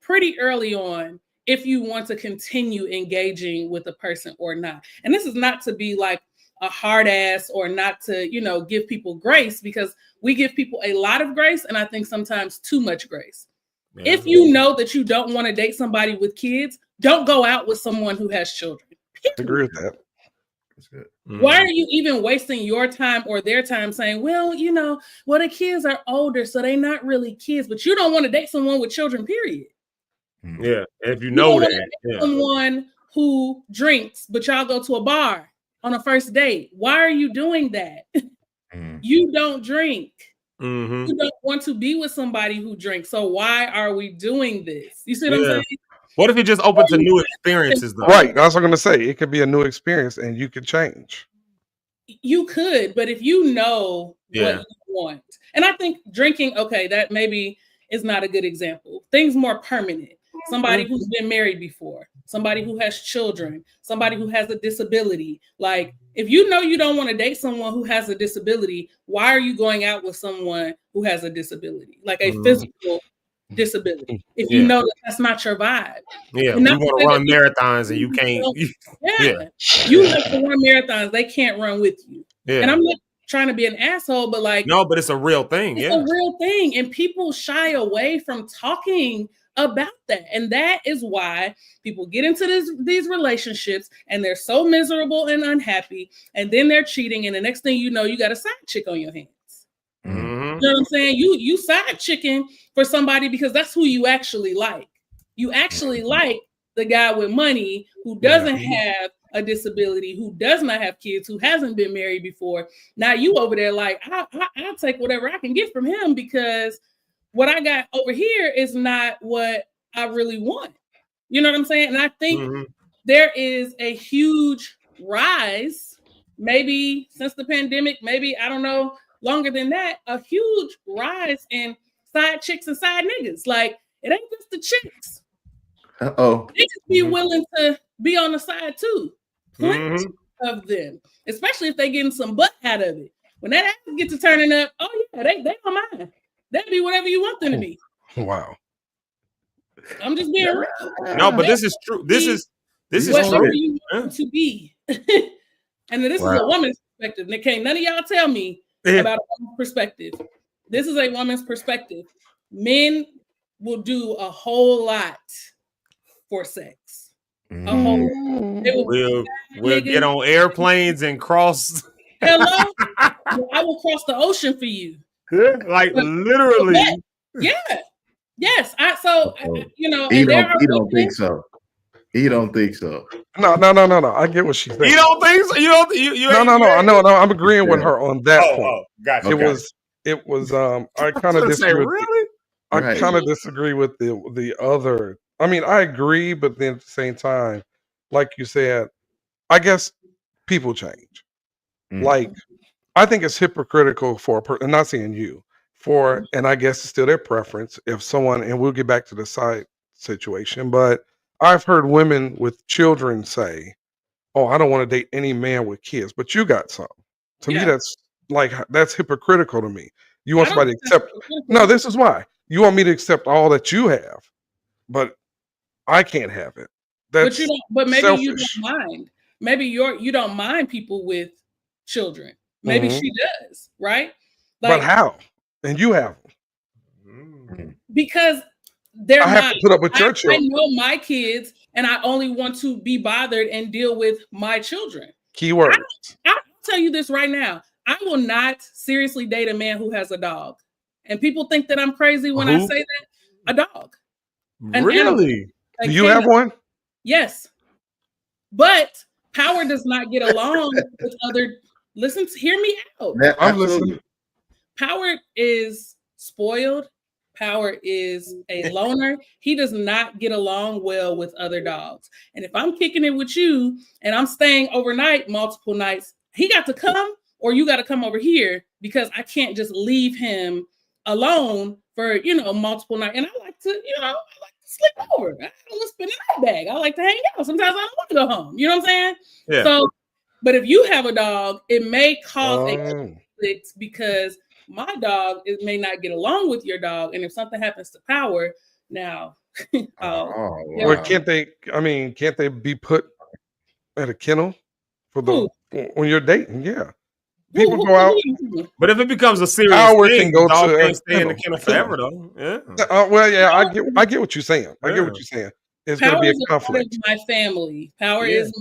[SPEAKER 9] pretty early on if you want to continue engaging with a person or not. And this is not to be like a hard ass or not to, give people grace, because we give people a lot of grace, and I think sometimes too much grace. Yeah. If you know that you don't want to date somebody with kids, don't go out with someone who has children.
[SPEAKER 8] I agree with that.
[SPEAKER 11] That's good.
[SPEAKER 9] Why are you even wasting your time or their time saying, well, the kids are older, so they're not really kids, but you don't want to date someone with children, period.
[SPEAKER 6] Yeah, if you know that.
[SPEAKER 9] Someone who drinks, but y'all go to a bar on a first date. Why are you doing that? You don't drink. You don't want to be with somebody who drinks. So why are we doing this? You see what I'm saying?
[SPEAKER 6] What if you're just open to new experiences, though?
[SPEAKER 8] Right. That's what I'm going to say. It could be a new experience, and you could change.
[SPEAKER 9] You could, but if you know what you want. And I think drinking, that maybe is not a good example. Things more permanent. Somebody who's been married before, somebody who has children, somebody who has a disability. Like, if you know you don't want to date someone who has a disability, why are you going out with someone who has a disability, like a physical disability, if you know that's not your vibe?
[SPEAKER 6] Yeah, you want to run marathons and you can't.
[SPEAKER 9] You like to run marathons, they can't run with you. Yeah. And I'm not trying to be an asshole, but
[SPEAKER 6] but it's a real thing.
[SPEAKER 9] It's a real thing, and people shy away from talking about that, and that is why people get into these relationships and they're so miserable and unhappy, and then they're cheating, and the next thing you know, you got a side chick on your hands. You know what I'm saying? You side chicking for somebody because that's who you actually like. You actually like the guy with money who doesn't have a disability, who does not have kids, who hasn't been married before. Now you over there like, I'll take whatever I can get from him because what I got over here is not what I really want. You know what I'm saying? And I think there is a huge rise, maybe since the pandemic, maybe, I don't know, longer than that, a huge rise in side chicks and side niggas. Like, it ain't just the chicks. They just be willing to be on the side too. Plenty of them, especially if they getting some butt out of it. When that ass gets to turning up, oh yeah, they don't mind. They'll be whatever you want them to be.
[SPEAKER 8] Wow.
[SPEAKER 9] I'm just being real.
[SPEAKER 6] No, but this is true. This is
[SPEAKER 9] whatever
[SPEAKER 6] true.
[SPEAKER 9] you want to be. And this is a woman's perspective. And can't none of y'all tell me about a woman's perspective. This is a woman's perspective. Men will do a whole lot for sex. A whole.
[SPEAKER 6] We'll get on airplanes and cross.
[SPEAKER 9] Hello, I will cross the ocean for you.
[SPEAKER 6] Like literally.
[SPEAKER 9] Yeah. Yes. You know,
[SPEAKER 11] he don't think so. He don't think so.
[SPEAKER 8] No. I get what she's saying.
[SPEAKER 6] You don't think so? You don't. You
[SPEAKER 8] No. I know. I'm agreeing with her on that point.
[SPEAKER 6] Oh, gotcha.
[SPEAKER 8] It was. I kind of disagree.
[SPEAKER 6] Really?
[SPEAKER 8] I kind of disagree with the other. I mean, I agree, but then at the same time, like you said, I guess people change. Like, I think it's hypocritical for a person. I'm not saying you and I guess it's still their preference. If someone, and we'll get back to the side situation, but I've heard women with children say, "Oh, I don't want to date any man with kids," but you got some. To me, that's hypocritical to me. You want somebody to accept? No, this is why you want me to accept all that you have, but I can't have it. That's
[SPEAKER 9] but maybe
[SPEAKER 8] selfish.
[SPEAKER 9] you don't mind. Maybe you don't mind people with children. Maybe she does, right?
[SPEAKER 8] Like, but how? And you have them.
[SPEAKER 9] Because I have to put up with your children. I know my kids, and I only want to be bothered and deal with my children.
[SPEAKER 8] Keywords.
[SPEAKER 9] I'll tell you this right now. I will not seriously date a man who has a dog. And people think that I'm crazy when I say that. A dog.
[SPEAKER 6] Really?
[SPEAKER 8] Do you have one?
[SPEAKER 9] Yes. But power does not get along with other. Hear me out.
[SPEAKER 8] I'm listening.
[SPEAKER 9] Power is spoiled. Power is a loner. He does not get along well with other dogs. And if I'm kicking it with you and I'm staying overnight multiple nights, he got to come or you got to come over here because I can't just leave him alone for, multiple nights. And I like to sleep over. I don't want to spend a night bag. I like to hang out. Sometimes I don't want to go home. You know what I'm saying?
[SPEAKER 6] Yeah.
[SPEAKER 9] So, but if you have a dog, it may cause a conflict because my dog may not get along with your dog. And if something happens to Power, now,
[SPEAKER 8] Well, can't they be put at a kennel for when you're dating? Yeah. People go out.
[SPEAKER 6] But if it becomes a serious thing, the dog can't stay in the kennel forever, though. Yeah.
[SPEAKER 8] I get what you're saying. I get what you're saying. It's going to be a conflict.
[SPEAKER 9] Power is my family. Power is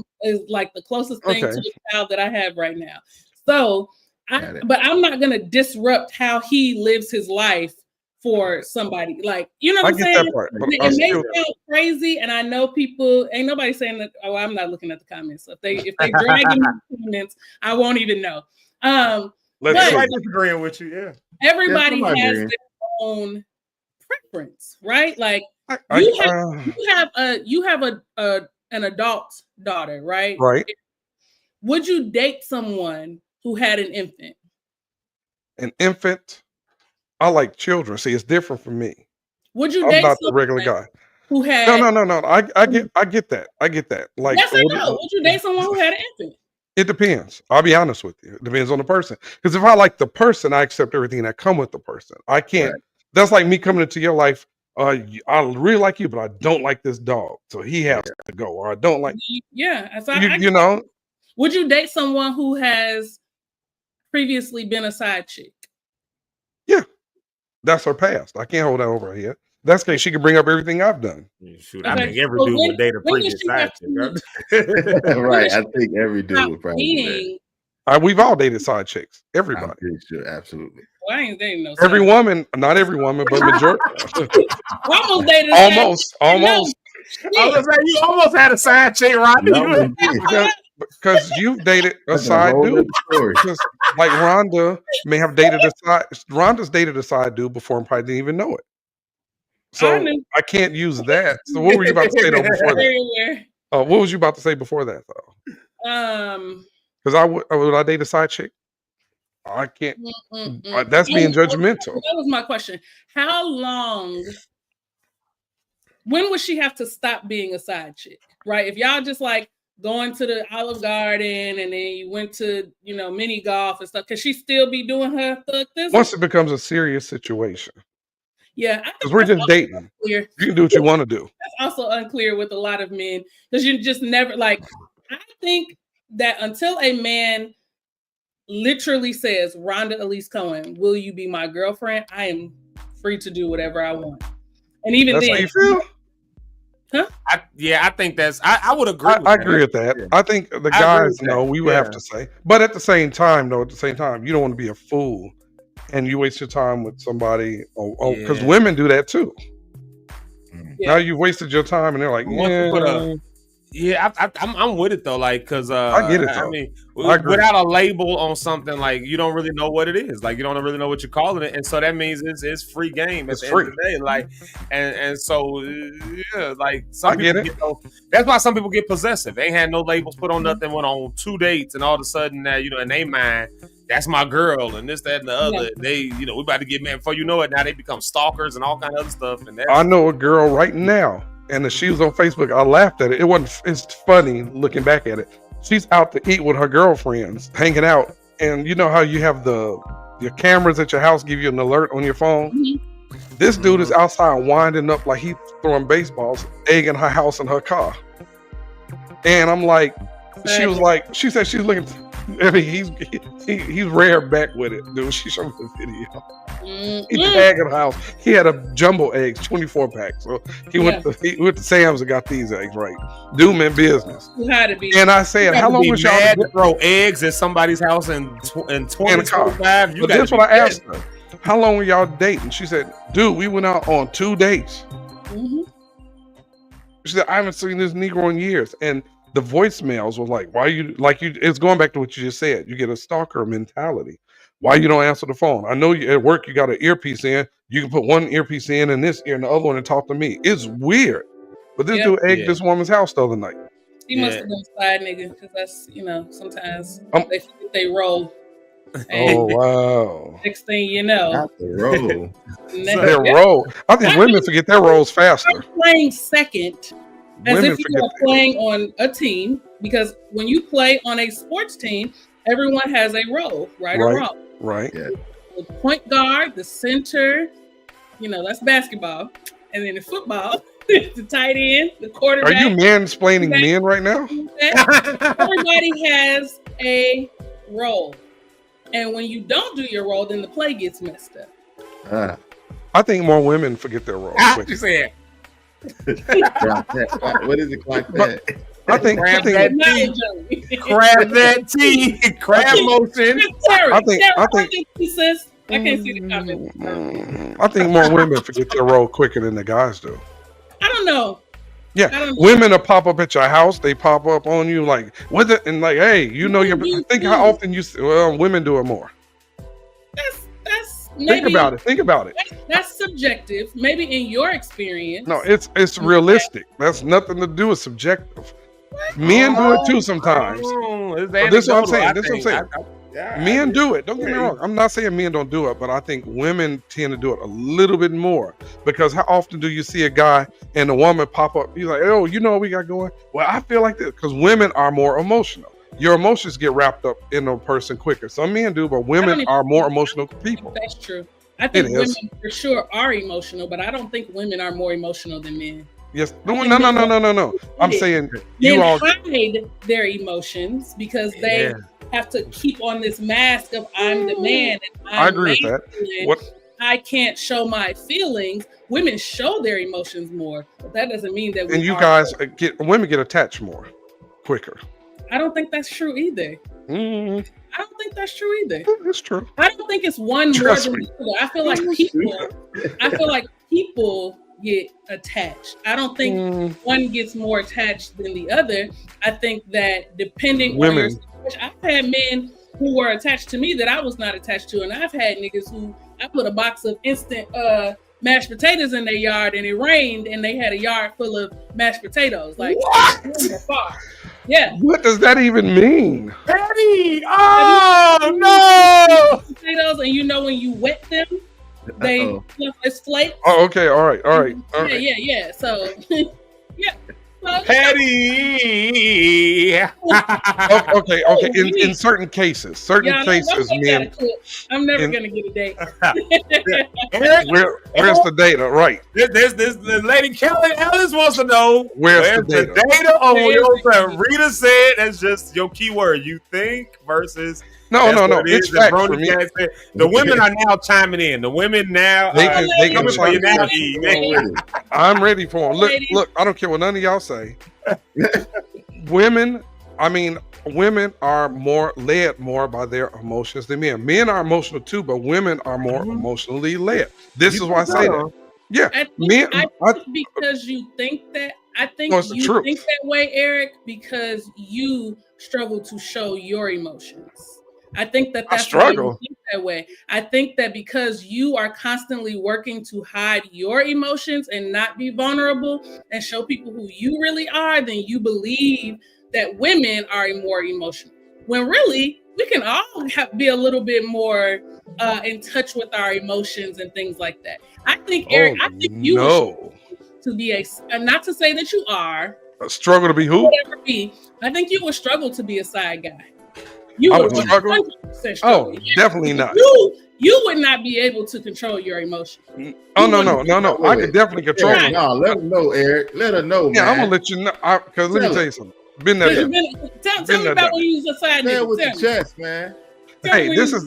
[SPEAKER 9] like the closest thing to the child that I have right now. So, but I'm not going to disrupt how he lives his life for somebody. Like, you know what I'm saying?
[SPEAKER 8] That part,
[SPEAKER 9] it may sound crazy, and I know people, ain't nobody saying that. Oh, I'm not looking at the comments. So if they dragging the comments, I won't even know.
[SPEAKER 6] Everybody disagreeing with you, yeah.
[SPEAKER 9] Everybody has their own preference, right? Like you have an adult daughter, right?
[SPEAKER 8] Right.
[SPEAKER 9] Would you date someone who had an infant?
[SPEAKER 8] An infant? I like children. See, it's different from me.
[SPEAKER 9] Would you date
[SPEAKER 8] not the regular guy
[SPEAKER 9] who had
[SPEAKER 8] No. I get that. I get that. Like,
[SPEAKER 9] yes or no? Would you date someone who had an infant?
[SPEAKER 8] It depends. I'll be honest with you. It depends on the person. Because if I like the person, I accept everything that come with the person. I can't. Right. That's like me coming into your life. I really like you, but I don't like this dog, so he has to go. Or I don't like.
[SPEAKER 9] Yeah,
[SPEAKER 8] you know.
[SPEAKER 9] Would you date someone who has previously been a side chick?
[SPEAKER 8] Yeah, that's her past. I can't hold that over her head. That's okay. She can bring up everything I've done.
[SPEAKER 6] Shoot, I think every dude would date a previous side chick.
[SPEAKER 11] Right. I think every dude would probably.
[SPEAKER 8] We've all dated side chicks. Everybody.
[SPEAKER 11] I'm pretty sure, absolutely.
[SPEAKER 9] Well, I ain't dating no.
[SPEAKER 8] Every woman, not every woman, but majority.
[SPEAKER 9] Almost dated.
[SPEAKER 8] Almost.
[SPEAKER 6] I was like, you almost had a side chick, Rodney.
[SPEAKER 11] No,
[SPEAKER 8] Because you've dated a
[SPEAKER 11] that's a
[SPEAKER 8] side
[SPEAKER 11] whole
[SPEAKER 8] dude.
[SPEAKER 11] other story.
[SPEAKER 8] Because like Rhonda may have dated a side. Rhonda's dated a side dude before and probably didn't even know it. So
[SPEAKER 9] knew.
[SPEAKER 8] I can't use that. So what were you about to say though before that?
[SPEAKER 9] Everywhere.
[SPEAKER 8] What was you about to say before that though? Because would I date a side chick? I can't. That's being judgmental.
[SPEAKER 9] That was my question. How long? When would she have to stop being a side chick? Right? If y'all just like going to the Olive Garden and then you went to mini golf and stuff, can she still be doing her thug this?
[SPEAKER 8] Once it becomes a serious situation.
[SPEAKER 9] Yeah,
[SPEAKER 8] because we're just dating.
[SPEAKER 9] Unclear.
[SPEAKER 8] You can do what you want to do.
[SPEAKER 9] That's also unclear with a lot of men because you just never like. I think that until a man literally says, "Rhonda Elise Cohen, will you be my girlfriend?" I am free to do whatever I want. And even
[SPEAKER 8] that's
[SPEAKER 9] then,
[SPEAKER 8] how you feel?
[SPEAKER 9] Huh?
[SPEAKER 6] I think that's. I would agree.
[SPEAKER 8] I agree with that. I think the guys know we would have to say, but at the same time, you don't want to be a fool. And you waste your time with somebody, because women do that too. Yeah. Now you've wasted your time, and they're like,
[SPEAKER 6] I'm with it though, like, because
[SPEAKER 8] I get it.
[SPEAKER 6] I mean, without a label on something, like you don't really know what it is, like you don't really know what you're calling it, and so that means it's free game at the end of the day, like, and so like some people get that's why some people get possessive. They ain't had no labels put on nothing, went on 2 dates, and all of a sudden now in their mind, that's my girl, and this, that, and the other. They, we about to get married. Before you know it, now they become stalkers and all kind of other stuff. And
[SPEAKER 8] I know a girl right now, and if she was on Facebook, I laughed at it. It's funny looking back at it. She's out to eat with her girlfriends, hanging out, and you know how you have your cameras at your house give you an alert on your phone. Mm-hmm. This dude is outside winding up like he's throwing baseballs, egging her house and her car. And I'm like, she said she's looking. I mean, he's rare back with it, dude. She showed me the video. He's tagging the house. He had a jumbo eggs, 24 pack. So he went to Sam's and got these eggs right. Doom in business. And I said, how long was y'all
[SPEAKER 6] to throw eggs at somebody's house in 2025?
[SPEAKER 8] But that's what I asked her. How long were y'all dating? She said, dude, we went out on 2 dates. Mm-hmm. She said, I haven't seen this Negro in years. And the voicemails was like, it's going back to what you just said. You get a stalker mentality. Why you don't answer the phone? I know you at work, you got an earpiece in. You can put one earpiece in this ear and the other one and talk to me. It's weird. But this dude egged this woman's house the other night.
[SPEAKER 9] He must have been a side nigga because that's, sometimes they forget they roll.
[SPEAKER 8] Oh, wow.
[SPEAKER 9] Next thing you know.
[SPEAKER 11] Not the roll.
[SPEAKER 8] Their roll. I think women forget their rolls faster.
[SPEAKER 9] Playing second. As if you are playing on a team, because when you play on a sports team, everyone has a role, right or wrong.
[SPEAKER 8] Right.
[SPEAKER 11] Yeah.
[SPEAKER 9] The point guard, the center, that's basketball. And then the football, the tight end, the quarterback.
[SPEAKER 8] Are you mansplaining men right now?
[SPEAKER 9] Everybody has a role. And when you don't do your role, then the play gets messed up.
[SPEAKER 8] I think more women forget their role.
[SPEAKER 6] You said.
[SPEAKER 11] What is it like that?
[SPEAKER 8] I think
[SPEAKER 6] grab that tea, crab motion.
[SPEAKER 8] I think
[SPEAKER 9] sis. I can't see the comments.
[SPEAKER 8] I think more women forget their role quicker than the guys do.
[SPEAKER 9] I don't know.
[SPEAKER 8] Yeah, women will pop up at your house. They pop up on you like with it and like, hey, think how often women do it more.
[SPEAKER 9] That's
[SPEAKER 8] think about it.
[SPEAKER 9] That's subjective. Maybe in your experience.
[SPEAKER 8] No, it's realistic. That's nothing to do with subjective. Men do it too sometimes. This is what I'm saying. Men do it. Don't get me wrong. I'm not saying men don't do it, but I think women tend to do it a little bit more because how often do you see a guy and a woman pop up? You're like, oh, you know what we got going? Well, I feel like this because women are more emotional. Your emotions get wrapped up in a person quicker. Some men do, but women are more emotional people.
[SPEAKER 9] That's true. I think women for sure are emotional, but I don't think women are more emotional than men.
[SPEAKER 8] Yes. No. I'm saying you all
[SPEAKER 9] hide their emotions because they have to keep on this mask of I'm the man and
[SPEAKER 8] I agree with that.
[SPEAKER 9] I can't show my feelings. Women show their emotions more, but that doesn't mean that
[SPEAKER 8] women get attached more quicker.
[SPEAKER 9] I don't think that's true either.
[SPEAKER 8] Mm-hmm.
[SPEAKER 9] I don't think that's true either.
[SPEAKER 8] It's true.
[SPEAKER 9] I don't think it's one more than the other. I feel like people get attached. I don't think one gets more attached than the other. I think that depending on your situation, I've had men who were attached to me that I was not attached to, and I've had niggas who I put a box of instant mashed potatoes in their yard and it rained and they had a yard full of mashed potatoes. Like, what? Yeah.
[SPEAKER 8] What does that even mean?
[SPEAKER 10] Petty! Oh no!
[SPEAKER 9] Potatoes, and you know when you wet them, they it's flakes.
[SPEAKER 8] Oh, okay, all right.
[SPEAKER 9] Yeah. So, yeah.
[SPEAKER 10] Petty.
[SPEAKER 8] Okay. In certain cases, men.
[SPEAKER 9] I'm never gonna get a date.
[SPEAKER 8] Where's the data? Right.
[SPEAKER 10] There's the lady Kelly Ellis wants to know
[SPEAKER 8] where's the data?
[SPEAKER 10] Oh, Rita said that's just your keyword. You think versus.
[SPEAKER 8] No. It's fact for me.
[SPEAKER 10] The women are now chiming in. The women now
[SPEAKER 8] they can
[SPEAKER 10] for you now.
[SPEAKER 8] I'm ready for them. Look. I don't care what none of y'all say. Women are more led more by their emotions than men. Men are emotional too, but women are more emotionally led. This is why I say that. Yeah,
[SPEAKER 9] I think because you think that. I think you think that way, Eric, because you struggle to show your emotions. I think that's why you think that way. I think that because you are constantly working to hide your emotions and not be vulnerable and show people who you really are, then you believe that women are more emotional. When really, we can all be a little bit more in touch with our emotions and things like that. I think, Eric, to be not to say that you are.
[SPEAKER 8] A struggle to be who?
[SPEAKER 9] Whatever be. I think you would struggle to be a side guy. You would struggle.
[SPEAKER 8] Oh, definitely not.
[SPEAKER 9] You would not be able to control your emotions.
[SPEAKER 8] Oh no! I could definitely control them.
[SPEAKER 11] No, let them know, Eric. Let her know.
[SPEAKER 8] Yeah,
[SPEAKER 11] man.
[SPEAKER 8] I'm gonna let you know. Because let me tell you something. Been there.
[SPEAKER 9] Tell me about when you was a side nigga.
[SPEAKER 11] With the chest, man.
[SPEAKER 8] Hey, this is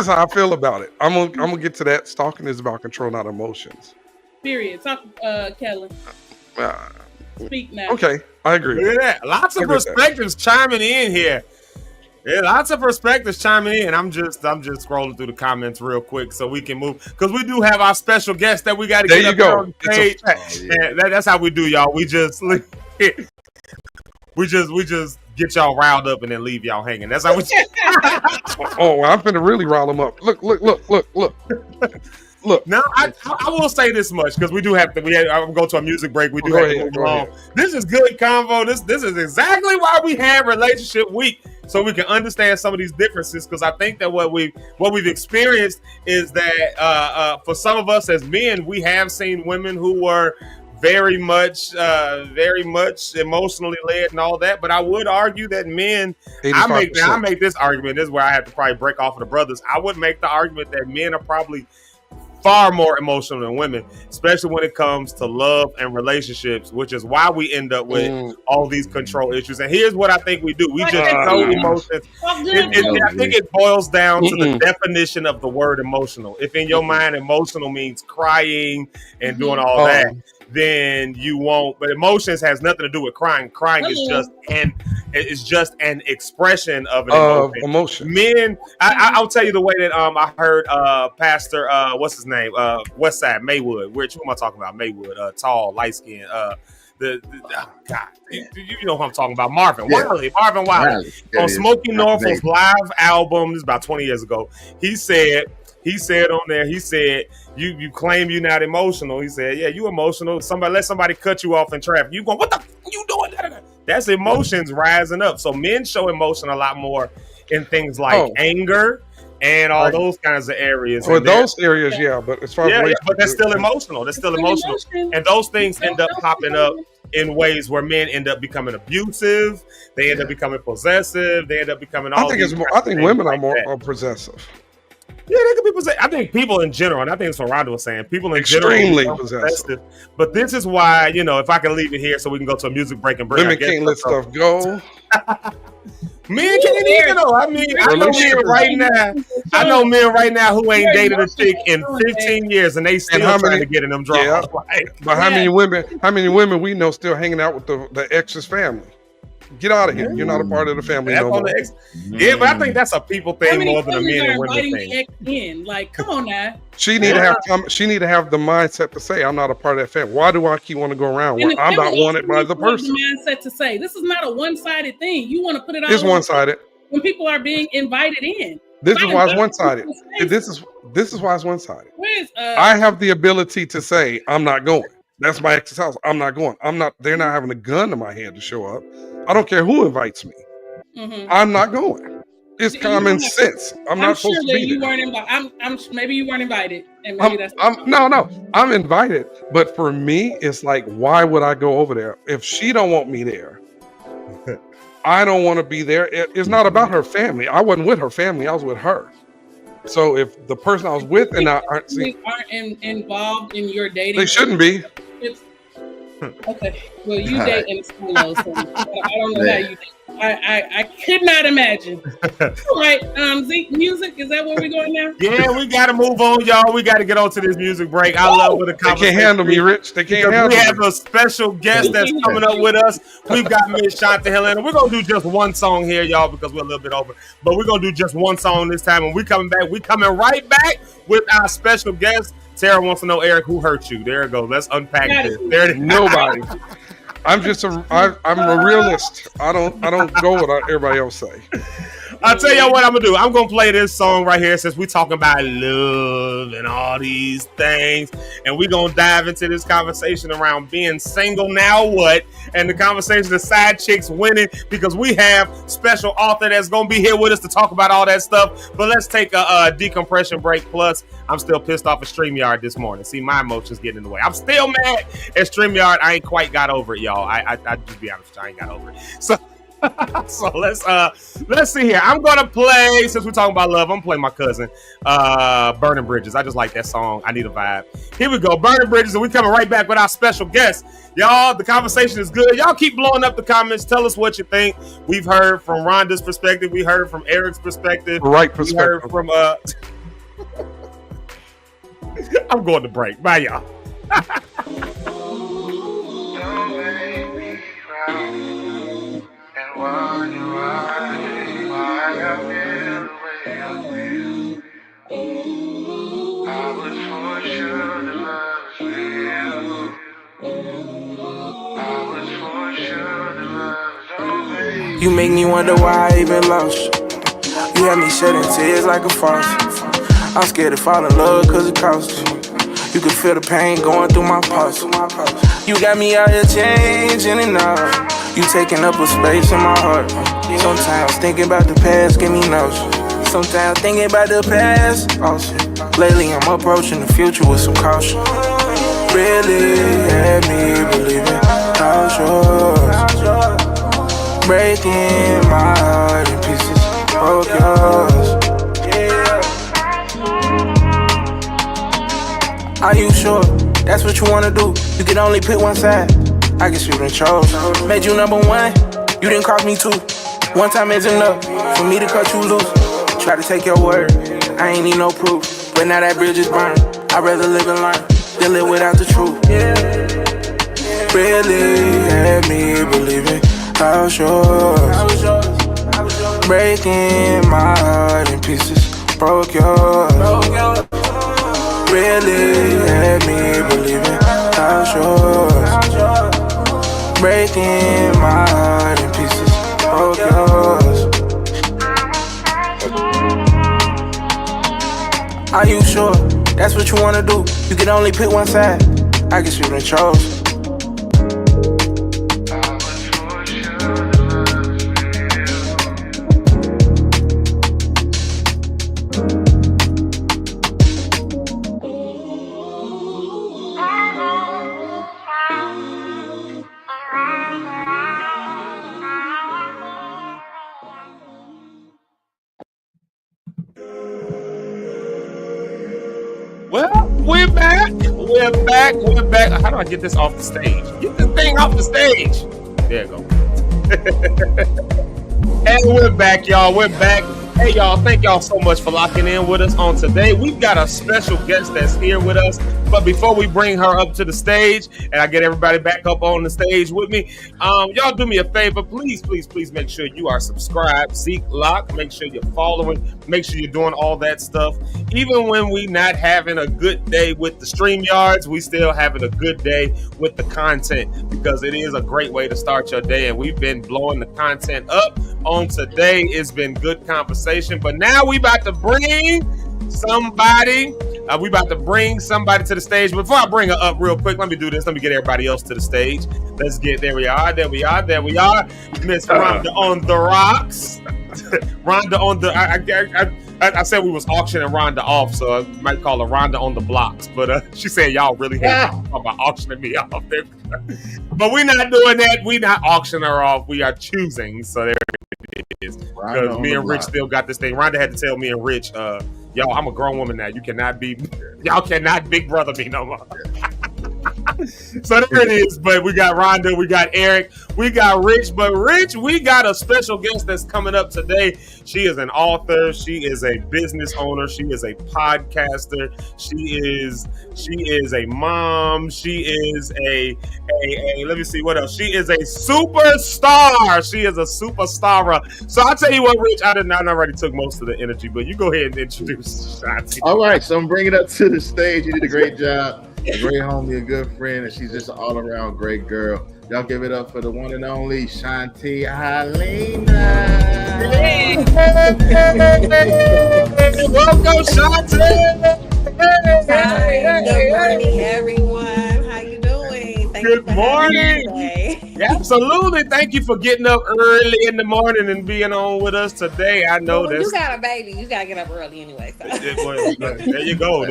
[SPEAKER 8] how I feel about it. I'm gonna get to that. Stalking is about control, not emotions.
[SPEAKER 9] Period. Talk, Kelly. Speak now.
[SPEAKER 8] Okay, I agree.
[SPEAKER 10] Look at that. Lots of perspectives chiming in here. Yeah, lots of perspectives chiming in. I'm just scrolling through the comments real quick so we can move because we do have our special guest that we got to get up there on the stage. That's how we do, y'all. We just get y'all riled up and then leave y'all hanging. That's how we.
[SPEAKER 8] Oh, I'm finna really rile them up. Look. Look.
[SPEAKER 10] Now I will say this much because we do have to. I'm going to a music break. We do have to move along. This is good convo. This is exactly why we have Relationship Week, so we can understand some of these differences. Because I think that what we've experienced is that for some of us as men, we have seen women who were very much emotionally led and all that. But I would argue that men. I make this argument. This is where I have to probably break off of the brothers. I would make the argument that men are probably far more emotional than women, especially when it comes to love and relationships, which is why we end up with all these control issues. And here's what I think we do. We just know emotions. I think it boils down to the definition of the word emotional. If in your mind emotional means crying and doing all that, then you won't. But emotions has nothing to do with crying. Crying is just an expression of an
[SPEAKER 8] emotion.
[SPEAKER 10] Men, I'll tell you the way that I heard Pastor what's his name, Westside Maywood. Who am I talking about? Maywood, tall, light skin. God, you know who I'm talking about? Marvin Wiley. On Smokey Norfolk's live album. This is about 20 years ago. He said on there, you claim you're not emotional. He said, yeah, you emotional. Let somebody cut you off in traffic. You going, what the you doing? That's emotions rising up. So men show emotion a lot more in things like anger and all those kinds of areas.
[SPEAKER 8] For those areas, but as far as
[SPEAKER 10] but that's still emotional. And those things end up popping up in ways where men end up becoming abusive. They end up becoming possessive. They end up becoming all.
[SPEAKER 8] I think women are more possessive.
[SPEAKER 10] Yeah, they could be possessive. I think people in general, and I think it's what Rhonda was saying, people in
[SPEAKER 8] extremely
[SPEAKER 10] general
[SPEAKER 8] possessive.
[SPEAKER 10] But this is why, if I can leave it here so we can go to a music break and bring
[SPEAKER 8] women can't let stuff go.
[SPEAKER 10] Men can't either though. I mean, I know men right now who ain't dated a chick in 15 years and they still trying to get in them draws.
[SPEAKER 8] But how many women we know still hanging out with the ex's family? Get out of here. You're not a part of the family
[SPEAKER 6] That's
[SPEAKER 8] no
[SPEAKER 6] on
[SPEAKER 8] more.
[SPEAKER 6] the ex. Yeah, but I think that's a people
[SPEAKER 9] How
[SPEAKER 6] thing
[SPEAKER 9] many
[SPEAKER 6] more than a
[SPEAKER 9] cousins
[SPEAKER 6] men
[SPEAKER 9] are
[SPEAKER 6] and women
[SPEAKER 9] inviting
[SPEAKER 6] thing.
[SPEAKER 9] the ex in? Like, come on now.
[SPEAKER 8] She need to have the mindset to say, I'm not a part of that family. Why do I keep want to go around
[SPEAKER 9] And
[SPEAKER 8] where
[SPEAKER 9] the
[SPEAKER 8] I'm not
[SPEAKER 9] family
[SPEAKER 8] wanted
[SPEAKER 9] also
[SPEAKER 8] by
[SPEAKER 9] needs
[SPEAKER 8] the
[SPEAKER 9] to have
[SPEAKER 8] person?
[SPEAKER 9] the mindset to say, this is not a one-sided thing. You want to put it all
[SPEAKER 8] It's
[SPEAKER 9] on
[SPEAKER 8] one-sided.
[SPEAKER 9] when people are being invited in.
[SPEAKER 8] This is
[SPEAKER 9] Fine,
[SPEAKER 8] why it's
[SPEAKER 9] but-
[SPEAKER 8] one-sided. This is why it's one-sided.
[SPEAKER 9] Where's
[SPEAKER 8] I have the ability to say, I'm not going. That's my ex's house. I'm not going. They're not having a gun to my head to show up. I don't care who invites me. I'm not going. It's common sense. I'm not supposed to
[SPEAKER 9] that
[SPEAKER 8] be
[SPEAKER 9] you
[SPEAKER 8] there.
[SPEAKER 9] weren't invited. Maybe you weren't invited, and maybe that's
[SPEAKER 8] No. I'm invited, but for me, it's like, why would I go over there if she don't want me there? I don't want to be there. It's not about her family. I wasn't with her family. I was with her. So if the person I was with and I aren't
[SPEAKER 9] involved in your dating,
[SPEAKER 8] they shouldn't be.
[SPEAKER 9] Okay. Well, you date in solo, so I don't know how you date. I could not imagine. All right, Zeke, music, is that where we're going now?
[SPEAKER 6] Yeah, we got to move on, y'all. We got to get on to this music break. I love what the
[SPEAKER 8] They
[SPEAKER 6] conversation.
[SPEAKER 8] can't handle me, Rich. They can't handle
[SPEAKER 6] We
[SPEAKER 8] me.
[SPEAKER 6] have a special guest that's coming up with us. We've got Miss Shanta Helena. We're going to do just one song here, y'all, because we're a little bit over. But we're going to do just one song this time. And we coming right back with our special guest. Tara wants to know, Eric, who hurt you? There it goes. Let's unpack this. There it is.
[SPEAKER 8] Nobody. I'm a realist. I don't go with what everybody else say.
[SPEAKER 6] I'll tell you what I'm gonna do. I'm gonna play this song right here since we're talking about love and all these things, and we're gonna dive into this conversation around being single. Now what? And the conversation of side chicks winning, because we have special author that's gonna be here with us to talk about all that stuff. But let's take a decompression break. Plus, I'm still pissed off at StreamYard this morning. See, my emotions getting in the way. I'm still mad at StreamYard. I ain't quite got over it, y'all. I just be honest with you, I ain't got over it. So let's see here. I'm gonna play, since we're talking about love, I'm gonna play my cousin, Burning Bridges. I just like that song. I need a vibe. Here we go, Burning Bridges, and we coming right back with our special guest. Y'all, the conversation is good. Y'all keep blowing up the comments. Tell us what you think. We've heard from Rhonda's perspective. We heard from Eric's perspective.
[SPEAKER 8] Right
[SPEAKER 6] We
[SPEAKER 8] perspective.
[SPEAKER 6] heard from I'm going to break. Bye, y'all.
[SPEAKER 12] You make me wonder why I even lost you. You had me shedding tears like a faucet. I'm scared to fall in love cause it costs you. You can feel the pain going through my pulse. You got me out here changing and out. You taking up a space in my heart. Sometimes thinking about the past give me nausea. Sometimes thinking about the past also. Lately I'm approaching the future with some caution. Really had me believing I was yours. Breaking my heart in pieces, broke yours. Are you sure that's what you wanna do? You can only pick one side. I guess you done chose. Made you number one, you didn't cross me too. One time is enough for me to cut you loose. Try to take your word, I ain't need no proof. But now that bridge is burned, I'd rather live and learn than live without the truth. Really had me believing I was yours. Breaking my heart in pieces, broke yours. Really had me believing I was yours. Breaking my heart in pieces, broke yours. Are you sure that's what you wanna do? You can only pick one side. I guess you done chose.
[SPEAKER 6] Well, we're back. We're back. How do I get this off the stage? Get this thing off the stage. There you go. And we're back, y'all. We're back. Hey, y'all, thank y'all so much for locking in with us on today. We've got a special guest that's here with us. But before we bring her up to the stage and I get everybody back up on the stage with me, y'all do me a favor. Please make sure you are subscribed. Zeke Locke. Make sure you're following. Make sure you're doing all that stuff. Even when we not having a good day with the StreamYards, we still having a good day with the content, because it is a great way to start your day. And we've been blowing the content up on today. It's been good conversation. But now we about to bring somebody. We about to bring somebody to the stage. Before I bring her up real quick, let me do this. Let me get everybody else to the stage. Let's get, there we are. Miss Rhonda on the rocks. Rhonda on the, I said we was auctioning Rhonda off, so I might call her Rhonda on the blocks. But she said y'all really hate about auctioning me off. But we're not doing that. We not auctioning her off. We are choosing. So there it is. Because me and Rich still got this thing. Rhonda had to tell me and Rich, yo, I'm a grown woman now. Y'all cannot big brother me no more. So there it is. But we got Rhonda, we got Eric, we got Rich. But Rich, we got a special guest that's coming up today. She is an author. She is a business owner. She is a podcaster. She is a mom. She is a let me see what else. She is a superstar. She is a superstar. So I'll tell you what, Rich, I already took most of the energy, but you go ahead and introduce Shanti.
[SPEAKER 11] All right, so I'm bringing it up to the stage. You did a great job. A great homie, a good friend, and she's just an all-around great girl. Y'all give it up for the one and only Shanti Helena.
[SPEAKER 6] Hey. Welcome, Shanti.
[SPEAKER 13] Hi, good morning, everyone. How you doing? Thank you for
[SPEAKER 6] morning.
[SPEAKER 13] having me today.
[SPEAKER 6] Yeah, absolutely. Thank you for getting up early in the morning and being on with us today. I know
[SPEAKER 13] you got a baby. You gotta get up early anyway. So.
[SPEAKER 6] There you go.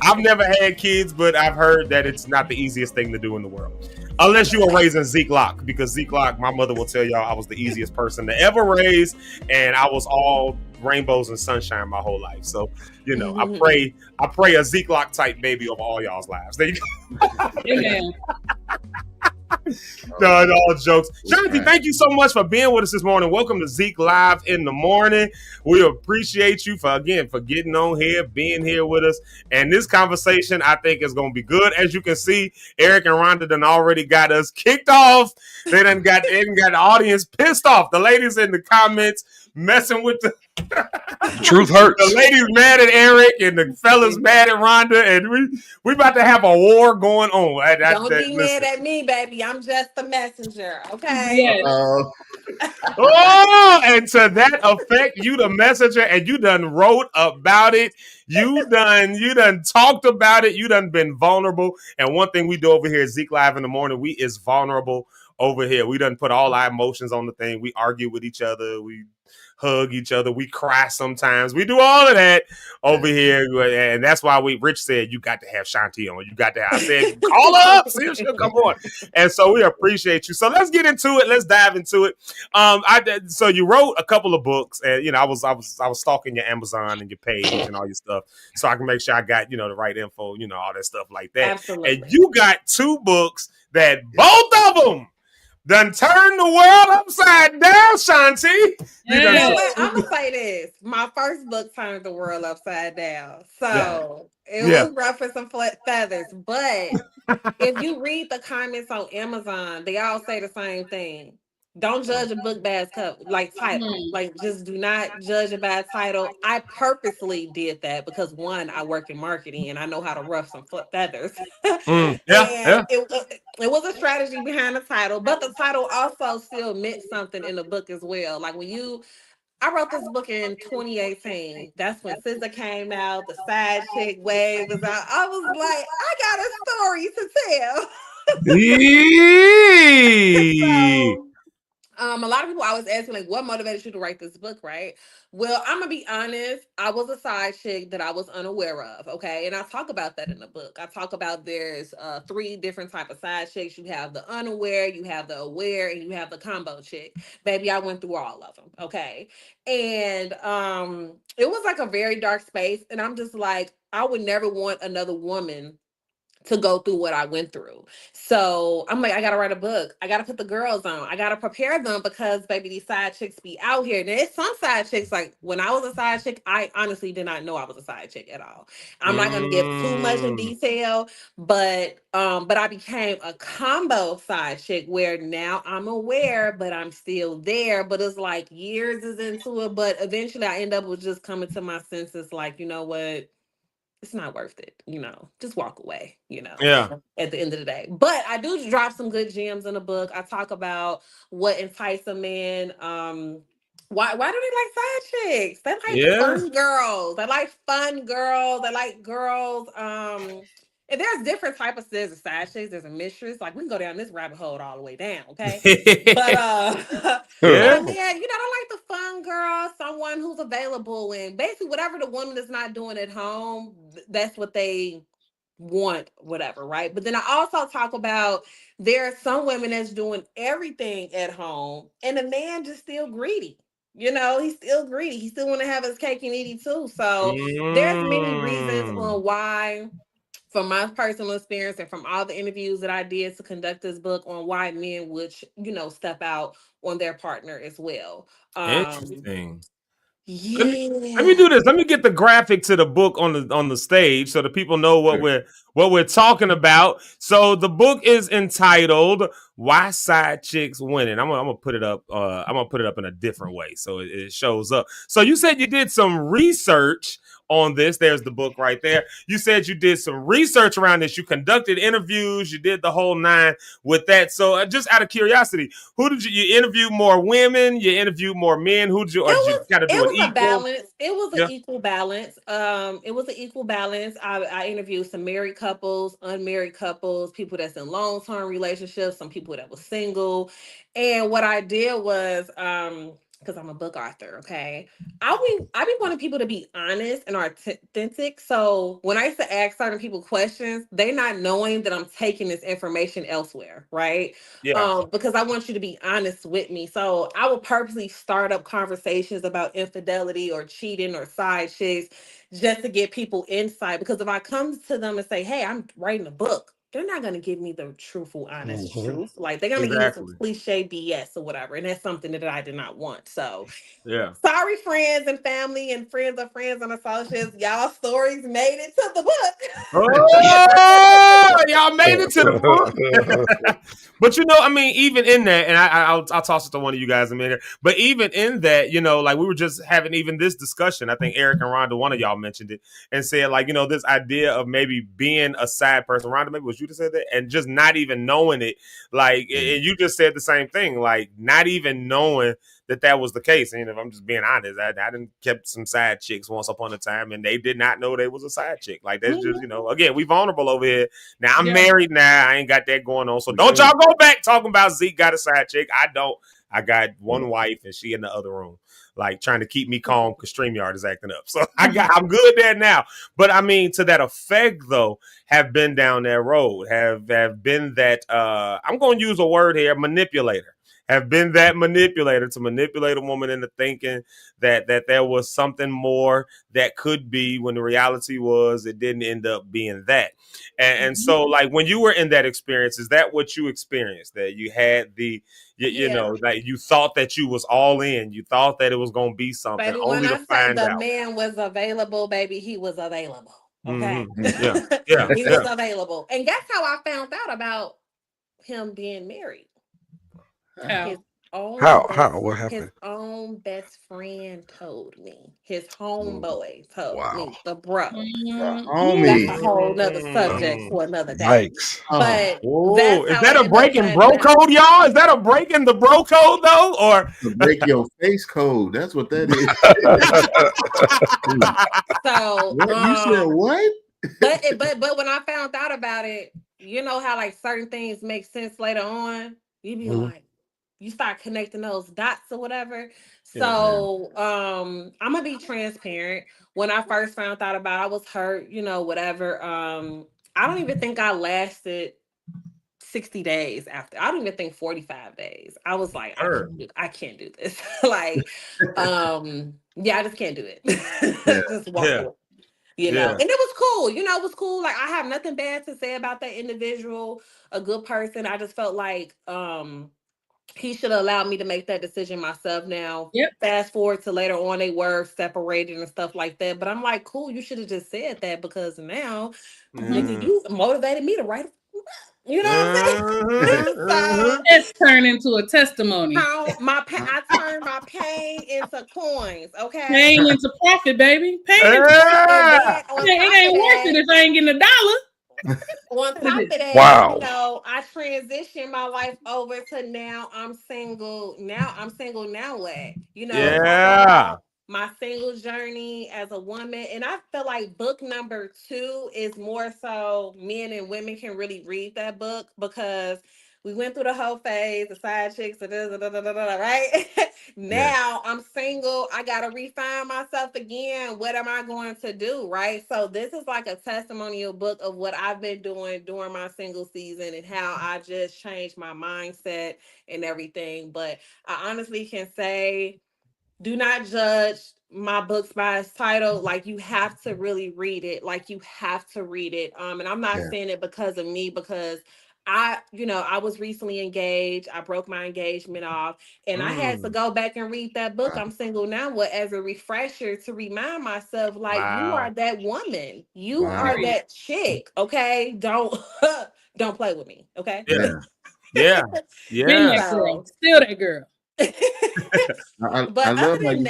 [SPEAKER 6] I've never had kids, but I've heard that it's not the easiest thing to do in the world. Unless you were raising Zeke Locke, because Zeke Locke, my mother will tell y'all, I was the easiest person to ever raise, and I was all rainbows and sunshine my whole life. So, you know, I pray a Zeke Locke type baby over all y'all's lives. There you go.
[SPEAKER 9] Amen.
[SPEAKER 6] No, all jokes. Shanti, thank you so much for being with us this morning. Welcome to Zeke Live in the Morning. We appreciate you for getting on here, being here with us. And this conversation, I think, is going to be good. As you can see, Eric and Rhonda done already got us kicked off. They done got the audience pissed off. The ladies in the comments messing with the
[SPEAKER 8] truth hurts.
[SPEAKER 6] The ladies mad at Eric and the fellas mad at Rhonda, and we about to have a war going on.
[SPEAKER 13] Don't be mad at me, baby. I'm just the messenger, okay?
[SPEAKER 9] Yes.
[SPEAKER 6] Oh, and to that effect, you the messenger, and you done wrote about it. You done talked about it. You done been vulnerable. And one thing we do over here at Zeke Live in the Morning, we is vulnerable over here. We done put all our emotions on the thing. We argue with each other. We hug each other. We cry sometimes. We do all of that over here. And that's why Rich said, you got to have Shanti on. You got to have, I said, call her up, see if she'll come on. And so we appreciate you. So let's get into it. Let's dive into it. So you wrote a couple of books, and, you know, I was stalking your Amazon and your page and all your stuff, so I can make sure I got, you know, the right info, you know, all that stuff like that.
[SPEAKER 13] Absolutely.
[SPEAKER 6] And you got two books that both of them done turn the world upside down, Shanti.
[SPEAKER 13] You know what? I'm gonna say this. My first book turned the world upside down. So it was rough with some feathers. But if you read the comments on Amazon, they all say the same thing. Don't judge a book by its title. Like, just do not judge it by its title. I purposely did that because, one, I work in marketing and I know how to ruff some feathers. It was a strategy behind the title, but the title also still meant something in the book as well. Like I wrote this book in 2018. That's when SZA came out, the side chick wave was out. I was like, I got a story to tell. So, a lot of people always ask me, like, what motivated you to write this book, right? Well, I'm gonna be honest, I was a side chick that I was unaware of, okay? And I talk about that in the book. I talk about there's 3 different type of side chicks. You have the unaware, you have the aware, and you have the combo chick. Baby, I went through all of them, okay? And it was like a very dark space, and I'm just like, I would never want another woman to go through what I went through. So I'm like, I gotta write a book. I gotta put the girls on. I gotta prepare them because baby, these side chicks be out here. There's some side chicks, like when I was a side chick, I honestly did not know I was a side chick at all. I'm not gonna give too much in detail, but I became a combo side chick where now I'm aware, but I'm still there. But it's like years is into it. But eventually I end up with just coming to my senses, like, you know what? It's not worth it, just walk away,
[SPEAKER 6] Yeah.
[SPEAKER 13] at the end of the day. But I do drop some good gems in the book. I talk about what entice a man. Why do they like side chicks? They like
[SPEAKER 6] Yeah.
[SPEAKER 13] fun girls. They like fun girls. They like girls. And there's different types of there's a side chicks, there's a mistress. Like we can go down this rabbit hole all the way down, okay? But
[SPEAKER 6] Yeah.
[SPEAKER 13] and then, I like the fun girl, someone who's available and basically whatever the woman is not doing at home, that's what they want, whatever, right? But then I also talk about there are some women that's doing everything at home and the man just still greedy. He's still greedy. He still want to have his cake and eat it too. So there's many reasons on why, from my personal experience and from all the interviews that I did to conduct this book, on why men would, step out on their partner as well.
[SPEAKER 6] Interesting.
[SPEAKER 13] Yeah.
[SPEAKER 6] Let me do this. Let me get the graphic to the book on the stage so the people know what we're talking about. So the book is entitled "Why Side Chicks Winning." I'm gonna put it up. I'm gonna put it up in a different way so it shows up. So you said you did some research on this. There's the book right there. You said you did some research around this. You conducted interviews. You did the whole nine with that. So just out of curiosity, who did you interview? More women? You interviewed more men? Who did you? Or did you kind of do an equal?
[SPEAKER 13] Balance. It was an equal balance. It was an equal balance. I interviewed some married couples, unmarried couples, people that's in long-term relationships, some people that was single. And what I did was, because I'm a book author, okay, I be wanting people to be honest and authentic. So when I used to ask certain people questions, they not knowing that I'm taking this information elsewhere, right? Because I want you to be honest with me. So I will purposely start up conversations about infidelity or cheating or side chicks just to get people insight. Because if I come to them and say, hey, I'm writing a book, they're not going to give me the truthful, honest truth. Like they're going to give me some cliche BS or whatever. And that's something that I did not want. So sorry, friends and family and friends of friends and associates. Y'all stories made it to the book.
[SPEAKER 6] Oh, y'all made it to the book. But even in that, and I'll toss it to one of you guys in a minute. But even in that, like we were just having even this discussion. I think Eric and Rhonda, one of y'all mentioned it and said, like, this idea of maybe being a side person. Rhonda, maybe it was you that said that, and just not even knowing it. Like, and you just said the same thing, like not even knowing that was the case. And if I'm just being honest, I done kept some side chicks once upon a time, and they did not know they was a side chick. Like that's just, again, we vulnerable over here. Now I'm married now. I ain't got that going on. So don't y'all go back talking about Zeke got a side chick. I don't. I got one wife and she in the other room, like trying to keep me calm because StreamYard is acting up. So I'm good there now. But I mean, to that effect though, have been down that road, have been that I'm going to use a word here, manipulator. Have been that manipulator to manipulate a woman into thinking that there was something more that could be, when the reality was it didn't end up being that. And so, like, when you were in that experience, is that what you experienced? That you had like you thought that you was all in, you thought that it was going to be something,
[SPEAKER 13] baby,
[SPEAKER 6] only to find out.
[SPEAKER 13] Man was available, baby, he was available. Okay.
[SPEAKER 6] Mm-hmm.
[SPEAKER 13] He was available. And that's how I found out about him being married. His own
[SPEAKER 8] How? What happened?
[SPEAKER 13] His own best friend told me. His homeboy told me. The bro.
[SPEAKER 11] Homie.
[SPEAKER 13] That's a whole nother subject for another day.
[SPEAKER 8] Yikes.
[SPEAKER 13] But
[SPEAKER 6] is that a breaking bro code, y'all? Is that a breaking the bro code though, or
[SPEAKER 11] break your face code? That's what that is.
[SPEAKER 13] So
[SPEAKER 11] you said what?
[SPEAKER 13] But when I found out about it, you know how like certain things make sense later on. You be like, you start connecting those dots or whatever. So I'm gonna be transparent. When I first found out about it, I was hurt, whatever. I don't even think I lasted 60 days after. I don't even think 45 days. I was like, I can't do this. Like, I just can't do it. Just walk away. you know,
[SPEAKER 6] Yeah.
[SPEAKER 13] and it was cool. You know, it was cool. Like I have nothing bad to say about that individual, a good person. I just felt like he should have allowed me to make that decision myself. Now,
[SPEAKER 9] Yep.
[SPEAKER 13] fast forward to later on, they were separated and stuff like that. But I'm like, cool, you should have just said that because now nigga, you motivated me to write. You know what I'm saying? So
[SPEAKER 9] It's turned into a testimony.
[SPEAKER 13] I turned my pain into coins. Okay,
[SPEAKER 9] Pain into profit, baby. Pain into
[SPEAKER 13] and then
[SPEAKER 9] profit. It ain't worth it if I ain't getting $1.
[SPEAKER 13] On top of that,
[SPEAKER 8] Wow.
[SPEAKER 13] you know, I transitioned my life over to now I'm single. Now I'm single. Now what? You know, talking about my single journey as a woman. And I feel like book number 2 is more so men and women can really read that book because we went through the whole phase, the side chicks, right? Now I'm single. I got to refine myself again. What am I going to do? Right. So this is like a testimonial book of what I've been doing during my single season and how I just changed my mindset and everything. But I honestly can say, do not judge my books by its title. Like you have to really read it. Like you have to read it. And I'm not saying it because of me, because I was recently engaged. I broke my engagement off and I had to go back and read that book. I'm single now, what, as a refresher to remind myself, like, you are that woman. You are that chick. Okay. Don't play with me. Okay.
[SPEAKER 6] Yeah.
[SPEAKER 9] Been that girl. Still that girl.
[SPEAKER 13] But other than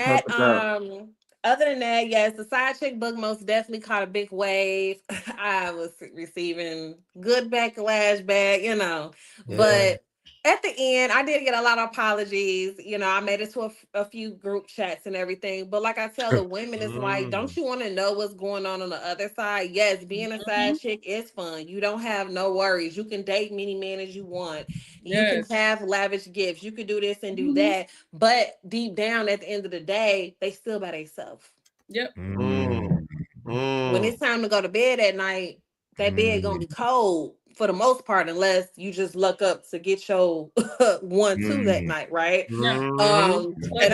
[SPEAKER 13] that, yes, the side chick book most definitely caught a big wave. I was receiving good backlash back, you know.
[SPEAKER 6] Yeah.
[SPEAKER 13] But at the end, I did get a lot of apologies. You know, I made it to a few group chats and everything. But like I tell the women, it's like, don't you want to know what's going on the other side? Yes, being a side chick is fun. You don't have no worries. You can date many men as you want. You can have lavish gifts. You could do this and do that. But deep down, at the end of the day, they still by themselves.
[SPEAKER 9] Yep.
[SPEAKER 13] When it's time to go to bed at night, that bed gonna be cold for the most part, unless you just look up to get your 1-2 that night, right? And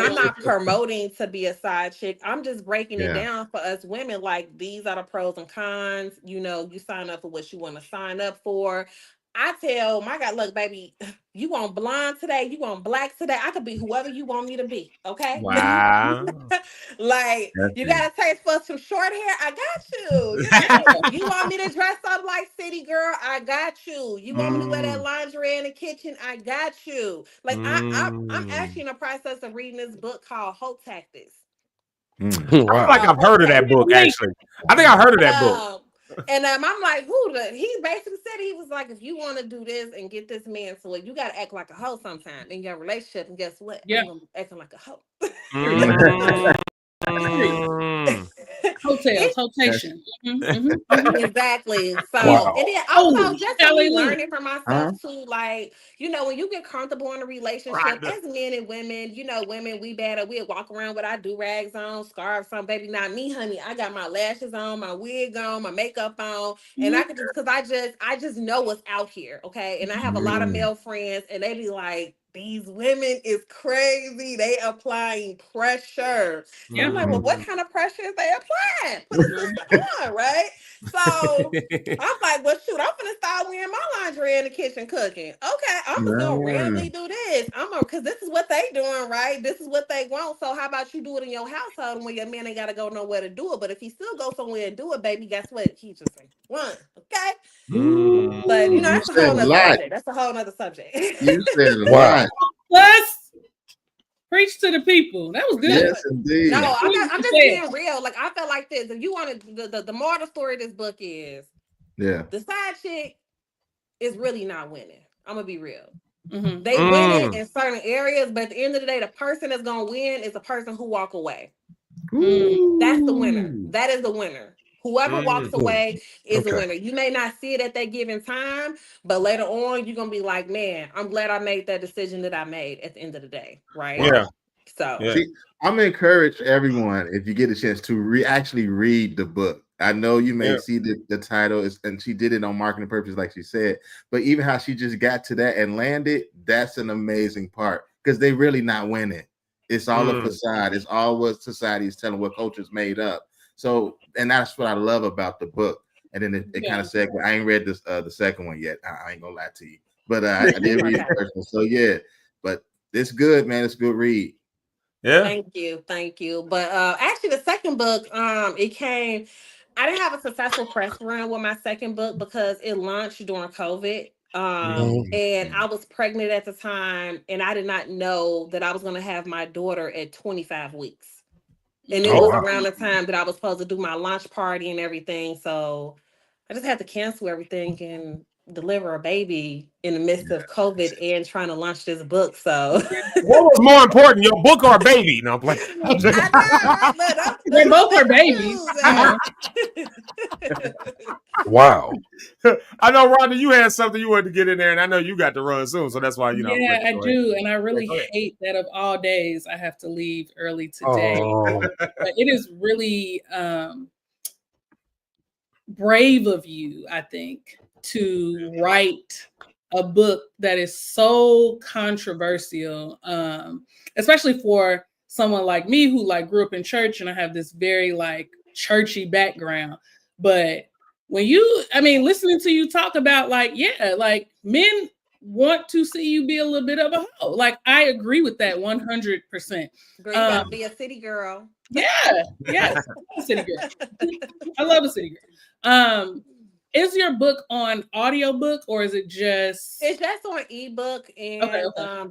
[SPEAKER 13] I'm not promoting to be a side chick. I'm just breaking it down for us women. Like, these are the pros and cons. You know, you sign up for what you want to sign up for. I tell my God, look, baby, you want blonde today, you want black today. I could be whoever you want me to be. Okay.
[SPEAKER 6] Wow.
[SPEAKER 13] Like, you got a taste for some short hair? I got you. You want me to dress up like City Girl? I got you. You want me to wear that lingerie in the kitchen? I got you. Like, I'm actually in the process of reading this book called Hope Tactics.
[SPEAKER 6] I feel like I've heard of that book, actually. I think I've heard of that book.
[SPEAKER 13] And I'm like, he basically said, he was like, if you want to do this and get this man to it, you got to act like a hoe sometime in your relationship. And guess what?
[SPEAKER 9] Yeah.
[SPEAKER 13] I'm gonna be acting like a hoe.
[SPEAKER 9] Hotation.
[SPEAKER 13] Exactly. So, and then also just to be learning for myself too, like, you know, when you get comfortable in a relationship, as men and women, you know, women, we walk around with our do-rags on, scarves on. Baby, not me, honey. I got my lashes on, my wig on, my makeup on, and I could just, because I just know what's out here, okay? And I have a lot of male friends, and they be like, these women is crazy. They applying pressure. And I'm like, well, what kind of pressure is they applying? Put a sister on, right? So I'm like, well, shoot, I'm gonna start wearing my lingerie in the kitchen cooking. Okay, I'm just gonna randomly do this. Because this is what they doing, right? This is what they want. So how about you do it in your household when your man ain't gotta go nowhere to do it? But if he still go somewhere and do it, baby, guess what? He just like, run, okay? But you know, that's a whole nother subject. That's a whole nother subject.
[SPEAKER 11] You said a lot.
[SPEAKER 9] Let's preach to the people. That was good.
[SPEAKER 11] Yes, indeed.
[SPEAKER 13] No, I'm just being real. Like, I felt like this. If you want to, the moral story of this book is, the side chick is really not winning. I'm gonna be real. They win it in certain areas, but at the end of the day, the person that's gonna win is the person who walk away. That's the winner. That is the winner. Whoever walks away is a winner. You may not see it at that given time, but later on, you're gonna be like, man, I'm glad I made that decision that I made at the end of the day, right?
[SPEAKER 6] Yeah.
[SPEAKER 13] So
[SPEAKER 11] see, I'm gonna encourage everyone, if you get a chance, to actually read the book. I know you may see the title, and she did it on marketing purposes, like she said, but even how she just got to that and landed, that's an amazing part, because they really not winning. It's all a facade. It's all what society is telling, what culture's made up. So, and that's what I love about the book. And then it kind of said, I ain't read this the second one yet. I ain't gonna lie to you, but I did read the first one. So yeah, but it's good, man. It's a good read.
[SPEAKER 6] Yeah.
[SPEAKER 13] Thank you. But actually, the second book, it came. I didn't have a successful press run with my second book because it launched during COVID. And I was pregnant at the time, and I did not know that I was going to have my daughter at 25 weeks. And it was around the time that I was supposed to do my launch party and everything. So I just had to cancel everything and deliver a baby in the midst of COVID and trying to launch this book. So
[SPEAKER 6] what was more important, your book or baby? No, I'm playing.
[SPEAKER 9] They both are babies.
[SPEAKER 8] Wow.
[SPEAKER 6] I know, Rhonda, you had something you wanted to get in there, and I know you got to run soon, so that's why
[SPEAKER 9] Yeah, I do, and I really hate that of all days I have to leave early today. But it is really brave of you, I think, to write a book that is so controversial, especially for someone like me who grew up in church, and I have this very churchy background. But when listening to you talk about men want to see you be a little bit of a hoe. I agree with that 100%.
[SPEAKER 13] Girl, you gotta be a city girl.
[SPEAKER 9] Yeah, yes, a city girl. I love a city girl. Is your book on audiobook or is it just?
[SPEAKER 13] It's just on ebook and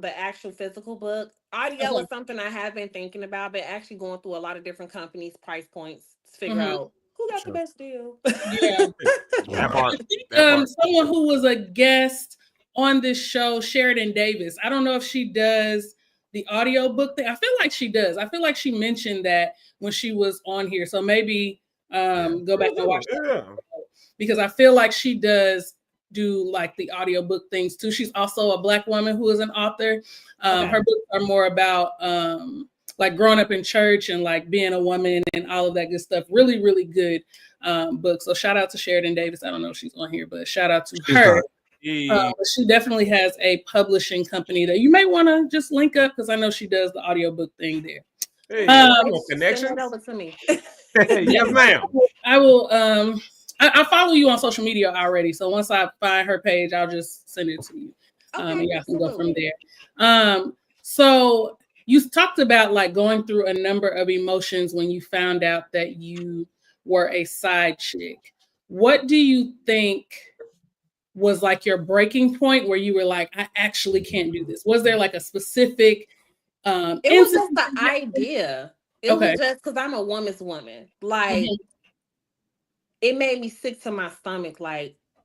[SPEAKER 13] the actual physical book. Audio is something I have been thinking about, but actually going through a lot of different companies' price points to figure out who got the best deal.
[SPEAKER 9] Yeah. Someone who was a guest on this show, Sheridan Davis. I don't know if she does the audiobook thing. I feel like she does. I feel like she mentioned that when she was on here. So maybe go back and watch that. Because I feel like she does do the audiobook things too. She's also a Black woman who is an author. Her books are more about growing up in church and being a woman and all of that good stuff. Really, really good book. So shout out to Sheridan Davis. I don't know if she's on here, but shout out to her. She definitely has a publishing company that you may want to just link up because I know she does the audiobook thing there.
[SPEAKER 13] Connections. Send it over to me.
[SPEAKER 6] Yes, ma'am.
[SPEAKER 9] I will. I follow you on social media already, so once I find her page, I'll just send it to you. And y'all can go from there. So you talked about going through a number of emotions when you found out that you were a side chick. What do you think was your breaking point where you were like, I actually can't do this? Was there a specific
[SPEAKER 13] it was just the idea. It was just because I'm a woman's woman. It made me sick to my stomach.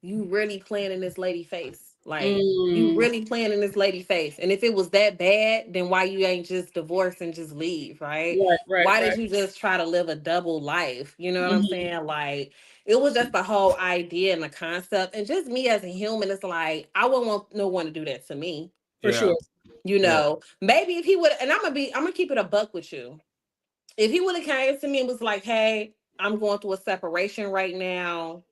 [SPEAKER 13] You really playing in this lady face. You really playing in this lady face. And if it was that bad, then why you ain't just divorce and just leave, right? Why did you just try to live a double life? You know what I'm saying? It was just the whole idea and the concept. And just me as a human, it's I wouldn't want no one to do that to me.
[SPEAKER 9] For sure.
[SPEAKER 13] You know, maybe if he would, and I'm gonna keep it a buck with you. If he would have came to me and was like, hey, I'm going through a separation right now.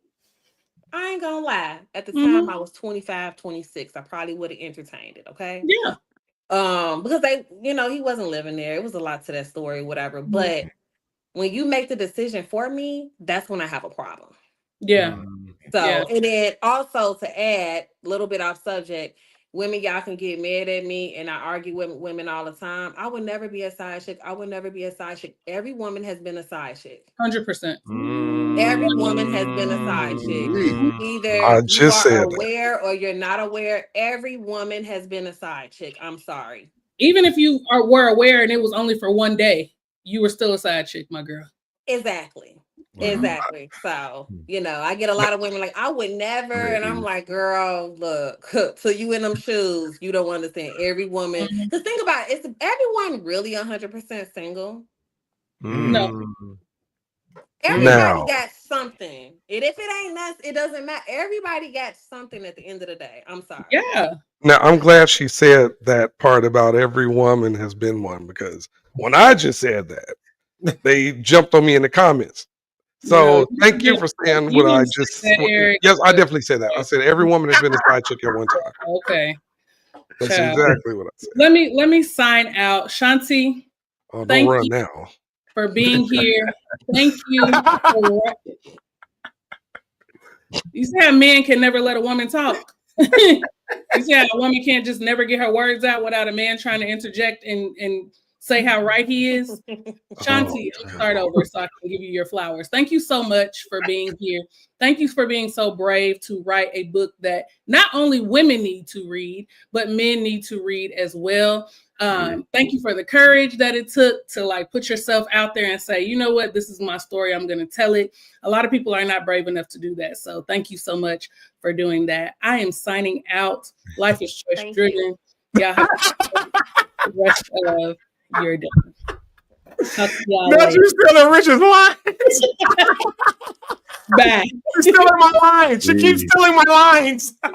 [SPEAKER 13] I ain't gonna lie. At the time, I was 25, 26. I probably would have entertained it. Okay.
[SPEAKER 9] Yeah.
[SPEAKER 13] Because he wasn't living there. It was a lot to that story, whatever. But when you make the decision for me, that's when I have a problem.
[SPEAKER 9] Yeah.
[SPEAKER 13] So, and then also to add a little bit off subject, women, y'all can get mad at me, and I argue with women all the time. I would never be a side chick. I would never be a side chick. Every woman has been a side chick.
[SPEAKER 9] 100%.
[SPEAKER 13] Every woman has been a side chick. Either you are aware or you're not aware. Every woman has been a side chick. I'm sorry.
[SPEAKER 9] Even if you were aware and it was only for one day, you were still a side chick, my girl.
[SPEAKER 13] Exactly. Exactly. So, I get a lot of women I would never. And I'm like, girl, look, so you in them shoes, you don't understand. Every woman, because think about it, is everyone really 100% single?
[SPEAKER 9] No.
[SPEAKER 13] Everybody got something. And if it ain't us, it doesn't matter. Everybody got something at the end of the day. I'm sorry.
[SPEAKER 9] Yeah.
[SPEAKER 8] Now, I'm glad she said that part about every woman has been one, because when I just said that, they jumped on me in the comments. So thank you for saying what I just said. Yes, I definitely said that. I said every woman has been a side chick at one time.
[SPEAKER 9] Okay.
[SPEAKER 8] That's exactly what I said.
[SPEAKER 9] Let me sign out. Shanti.
[SPEAKER 8] Oh, don't run now.
[SPEAKER 9] for being here. Thank you. You see how men can never let a woman talk. You see how a woman can't just never get her words out without a man trying to interject and say how right he is. Shanti, I'll start over so I can give you your flowers. Thank you so much for being here. Thank you for being so brave to write a book that not only women need to read, but men need to read as well. Thank you for the courage that it took to like put yourself out there and say, you know what, this is my story. I'm going to tell it. A lot of people are not brave enough to do that. So thank you so much for doing that. I am signing out. Life is choice driven. Y'all have the rest of your day.
[SPEAKER 10] Now you stealing Richard's lines.
[SPEAKER 9] Back.
[SPEAKER 10] She's stealing my lines. She keeps stealing my lines. All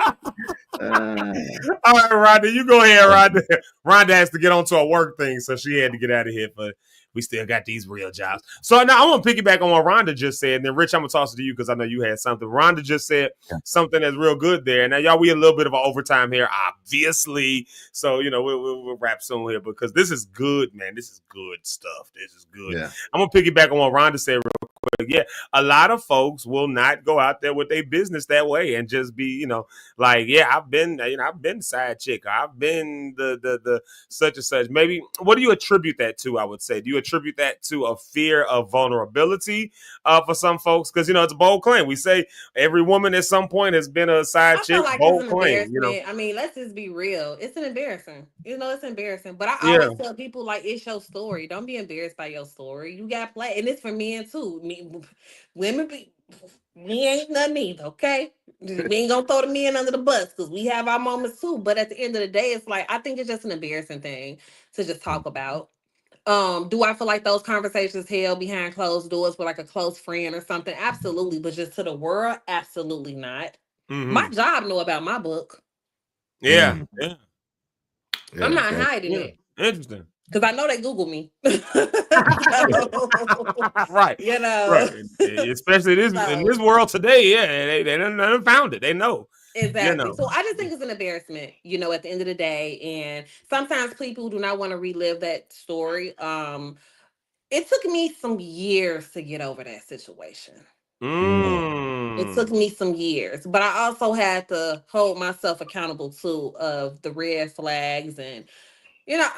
[SPEAKER 10] right, Rhonda, you go ahead, Rhonda. Rhonda has to get onto a work thing, so she had to get out of here, but we still got these real jobs. So now I want to piggyback on what Rhonda just said, and then Rich, I'm going to toss it to you because I know you had something. Rhonda just said something that's real good there. Now, y'all, we a little bit of an overtime here, obviously. So, you know, we'll wrap soon here because this is good, man. This is good stuff. This is good. Yeah. I'm going to piggyback on what Rhonda said real quick. Yeah, a lot of folks will not go out there with their business that way and just be, you know, like, yeah, I've been side chick. I've been the such and such. Maybe, what do you attribute that to, I would say? Do you attribute that to a fear of vulnerability for some folks? Because, you know, it's a bold claim. We say every woman at some point has been a side chick.
[SPEAKER 13] Like
[SPEAKER 10] bold
[SPEAKER 13] it's an
[SPEAKER 10] claim, you know?
[SPEAKER 13] I mean, let's just be real. It's an embarrassing. You know, it's embarrassing. But I always tell people, like, it's your story. Don't be embarrassed by your story. You got to play. And it's for men, too. Women, we ain't nothing either, okay? We ain't going to throw the men under the bus because we have our moments, too. But at the end of the day, it's like, I think it's just an embarrassing thing to just talk about. Do I feel like those conversations held behind closed doors with like a close friend or something? Absolutely. But just to the world, absolutely not. Mm-hmm. My job know about my book.
[SPEAKER 10] Yeah.
[SPEAKER 13] Mm-hmm.
[SPEAKER 10] Yeah.
[SPEAKER 13] I'm not hiding it.
[SPEAKER 10] Interesting.
[SPEAKER 13] Because I know they Google me.
[SPEAKER 10] Right.
[SPEAKER 13] You know.
[SPEAKER 10] Right. Especially in this world today, yeah. They done found it. They know.
[SPEAKER 13] Exactly.
[SPEAKER 10] You know.
[SPEAKER 13] So I just think it's an embarrassment, you know, at the end of the day. And sometimes people do not want to relive that story. It took me some years to get over that situation. It took me some years, but I also had to hold myself accountable too of the red flags and, you know,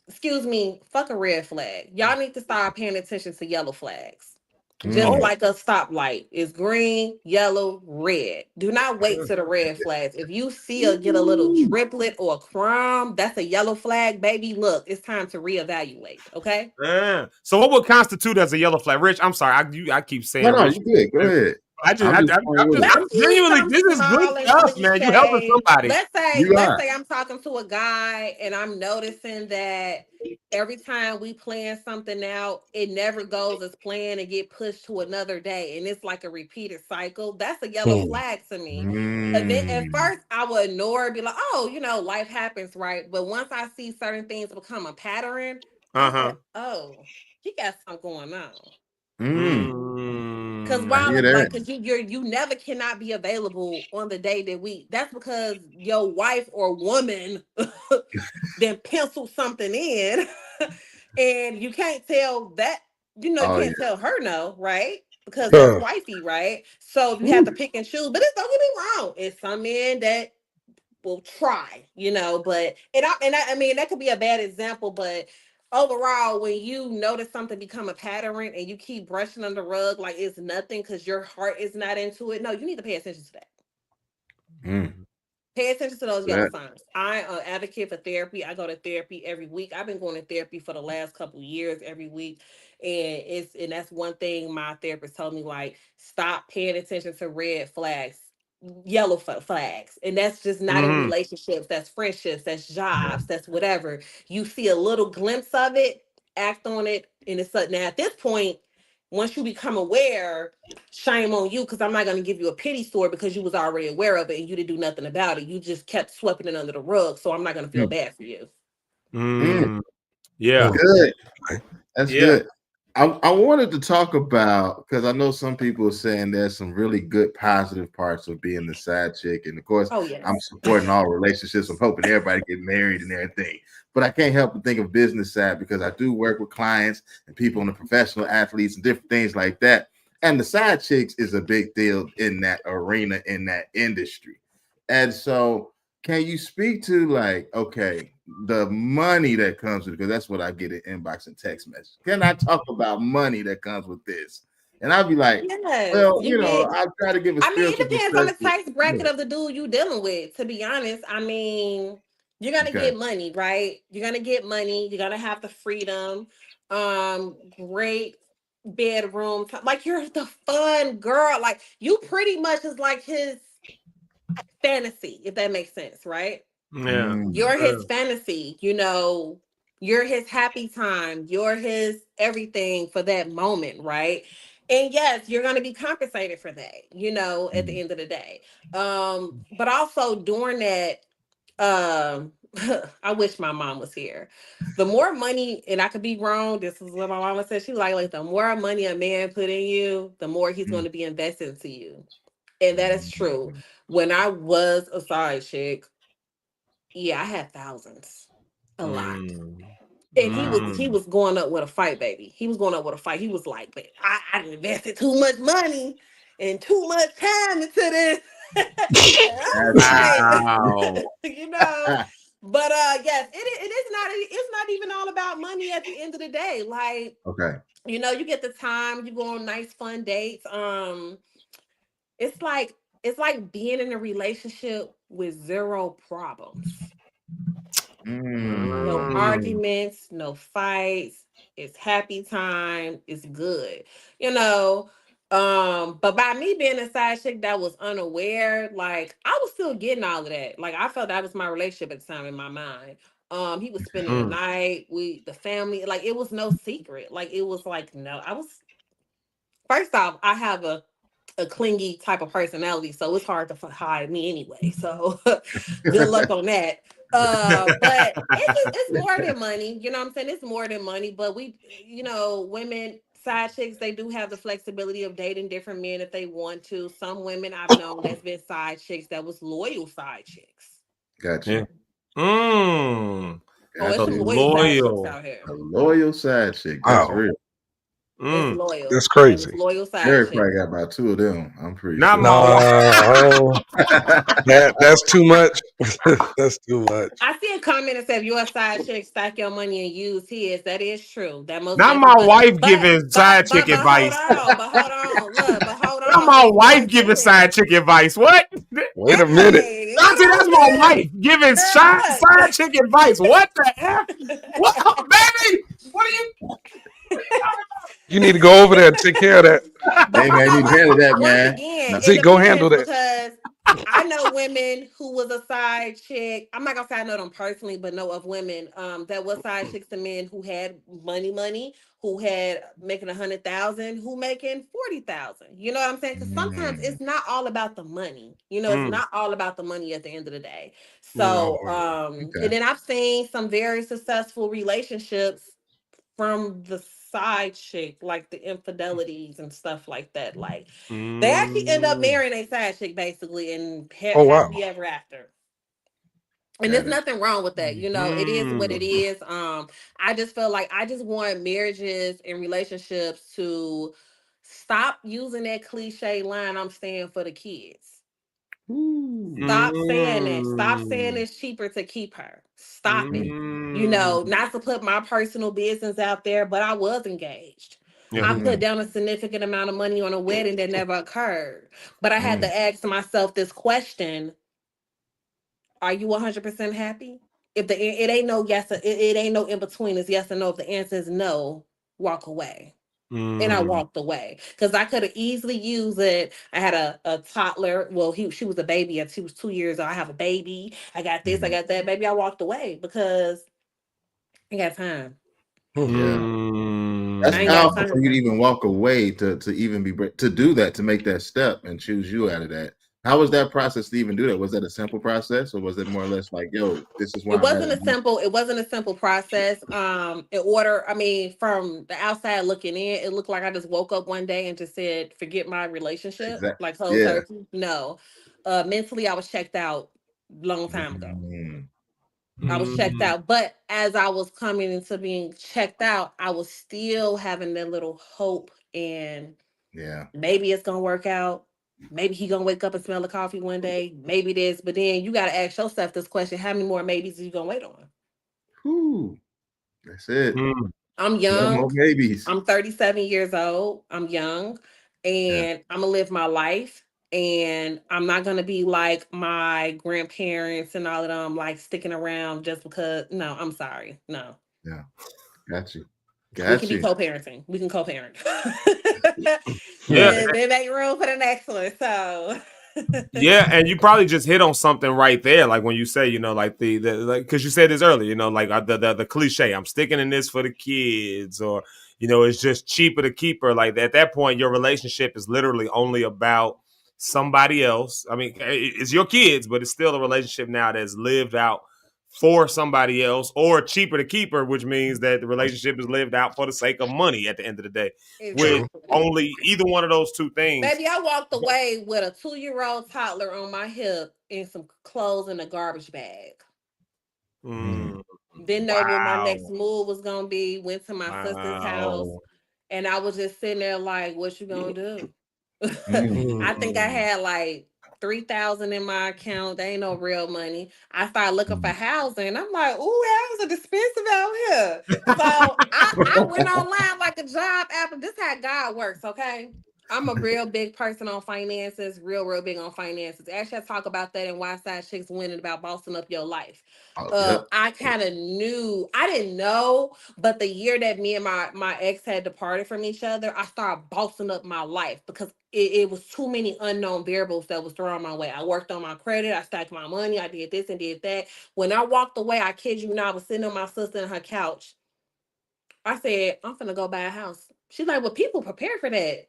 [SPEAKER 13] excuse me, fuck a red flag. Y'all need to start paying attention to yellow flags. Just like a stoplight. It's green, yellow, red. Do not wait to the red flags. If you see or get a little driplet or a crumb, that's a yellow flag, baby. Look, it's time to reevaluate. Okay.
[SPEAKER 10] So what would constitute as a yellow flag? Rich, I'm sorry. I keep saying
[SPEAKER 11] no,
[SPEAKER 10] Rich.
[SPEAKER 11] You good. Go ahead.
[SPEAKER 10] I'm genuinely, this is good stuff, man. You helping somebody.
[SPEAKER 13] Let's say I'm talking to a guy and I'm noticing that every time we plan something out, it never goes as planned and get pushed to another day. And it's like a repeated cycle. That's a yellow flag to me. And then at first I would ignore it, be like, oh, you know, life happens, right? But once I see certain things become a pattern, like, oh, he got something going on. Because because you never cannot be available on the day that that's because your wife or woman then pencil something in and you can't tell that, you know, you can't tell her no, right? Because that's wifey, right? So you have to pick and choose. But don't get me wrong, it's some men that will try, you know, but I mean that could be a bad example, but overall, when you notice something become a pattern and you keep brushing on the rug like it's nothing because your heart is not into it, no, you need to pay attention to that. Pay attention to those yellow signs. I'm an advocate for therapy. I go to therapy every week. I've been going to therapy for the last couple of years every week. And that's one thing my therapist told me, like, stop paying attention to red flags. Yellow flags, and that's just not in relationships, that's friendships, that's jobs, that's whatever. You see a little glimpse of it, act on it, and it's now at this point, once you become aware, shame on you, because I'm not going to give you a pity story because you was already aware of it and you didn't do nothing about it. You just kept sweeping it under the rug, so I'm not going to feel bad for you.
[SPEAKER 10] Yeah,
[SPEAKER 11] good. That's good. I wanted to talk about, because I know some people are saying there's some really good positive parts of being the side chick, and of course,
[SPEAKER 13] Oh yes.
[SPEAKER 11] I'm supporting all relationships. I'm hoping everybody get married and everything. But I can't help but think of business side because I do work with clients and people and the professional athletes and different things like that. And the side chicks is a big deal in that arena, in that industry. And so, can you speak to, like, okay, the money that comes with it? Because that's what I get in inbox and text message. Can I talk about money that comes with this? And I'll be like,
[SPEAKER 13] Yes,
[SPEAKER 11] well,
[SPEAKER 13] you get.
[SPEAKER 11] I try to give a
[SPEAKER 13] I mean, it
[SPEAKER 11] spiritual
[SPEAKER 13] depends on the
[SPEAKER 11] perspective.
[SPEAKER 13] tax bracket
[SPEAKER 11] Yeah.
[SPEAKER 13] of the dude you dealing with. To be honest, I mean, you're gonna
[SPEAKER 11] Okay.
[SPEAKER 13] get money, right? You're gonna get money. You're gonna have the freedom. Great bedroom. Like you're the fun girl. Like you pretty much is like his fantasy, if that makes sense, right?
[SPEAKER 6] Yeah.
[SPEAKER 13] You're his fantasy, you're his happy time, you're his everything for that moment, right? And yes, you're going to be compensated for that, at the end of the day. But also during that, I wish my mom was here. The more money, and I could be wrong, this is what my mama said. She was like the more money a man put in you, the more he's going to be invested into you. And that is true. When I was a side chick, yeah, I had thousands, a lot. And he was going up with a fight, baby. He was going up with a fight. He was like, "Man, I invested too much money and too much time into this." And I was like,
[SPEAKER 6] Wow.
[SPEAKER 13] But yes, it is not. It's not even all about money at the end of the day. Like,
[SPEAKER 11] Okay.
[SPEAKER 13] you get the time. You go on nice, fun dates. It's like being in a relationship with zero problems. No arguments, no fights. It's happy time. It's good. But by me being a side chick that was unaware, like I was still getting all of that. Like I felt that was my relationship at the time in my mind. He was spending the night, the family, like it was no secret. Like it was like, no, first off, I have a clingy type of personality, so it's hard to hide me anyway. So good luck on that. But it's more than money. You know what I'm saying? It's more than money. But women, side chicks, they do have the flexibility of dating different men if they want to. Some women I've known that's been side chicks that was loyal side chicks.
[SPEAKER 11] Gotcha.
[SPEAKER 13] Oh, it's some loyal side chicks out here.
[SPEAKER 11] A loyal side chick. That's real.
[SPEAKER 13] It's loyal.
[SPEAKER 8] That's crazy.
[SPEAKER 13] It's loyal side
[SPEAKER 11] Jerry
[SPEAKER 13] chick.
[SPEAKER 11] probably got about two of them. I'm pretty
[SPEAKER 6] Not
[SPEAKER 11] sure.
[SPEAKER 6] my
[SPEAKER 8] That's too much. That's too much.
[SPEAKER 13] I see a comment that said, if you're a side chick, stack your money and use his. That is true. That most
[SPEAKER 6] Not
[SPEAKER 13] definitely
[SPEAKER 6] my
[SPEAKER 13] does.
[SPEAKER 6] wife giving side chick advice.
[SPEAKER 13] But hold on. Look, but hold on.
[SPEAKER 6] Not my wife giving side chick advice. What?
[SPEAKER 8] Wait a minute.
[SPEAKER 6] Dante, that's my wife giving side chick advice. What the F? What, baby? What are you?
[SPEAKER 8] You need to go over there and take care of that.
[SPEAKER 11] Hey man, you need to handle that,
[SPEAKER 13] Once
[SPEAKER 11] man.
[SPEAKER 13] again,
[SPEAKER 8] Zeke, go handle that.
[SPEAKER 13] Because I know women who was a side chick. I'm not gonna say I know them personally, but know of women that was side chicks to men who had money, who had making 100,000, who making 40,000. You know what I'm saying? Because sometimes it's not all about the money. It's not all about the money at the end of the day. So, and then I've seen some very successful relationships from the side chick, like the infidelities and stuff like that. Like they actually end up marrying a side chick basically and happy ever after. And there's nothing wrong with that. It is what it is. I just feel like I just want marriages and relationships to stop using that cliche line, I'm staying for the kids. Stop saying that. Stop saying it's cheaper to keep her. Stop it. Not to put my personal business out there, but I was engaged. I put down a significant amount of money on a wedding that never occurred. But I had to ask myself this question: are you 100% happy? If it ain't no yes, it ain't no in between. It's yes or no. If the answer is no, walk away. And I walked away because I could have easily used it. I had a toddler. Well, she was a baby and she was 2 years old. I have a baby. I got this. I got that. Baby, I walked away because I got time.
[SPEAKER 11] Yeah, that's powerful for you to even walk away to even to do that, to make that step and choose you out of that. How was that process to even do that? Was that a simple process, or was it more or less like, yo, this is where
[SPEAKER 13] It
[SPEAKER 11] I'm at?
[SPEAKER 13] wasn't a simple process. From the outside looking in, it looked like I just woke up one day and just said, forget my relationship,
[SPEAKER 11] Exactly.
[SPEAKER 13] like cold
[SPEAKER 11] Yeah.
[SPEAKER 13] turkey. No. Mentally I was checked out long time ago.
[SPEAKER 11] Mm.
[SPEAKER 13] I was checked out. But as I was coming into being checked out, I was still having that little hope and
[SPEAKER 11] Yeah.
[SPEAKER 13] maybe it's gonna work out. Maybe he gonna wake up and smell the coffee one day. Maybe this, but then you gotta ask yourself this question: how many more maybes are you gonna wait on?
[SPEAKER 11] Whew. That's it.
[SPEAKER 13] I'm
[SPEAKER 11] No more
[SPEAKER 13] young.
[SPEAKER 11] babies.
[SPEAKER 13] I'm 37 years old. I'm young,
[SPEAKER 11] Yeah.
[SPEAKER 13] and I'm gonna live my life. And I'm not gonna be like my grandparents and all of them, like sticking around just because. No, I'm sorry. No,
[SPEAKER 11] Yeah. Got you.
[SPEAKER 13] we can
[SPEAKER 11] Got
[SPEAKER 13] be
[SPEAKER 11] you.
[SPEAKER 13] co-parenting. We can co-parent.
[SPEAKER 6] Yeah.
[SPEAKER 13] And then make room for the next one. So.
[SPEAKER 6] Yeah, and you probably just hit on something right there, like when you say, like the like, because you said this earlier, like the cliche, I'm sticking in this for the kids, or it's just cheaper to keep her. Like at that point, your relationship is literally only about somebody else. I mean, it's your kids, but it's still a relationship now that's lived out for somebody else, or cheaper to keep her, which means that the relationship is lived out for the sake of money at the end of the day. With
[SPEAKER 13] Exactly.
[SPEAKER 6] only either one of those two things.
[SPEAKER 13] Baby, I walked away with a 2-year-old toddler on my hip and some clothes in a garbage bag. Didn't know what my next move was gonna be. Went to my sister's house,
[SPEAKER 6] Wow.
[SPEAKER 13] and I was just sitting there like, "What you gonna do?"
[SPEAKER 11] Mm.
[SPEAKER 13] I think I had like 3,000 in my account. They ain't no real money. I started looking for housing. I'm like, "Ooh, houses are expensive out here." So I went online like a job app. This is how God works, okay? I'm a real big person on finances, real big on finances. Actually, I talk about that in Why Side Chicks Winning about bossing up your life.
[SPEAKER 11] Yep.
[SPEAKER 13] I kind of knew, I didn't know, but the year that me and my ex had departed from each other, I started bossing up my life because it was too many unknown variables that was thrown my way. I worked on my credit, I stacked my money, I did this and did that. When I walked away, I kid you not, I was sitting on my sister in her couch. I said, I'm finna go buy a house. She's like, well, people prepare for that.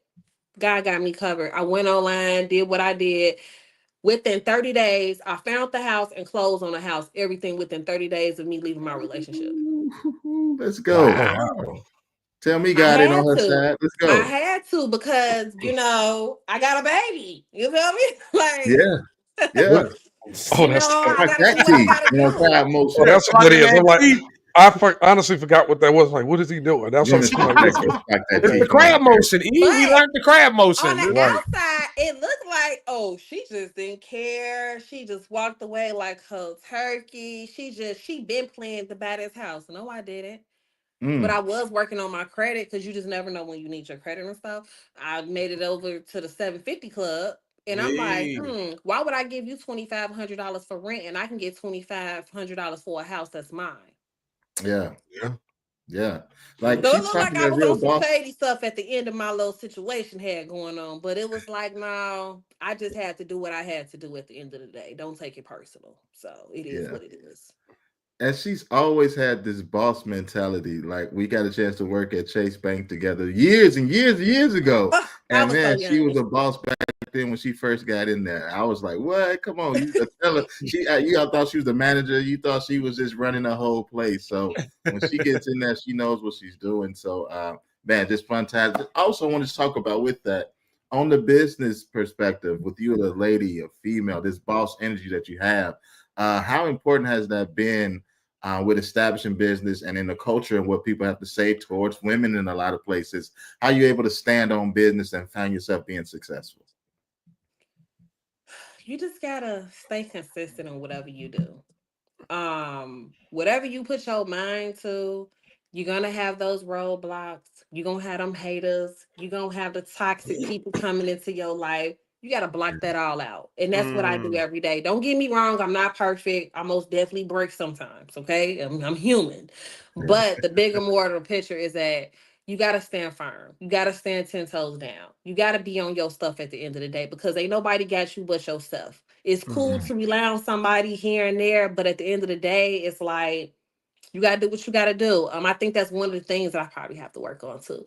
[SPEAKER 13] God got me covered. I went online, did what I did. Within 30 days, I found the house and closed on the house. Everything within 30 days of me leaving my relationship.
[SPEAKER 11] Let's go.
[SPEAKER 6] Wow.
[SPEAKER 11] Tell me
[SPEAKER 13] I
[SPEAKER 11] God ain't
[SPEAKER 13] had
[SPEAKER 11] on her
[SPEAKER 13] to.
[SPEAKER 11] side. Let's
[SPEAKER 13] I
[SPEAKER 11] go.
[SPEAKER 13] had to because, I got a baby. You feel me?
[SPEAKER 11] Yeah. Yeah.
[SPEAKER 8] Oh, that's
[SPEAKER 13] I
[SPEAKER 11] Like
[SPEAKER 13] got to
[SPEAKER 11] that
[SPEAKER 13] do what I
[SPEAKER 11] tea.
[SPEAKER 13] got to
[SPEAKER 11] Crowd
[SPEAKER 13] do.
[SPEAKER 8] oh,
[SPEAKER 11] motion.
[SPEAKER 8] that's what that is. I'm like, honestly forgot what that was. Like, what is he doing? That's what
[SPEAKER 11] Women's
[SPEAKER 8] I'm like.
[SPEAKER 11] perspective. Like that
[SPEAKER 6] It's
[SPEAKER 11] tea.
[SPEAKER 6] the
[SPEAKER 11] Come on.
[SPEAKER 6] crab motion. We
[SPEAKER 13] But
[SPEAKER 6] learned the crab
[SPEAKER 13] on
[SPEAKER 6] motion.
[SPEAKER 13] the
[SPEAKER 8] Right.
[SPEAKER 13] outside, it looked like, oh, she just didn't care. She just walked away like cold turkey. She been planning to buy this house. No, I didn't. But I was working on my credit because you just never know when you need your credit and stuff. I made it over to the 750 club. And I'm like, why would I give you $2,500 for rent and I can get $2,500 for a house that's mine?
[SPEAKER 11] Yeah.
[SPEAKER 6] Yeah.
[SPEAKER 11] Yeah. Like
[SPEAKER 13] So it
[SPEAKER 11] she's
[SPEAKER 13] looked like
[SPEAKER 11] talking
[SPEAKER 13] I
[SPEAKER 11] that
[SPEAKER 13] was
[SPEAKER 11] real
[SPEAKER 13] on some
[SPEAKER 11] boss.
[SPEAKER 13] shady stuff at the end of my little situation had going on. But it was like, no, I just had to do what I had to do at the end of the day. Don't take it personal. So it is
[SPEAKER 11] Yeah.
[SPEAKER 13] what it is.
[SPEAKER 11] And she's always had this boss mentality. Like we got a chance to work at Chase Bank together years and years and years ago.
[SPEAKER 13] Oh, I
[SPEAKER 11] And
[SPEAKER 13] was so
[SPEAKER 11] man, she
[SPEAKER 13] young.
[SPEAKER 11] was a boss back then when she first got in there. I was like, "What? Come on, you tell her." You all thought she was the manager. You thought she was just running the whole place. So when she gets in there, she knows what she's doing. So, man, just fun times. I also wanted to talk about with that on the business perspective, with you, a lady, a female, this boss energy that you have. How important has that been? With establishing business and in the culture and what people have to say towards women in a lot of places, how you able to stand on business and find yourself being successful?
[SPEAKER 13] You just gotta stay consistent in whatever you do. Whatever you put your mind to, you're gonna have those roadblocks. You're gonna have them haters. You're gonna have the toxic people coming into your life. You gotta block that all out. And that's what I do every day. Don't get me wrong, I'm not perfect. I most definitely break sometimes. Okay. I'm human.
[SPEAKER 11] Yeah.
[SPEAKER 13] But the bigger more of the picture is that you gotta stand firm. You gotta stand 10 toes down. You gotta be on your stuff at the end of the day because ain't nobody got you but yourself. It's cool to rely on somebody here and there, but at the end of the day, it's like you gotta do what you gotta do. I think that's one of the things that I probably have to work on too.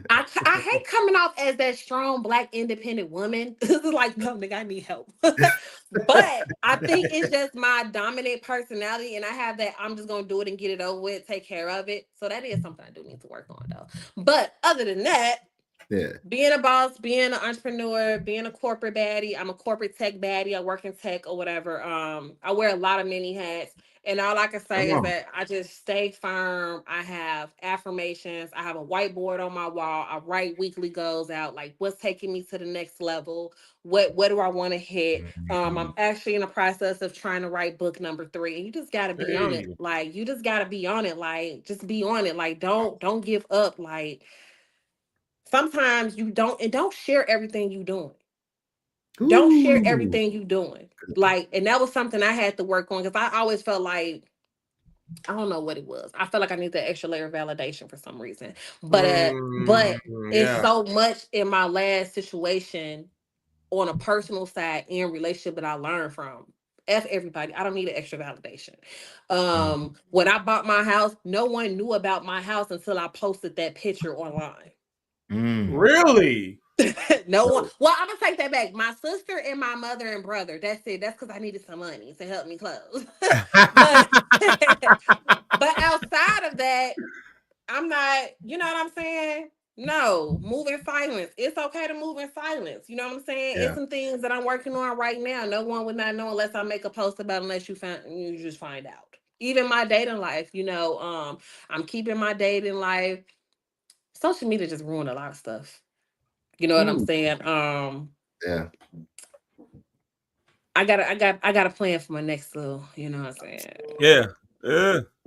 [SPEAKER 13] I hate coming off as that strong Black independent woman. This is like, no, nigga, I need help. But I think it's just my dominant personality, and I have that I'm just gonna do it and get it over with, take care of it. So that is something I do need to work on, though. But other than that,
[SPEAKER 11] Yeah.
[SPEAKER 13] being a boss, being an entrepreneur, being a corporate baddie, I'm a corporate tech baddie. I work in tech or whatever. I wear a lot of many hats. And all I can say
[SPEAKER 11] Come
[SPEAKER 13] is
[SPEAKER 11] on.
[SPEAKER 13] that I just stay firm. I have affirmations. I have a whiteboard on my wall. I write weekly goals out, like what's taking me to the next level. What do I want to hit? I'm actually in the process of trying to write book number 3. And you just gotta be on it. Like you just gotta be on it. Like just be on it. Like don't give up. Like sometimes you don't share everything you doing. Don't share everything you doing. Like, and that was something I had to work on because I always felt like I don't know what it was. I felt like I need that extra layer of validation for some reason. But it's so much in my last situation on a personal side in relationship that I learned from. F everybody. I don't need an extra validation. When I bought my house, no one knew about my house until I posted that picture online.
[SPEAKER 10] Really?
[SPEAKER 13] No one. Well, I'm gonna take that back. My sister and my mother and brother. That's it. That's because I needed some money to help me close. but, but outside of that, I'm not. You know what I'm saying? No, move in silence. It's okay to move in silence. You know what I'm saying?
[SPEAKER 11] Yeah.
[SPEAKER 13] It's some things that I'm working on right now. No one would not know unless I make a post about it, unless you just find out. Even my dating life, I'm keeping my dating life. Social media just ruined a lot of stuff. You know what I'm saying?
[SPEAKER 11] Yeah.
[SPEAKER 13] I got a plan for my next little, you know what I'm saying?
[SPEAKER 6] Yeah.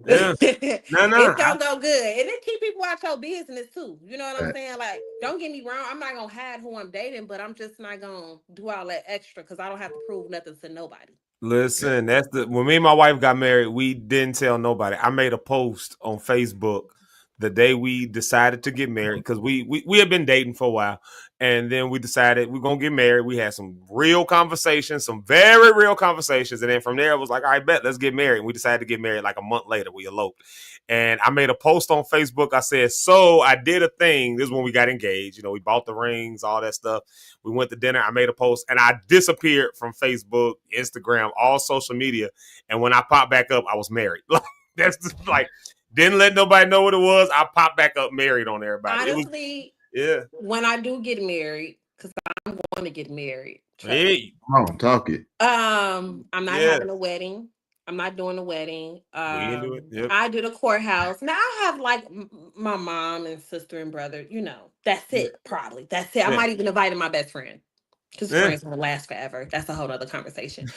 [SPEAKER 13] It's gonna go good. And it keep people out your business too. You know what I'm
[SPEAKER 11] Right.
[SPEAKER 13] saying? Like, don't get me wrong, I'm not gonna hide who I'm dating, but I'm just not gonna do all that extra because I don't have to prove nothing to nobody.
[SPEAKER 6] Listen, that's when me and my wife got married, we didn't tell nobody. I made a post on Facebook the day we decided to get married because we had been dating for a while, and then we decided we're gonna get married. We had some real conversations, some very real conversations, and then from there it was like, all right, bet, let's get married. And we decided to get married like a month later. We eloped, and I made a post on Facebook. I said, so I did a thing. This is when we got engaged. You know, we bought the rings, all that stuff. We went to dinner. I made a post, and I disappeared from Facebook, Instagram, all social media. And when I popped back up, I was married. That's just like, didn't let nobody know what it was. I popped back up married on everybody.
[SPEAKER 13] Honestly, when I do get married, because I'm going to get married.
[SPEAKER 6] Hey,
[SPEAKER 11] come on, talk it.
[SPEAKER 13] I'm not having a wedding. I'm not doing a wedding.
[SPEAKER 6] We didn't do it. Yep.
[SPEAKER 13] I did a courthouse. Now I have like my mom and sister and brother. You know, that's it. Probably that's it. I might even invite my best friend because friends will last forever. That's a whole other conversation.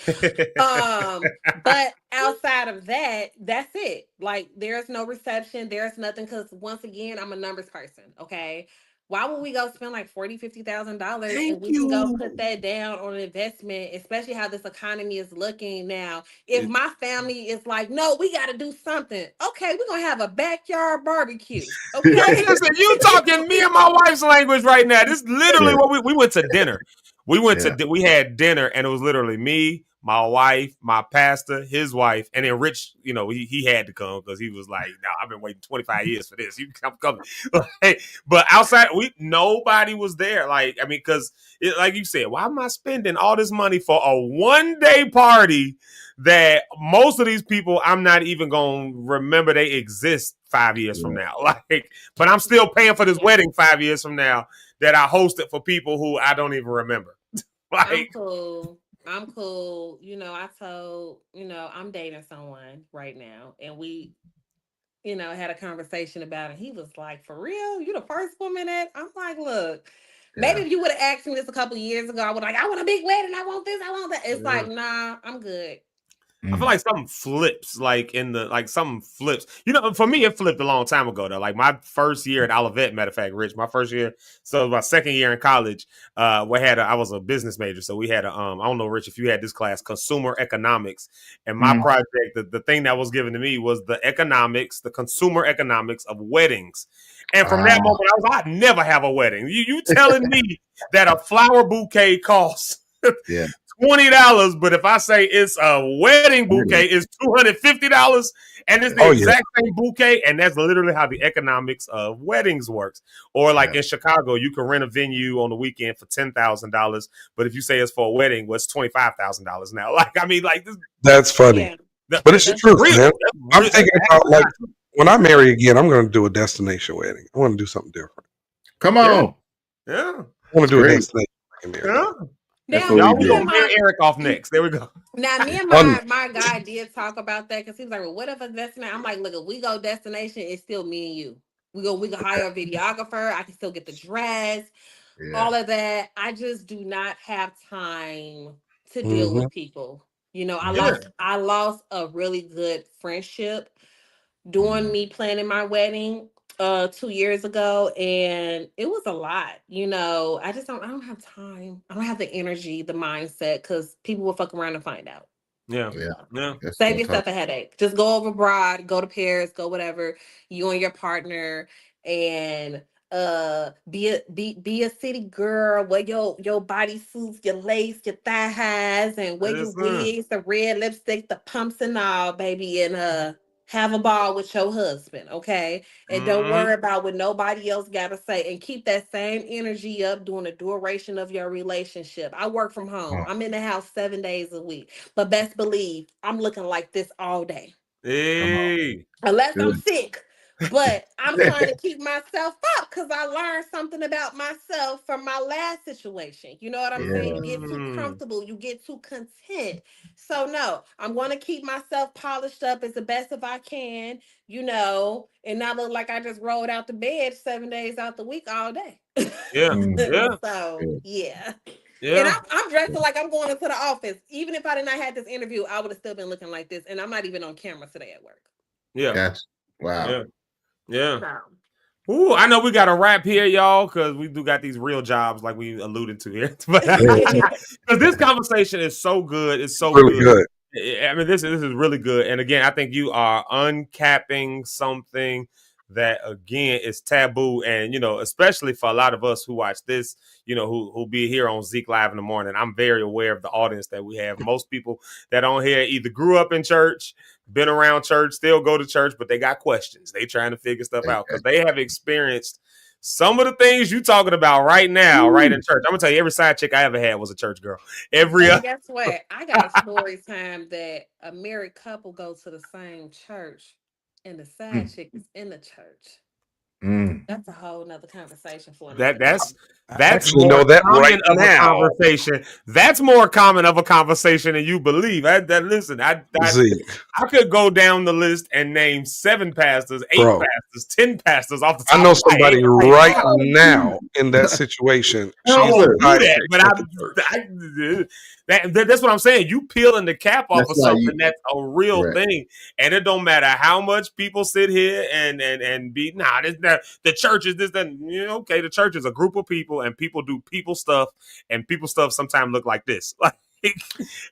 [SPEAKER 13] But outside of that, that's it. Like there's no reception. There's nothing because once again, I'm a numbers person. Okay. Why would we go spend like $40,000-$50,000 and we can go put that down on an investment, especially how this economy is looking now? If my family is like, no, we got to do something. Okay, we're gonna have a backyard barbecue. Okay,
[SPEAKER 6] listen, you talking me and my wife's language right now. This is literally what we went to dinner. We had dinner, and it was literally me, my wife, my pastor, his wife, and then Rich. You know, he had to come because he was like, "No, I've been waiting 25 years for this. You come coming." But outside, nobody was there. Like, I mean, because like you said, why am I spending all this money for a 1-day party that most of these people I'm not even gonna remember they exist 5 years from now? Like, but I'm still paying for this wedding 5 years from now that I hosted for people who I don't even remember.
[SPEAKER 13] Like, I'm cool. You know, I told, I'm dating someone right now, and we, had a conversation about it. He was like, for real? You the first woman that I'm like, look, maybe if you would have asked me this a couple of years ago, I would I want a big wedding. I want this. I want that. It's like, nah, I'm good.
[SPEAKER 6] I feel like something flips, something flips. You know, for me, it flipped a long time ago, though. Like my first year at Olivet, matter of fact, Rich, my first year, so my second year in college, I was a business major. So we had I don't know, Rich, if you had this class, consumer economics. And my project, the thing that was given to me was the consumer economics of weddings. And from that moment, I'd never have a wedding. You telling me that a flower bouquet costs $20, but if I say it's a wedding bouquet, it's $250, and it's the exact same bouquet, and that's literally how the economics of weddings works. Or like in Chicago, you can rent a venue on the weekend for $10,000, but if you say it's for a wedding, well, it's $25,000 now. Like, I mean, like this.
[SPEAKER 8] That's funny, but it's the truth, man. I'm thinking about like when I marry again, I'm going to do a destination wedding. I want to do something different.
[SPEAKER 11] Come on,
[SPEAKER 6] yeah.
[SPEAKER 8] I want to do a destination wedding.
[SPEAKER 6] Yeah.
[SPEAKER 13] Now,
[SPEAKER 6] Y'all, we're gonna hear Eric off next. There we go.
[SPEAKER 13] Now, me and my guy did talk about that because he was like, "Well, what if a destination?" I'm like, "Look, if we go destination, it's still me and you. We can hire a videographer. I can still get the dress, all of that. I just do not have time to deal with people. You know, I lost a really good friendship doing me planning my wedding 2 years ago, and it was a lot. You know, I don't have time. I don't have the energy, the mindset, because people will fuck around and find out.
[SPEAKER 6] Yeah.
[SPEAKER 13] Save yourself a headache. Just go over abroad, go to Paris, go whatever, you and your partner, and be a city girl, wear your body suits, your lace, your thigh highs, and wear your wigs, the red lipstick, the pumps and all, baby, and have a ball with your husband, okay? And don't worry about what nobody else gotta say, and keep that same energy up during the duration of your relationship. I work from home. I'm in the house 7 days a week, but best believe I'm looking like this all day.
[SPEAKER 6] Hey.
[SPEAKER 13] Unless I'm sick. But I'm trying to keep myself up because I learned something about myself from my last situation. You know what I'm saying? You get too comfortable, you get too content. So no, I'm going to keep myself polished up as the best if I can, you know, and not look like I just rolled out the bed 7 days out the week all day. So yeah. And I'm dressing like I'm going into the office. Even if I did not have this interview, I would have still been looking like this. And I'm not even on camera today at work.
[SPEAKER 11] Wow.
[SPEAKER 6] Yeah. Ooh, I know we got a wrap here, y'all, because we do got these real jobs like we alluded to here. But because this conversation is so good, it's so
[SPEAKER 8] really good.
[SPEAKER 6] I mean, this is really good. And again, I think you are uncapping something that again is taboo, and you know, especially for a lot of us who watch this, you know, who be here on Zeke Live in the morning. I'm very aware of the audience that we have. Most people that on here either grew up in church, been around church, still go to church, but they got questions. They trying to figure stuff out because they have experienced some of the things you talking about right now, right in church. I'm gonna tell you, every side chick I ever had was a church girl.
[SPEAKER 13] Guess what? I got a story time that a married couple go to the same church, and the side chick is in the church. That's a whole nother conversation for
[SPEAKER 6] that's more common of a conversation. That's more common of a conversation than you believe. I could go down the list and name 7 pastors, 8 pastors, 10 pastors off the top.
[SPEAKER 8] I know somebody right now in that situation.
[SPEAKER 6] That's what I'm saying. You peeling the cap off of something that's a real thing, and it don't matter how much people sit here and be the church is this. Then okay, the church is a group of people, and people do people stuff, and people stuff sometimes look like this.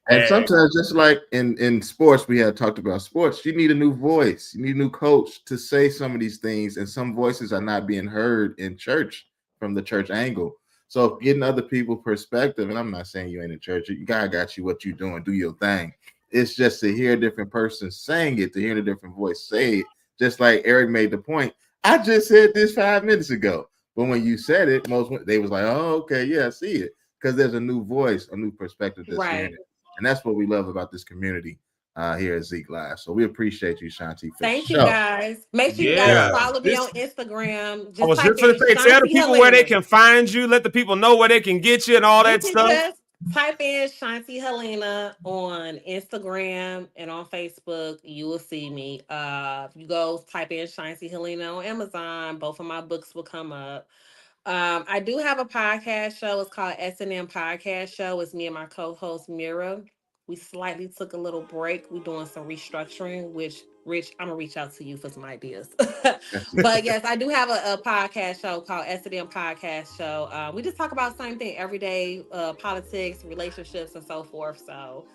[SPEAKER 11] And sometimes, just like in sports, we had talked about sports, you need a new voice, you need a new coach to say some of these things, and some voices are not being heard in church from the church angle. So getting other people's perspective, and I'm not saying you ain't in church, God got you what you're doing, do your thing. It's just to hear a different person saying it, to hear a different voice say it, just like Eric made the point. I just said this 5 minutes ago, but when you said it, they was like, oh, okay, yeah, I see it. Because there's a new voice, a new perspective that's hearing it. And that's what we love about this community here at Zeke Live. So we appreciate you, Shanti.
[SPEAKER 13] Thank you, guys. Make sure you guys follow me on Instagram.
[SPEAKER 6] I was just going to say, tell the people where they can find you. Let the people know where they can get you and all that stuff.
[SPEAKER 13] Just type in Shanti Helena on Instagram and on Facebook. You will see me. If you go type in Shanti Helena on Amazon, both of my books will come up. I do have a podcast show. It's called S&M Podcast Show. It's me and my co-host Mira. We slightly took a little break. We're doing some restructuring, which Rich, I'm gonna reach out to you for some ideas. But yes, I do have a podcast show called S&M Podcast Show. We just talk about the same thing every day, politics, relationships, and so forth. So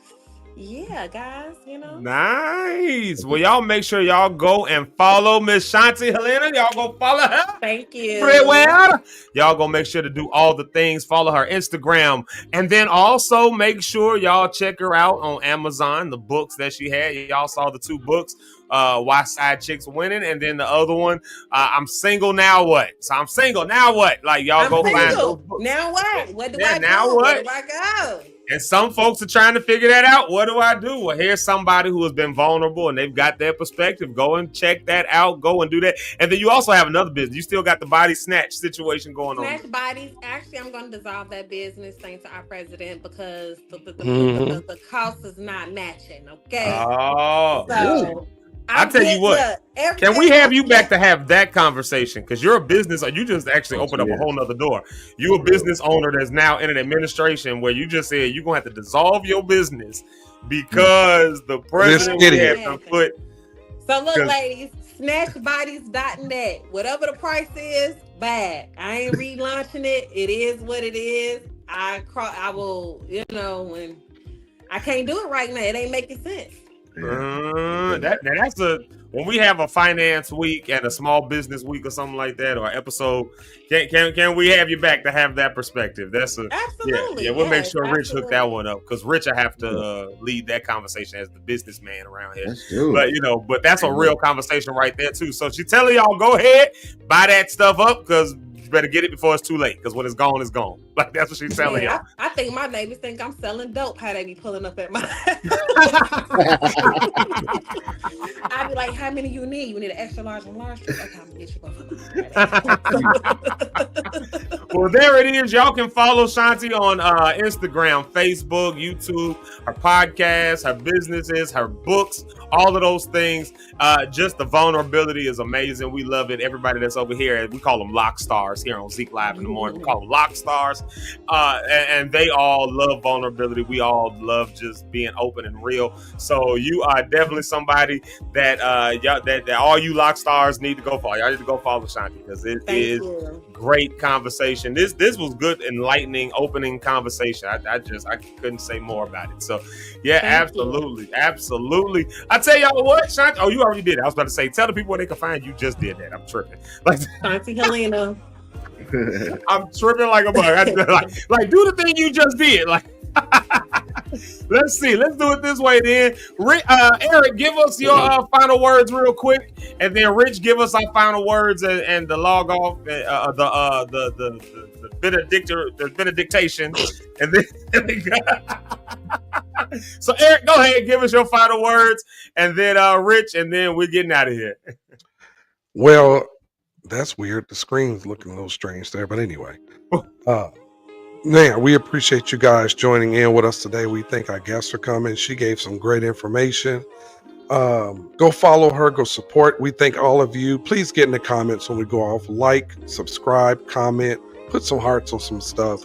[SPEAKER 13] yeah, guys, you know.
[SPEAKER 6] Nice. Well, y'all make sure y'all go and follow Miss Shanti Helena. Y'all go follow her.
[SPEAKER 13] Thank you.
[SPEAKER 6] Everywhere. Y'all go make sure to do all the things. Follow her Instagram. And then also make sure y'all check her out on Amazon. The books that she had. Y'all saw the 2 books. Why Side Chicks Winning. And then the other one, I'm Single Now What? So I'm single. Now what? Like y'all
[SPEAKER 13] I'm
[SPEAKER 6] go
[SPEAKER 13] single.
[SPEAKER 6] find those books.
[SPEAKER 13] Now what? What do
[SPEAKER 6] Yeah,
[SPEAKER 13] I
[SPEAKER 6] now
[SPEAKER 13] do?
[SPEAKER 6] what?
[SPEAKER 13] Where do I go?
[SPEAKER 6] And some folks are trying to figure that out. What do I do? Well, here's somebody who has been vulnerable and they've got their perspective. Go and check that out. Go and do that. And then you also have another business. You still got the body snatch situation going
[SPEAKER 13] Snatch
[SPEAKER 6] on.
[SPEAKER 13] bodies. Actually, I'm going to dissolve that business thanks to our president because the cost is not matching. Okay.
[SPEAKER 6] Oh,
[SPEAKER 13] so
[SPEAKER 6] I'll tell you what. Can we have you back to have that conversation? Because you're a business, or you just actually opened up a whole nother door. You're a business owner that's now in an administration where you just said you're going to have to dissolve your business because the president had to put.
[SPEAKER 13] So look, ladies, snatchbodies.net. Whatever the price is, bad. I ain't relaunching it. It is what it is. I will, when I can't do it right now. It ain't making sense.
[SPEAKER 6] That's when we have a finance week and a small business week or something like that, or episode. Can we have you back to have that perspective? That's
[SPEAKER 13] absolutely.
[SPEAKER 6] Yeah, we'll make sure Rich hook that one up because Rich, I have to lead that conversation as the businessman around here. But that's a real conversation right there too. So she's telling y'all, go ahead, buy that stuff up because you better get it before it's too late. Because when it's gone, it's gone. Like that's what she's telling y'all.
[SPEAKER 13] I think my neighbors think I'm selling dope. How they be pulling up at my. I'd be like, how many you need? You need an extra large and large? Okay, I'm gonna get you both.
[SPEAKER 6] Well, there it is. Y'all can follow Shanti on Instagram, Facebook, YouTube, her podcast, her businesses, her books, all of those things. Just the vulnerability is amazing. We love it. Everybody that's over here, we call them Lock Stars here on Zeke Live in the morning. We call them Lock Stars. And they all love vulnerability. We all love just being open and real. So you are definitely somebody that that all you Lock Stars need to go follow. Y'all need to go follow Shanti because it is great conversation. This was good, enlightening, opening conversation. I couldn't say more about it. So yeah, absolutely. I tell y'all what, Shanti. Oh, you already did it. I was about to say, tell the people where they can find you. Just did that. I'm tripping. Like
[SPEAKER 13] Shanti Helena.
[SPEAKER 6] I'm tripping like a bug. Like do the thing you just did. Like let's see. Let's do it this way then. Eric, give us your final words real quick, and then Rich, give us our final words and the log off, the benediction, and then so Eric, go ahead, give us your final words, and then Rich, and then we're getting out of here.
[SPEAKER 8] Well, that's weird. The screen's looking a little strange there, but anyway. We appreciate you guys joining in with us today. We think our guests are coming. She gave some great information. Go follow her, go support. We thank all of you. Please get in the comments when we go off. Like, subscribe, comment, put some hearts on some stuff.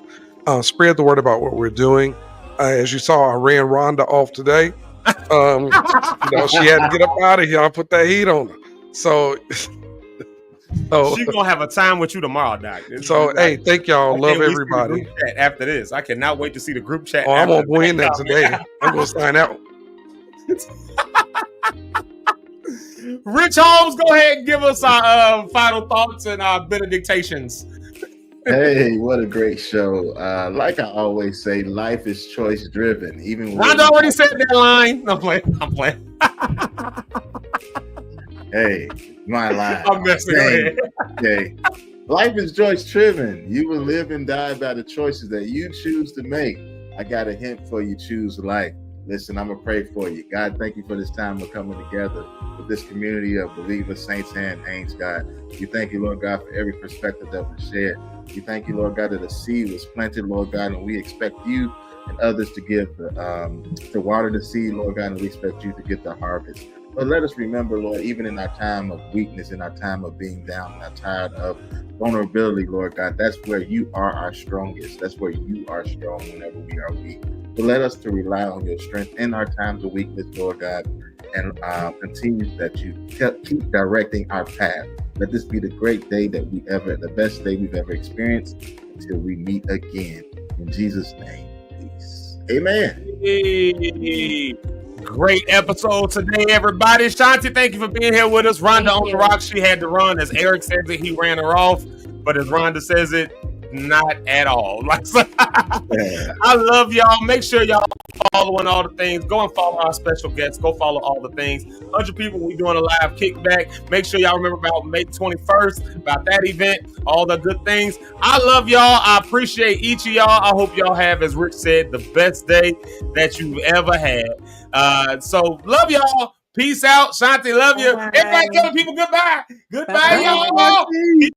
[SPEAKER 8] Spread the word about what we're doing. As you saw, I ran Rhonda off today. She had to get up out of here. I put that heat on her. So she's
[SPEAKER 6] gonna have a time with you tomorrow, Doc.
[SPEAKER 8] Hey, thank y'all. Love everybody.
[SPEAKER 6] After this, I cannot wait to see the group chat.
[SPEAKER 8] I'm gonna go in there today. I'm gonna sign out.
[SPEAKER 6] Rich Holmes, go ahead and give us our final thoughts and our benedictions.
[SPEAKER 11] Hey, what a great show. Like I always say, life is choice driven. Even
[SPEAKER 6] Rhonda already said that line. I'm playing.
[SPEAKER 11] Hey, my line.
[SPEAKER 6] I'm messing with it.
[SPEAKER 11] Okay. Life is choice driven. You will live and die by the choices that you choose to make. I got a hint for you. Choose life. Listen, I'm going to pray for you. God, thank you for this time of coming together with this community of believers, saints, and angels, God. We thank you, Lord God, for every perspective that was shared. We thank you, Lord God, that the seed was planted, Lord God, and we expect you and others to give to water the seed, Lord God, and we expect you to get the harvest. But let us remember, Lord, even in our time of weakness, in our time of being down, in our time of vulnerability, Lord God, that's where you are our strongest. That's where you are strong whenever we are weak. So let us to rely on your strength in our times of weakness, Lord God, and continue that you keep directing our path. Let this be the great day the best day we've ever experienced until we meet again. In Jesus' name, peace. Amen.
[SPEAKER 6] Hey. Great episode today, everybody. Shanti, thank you for being here with us. Rhonda on the rock, she had to run. As Eric says it, he ran her off. But as Rhonda says it, not at all. I love y'all. Make sure y'all following all the things. Go and follow our special guests. Go follow all the things. 100 people, we doing a live kickback. Make sure y'all remember about May 21st, about that event, all the good things. I love y'all. I appreciate each of y'all. I hope y'all have, as Rich said, the best day that you've ever had. So love y'all. Peace out. Shanti, love you. Everybody tell people goodbye. Goodbye, y'all.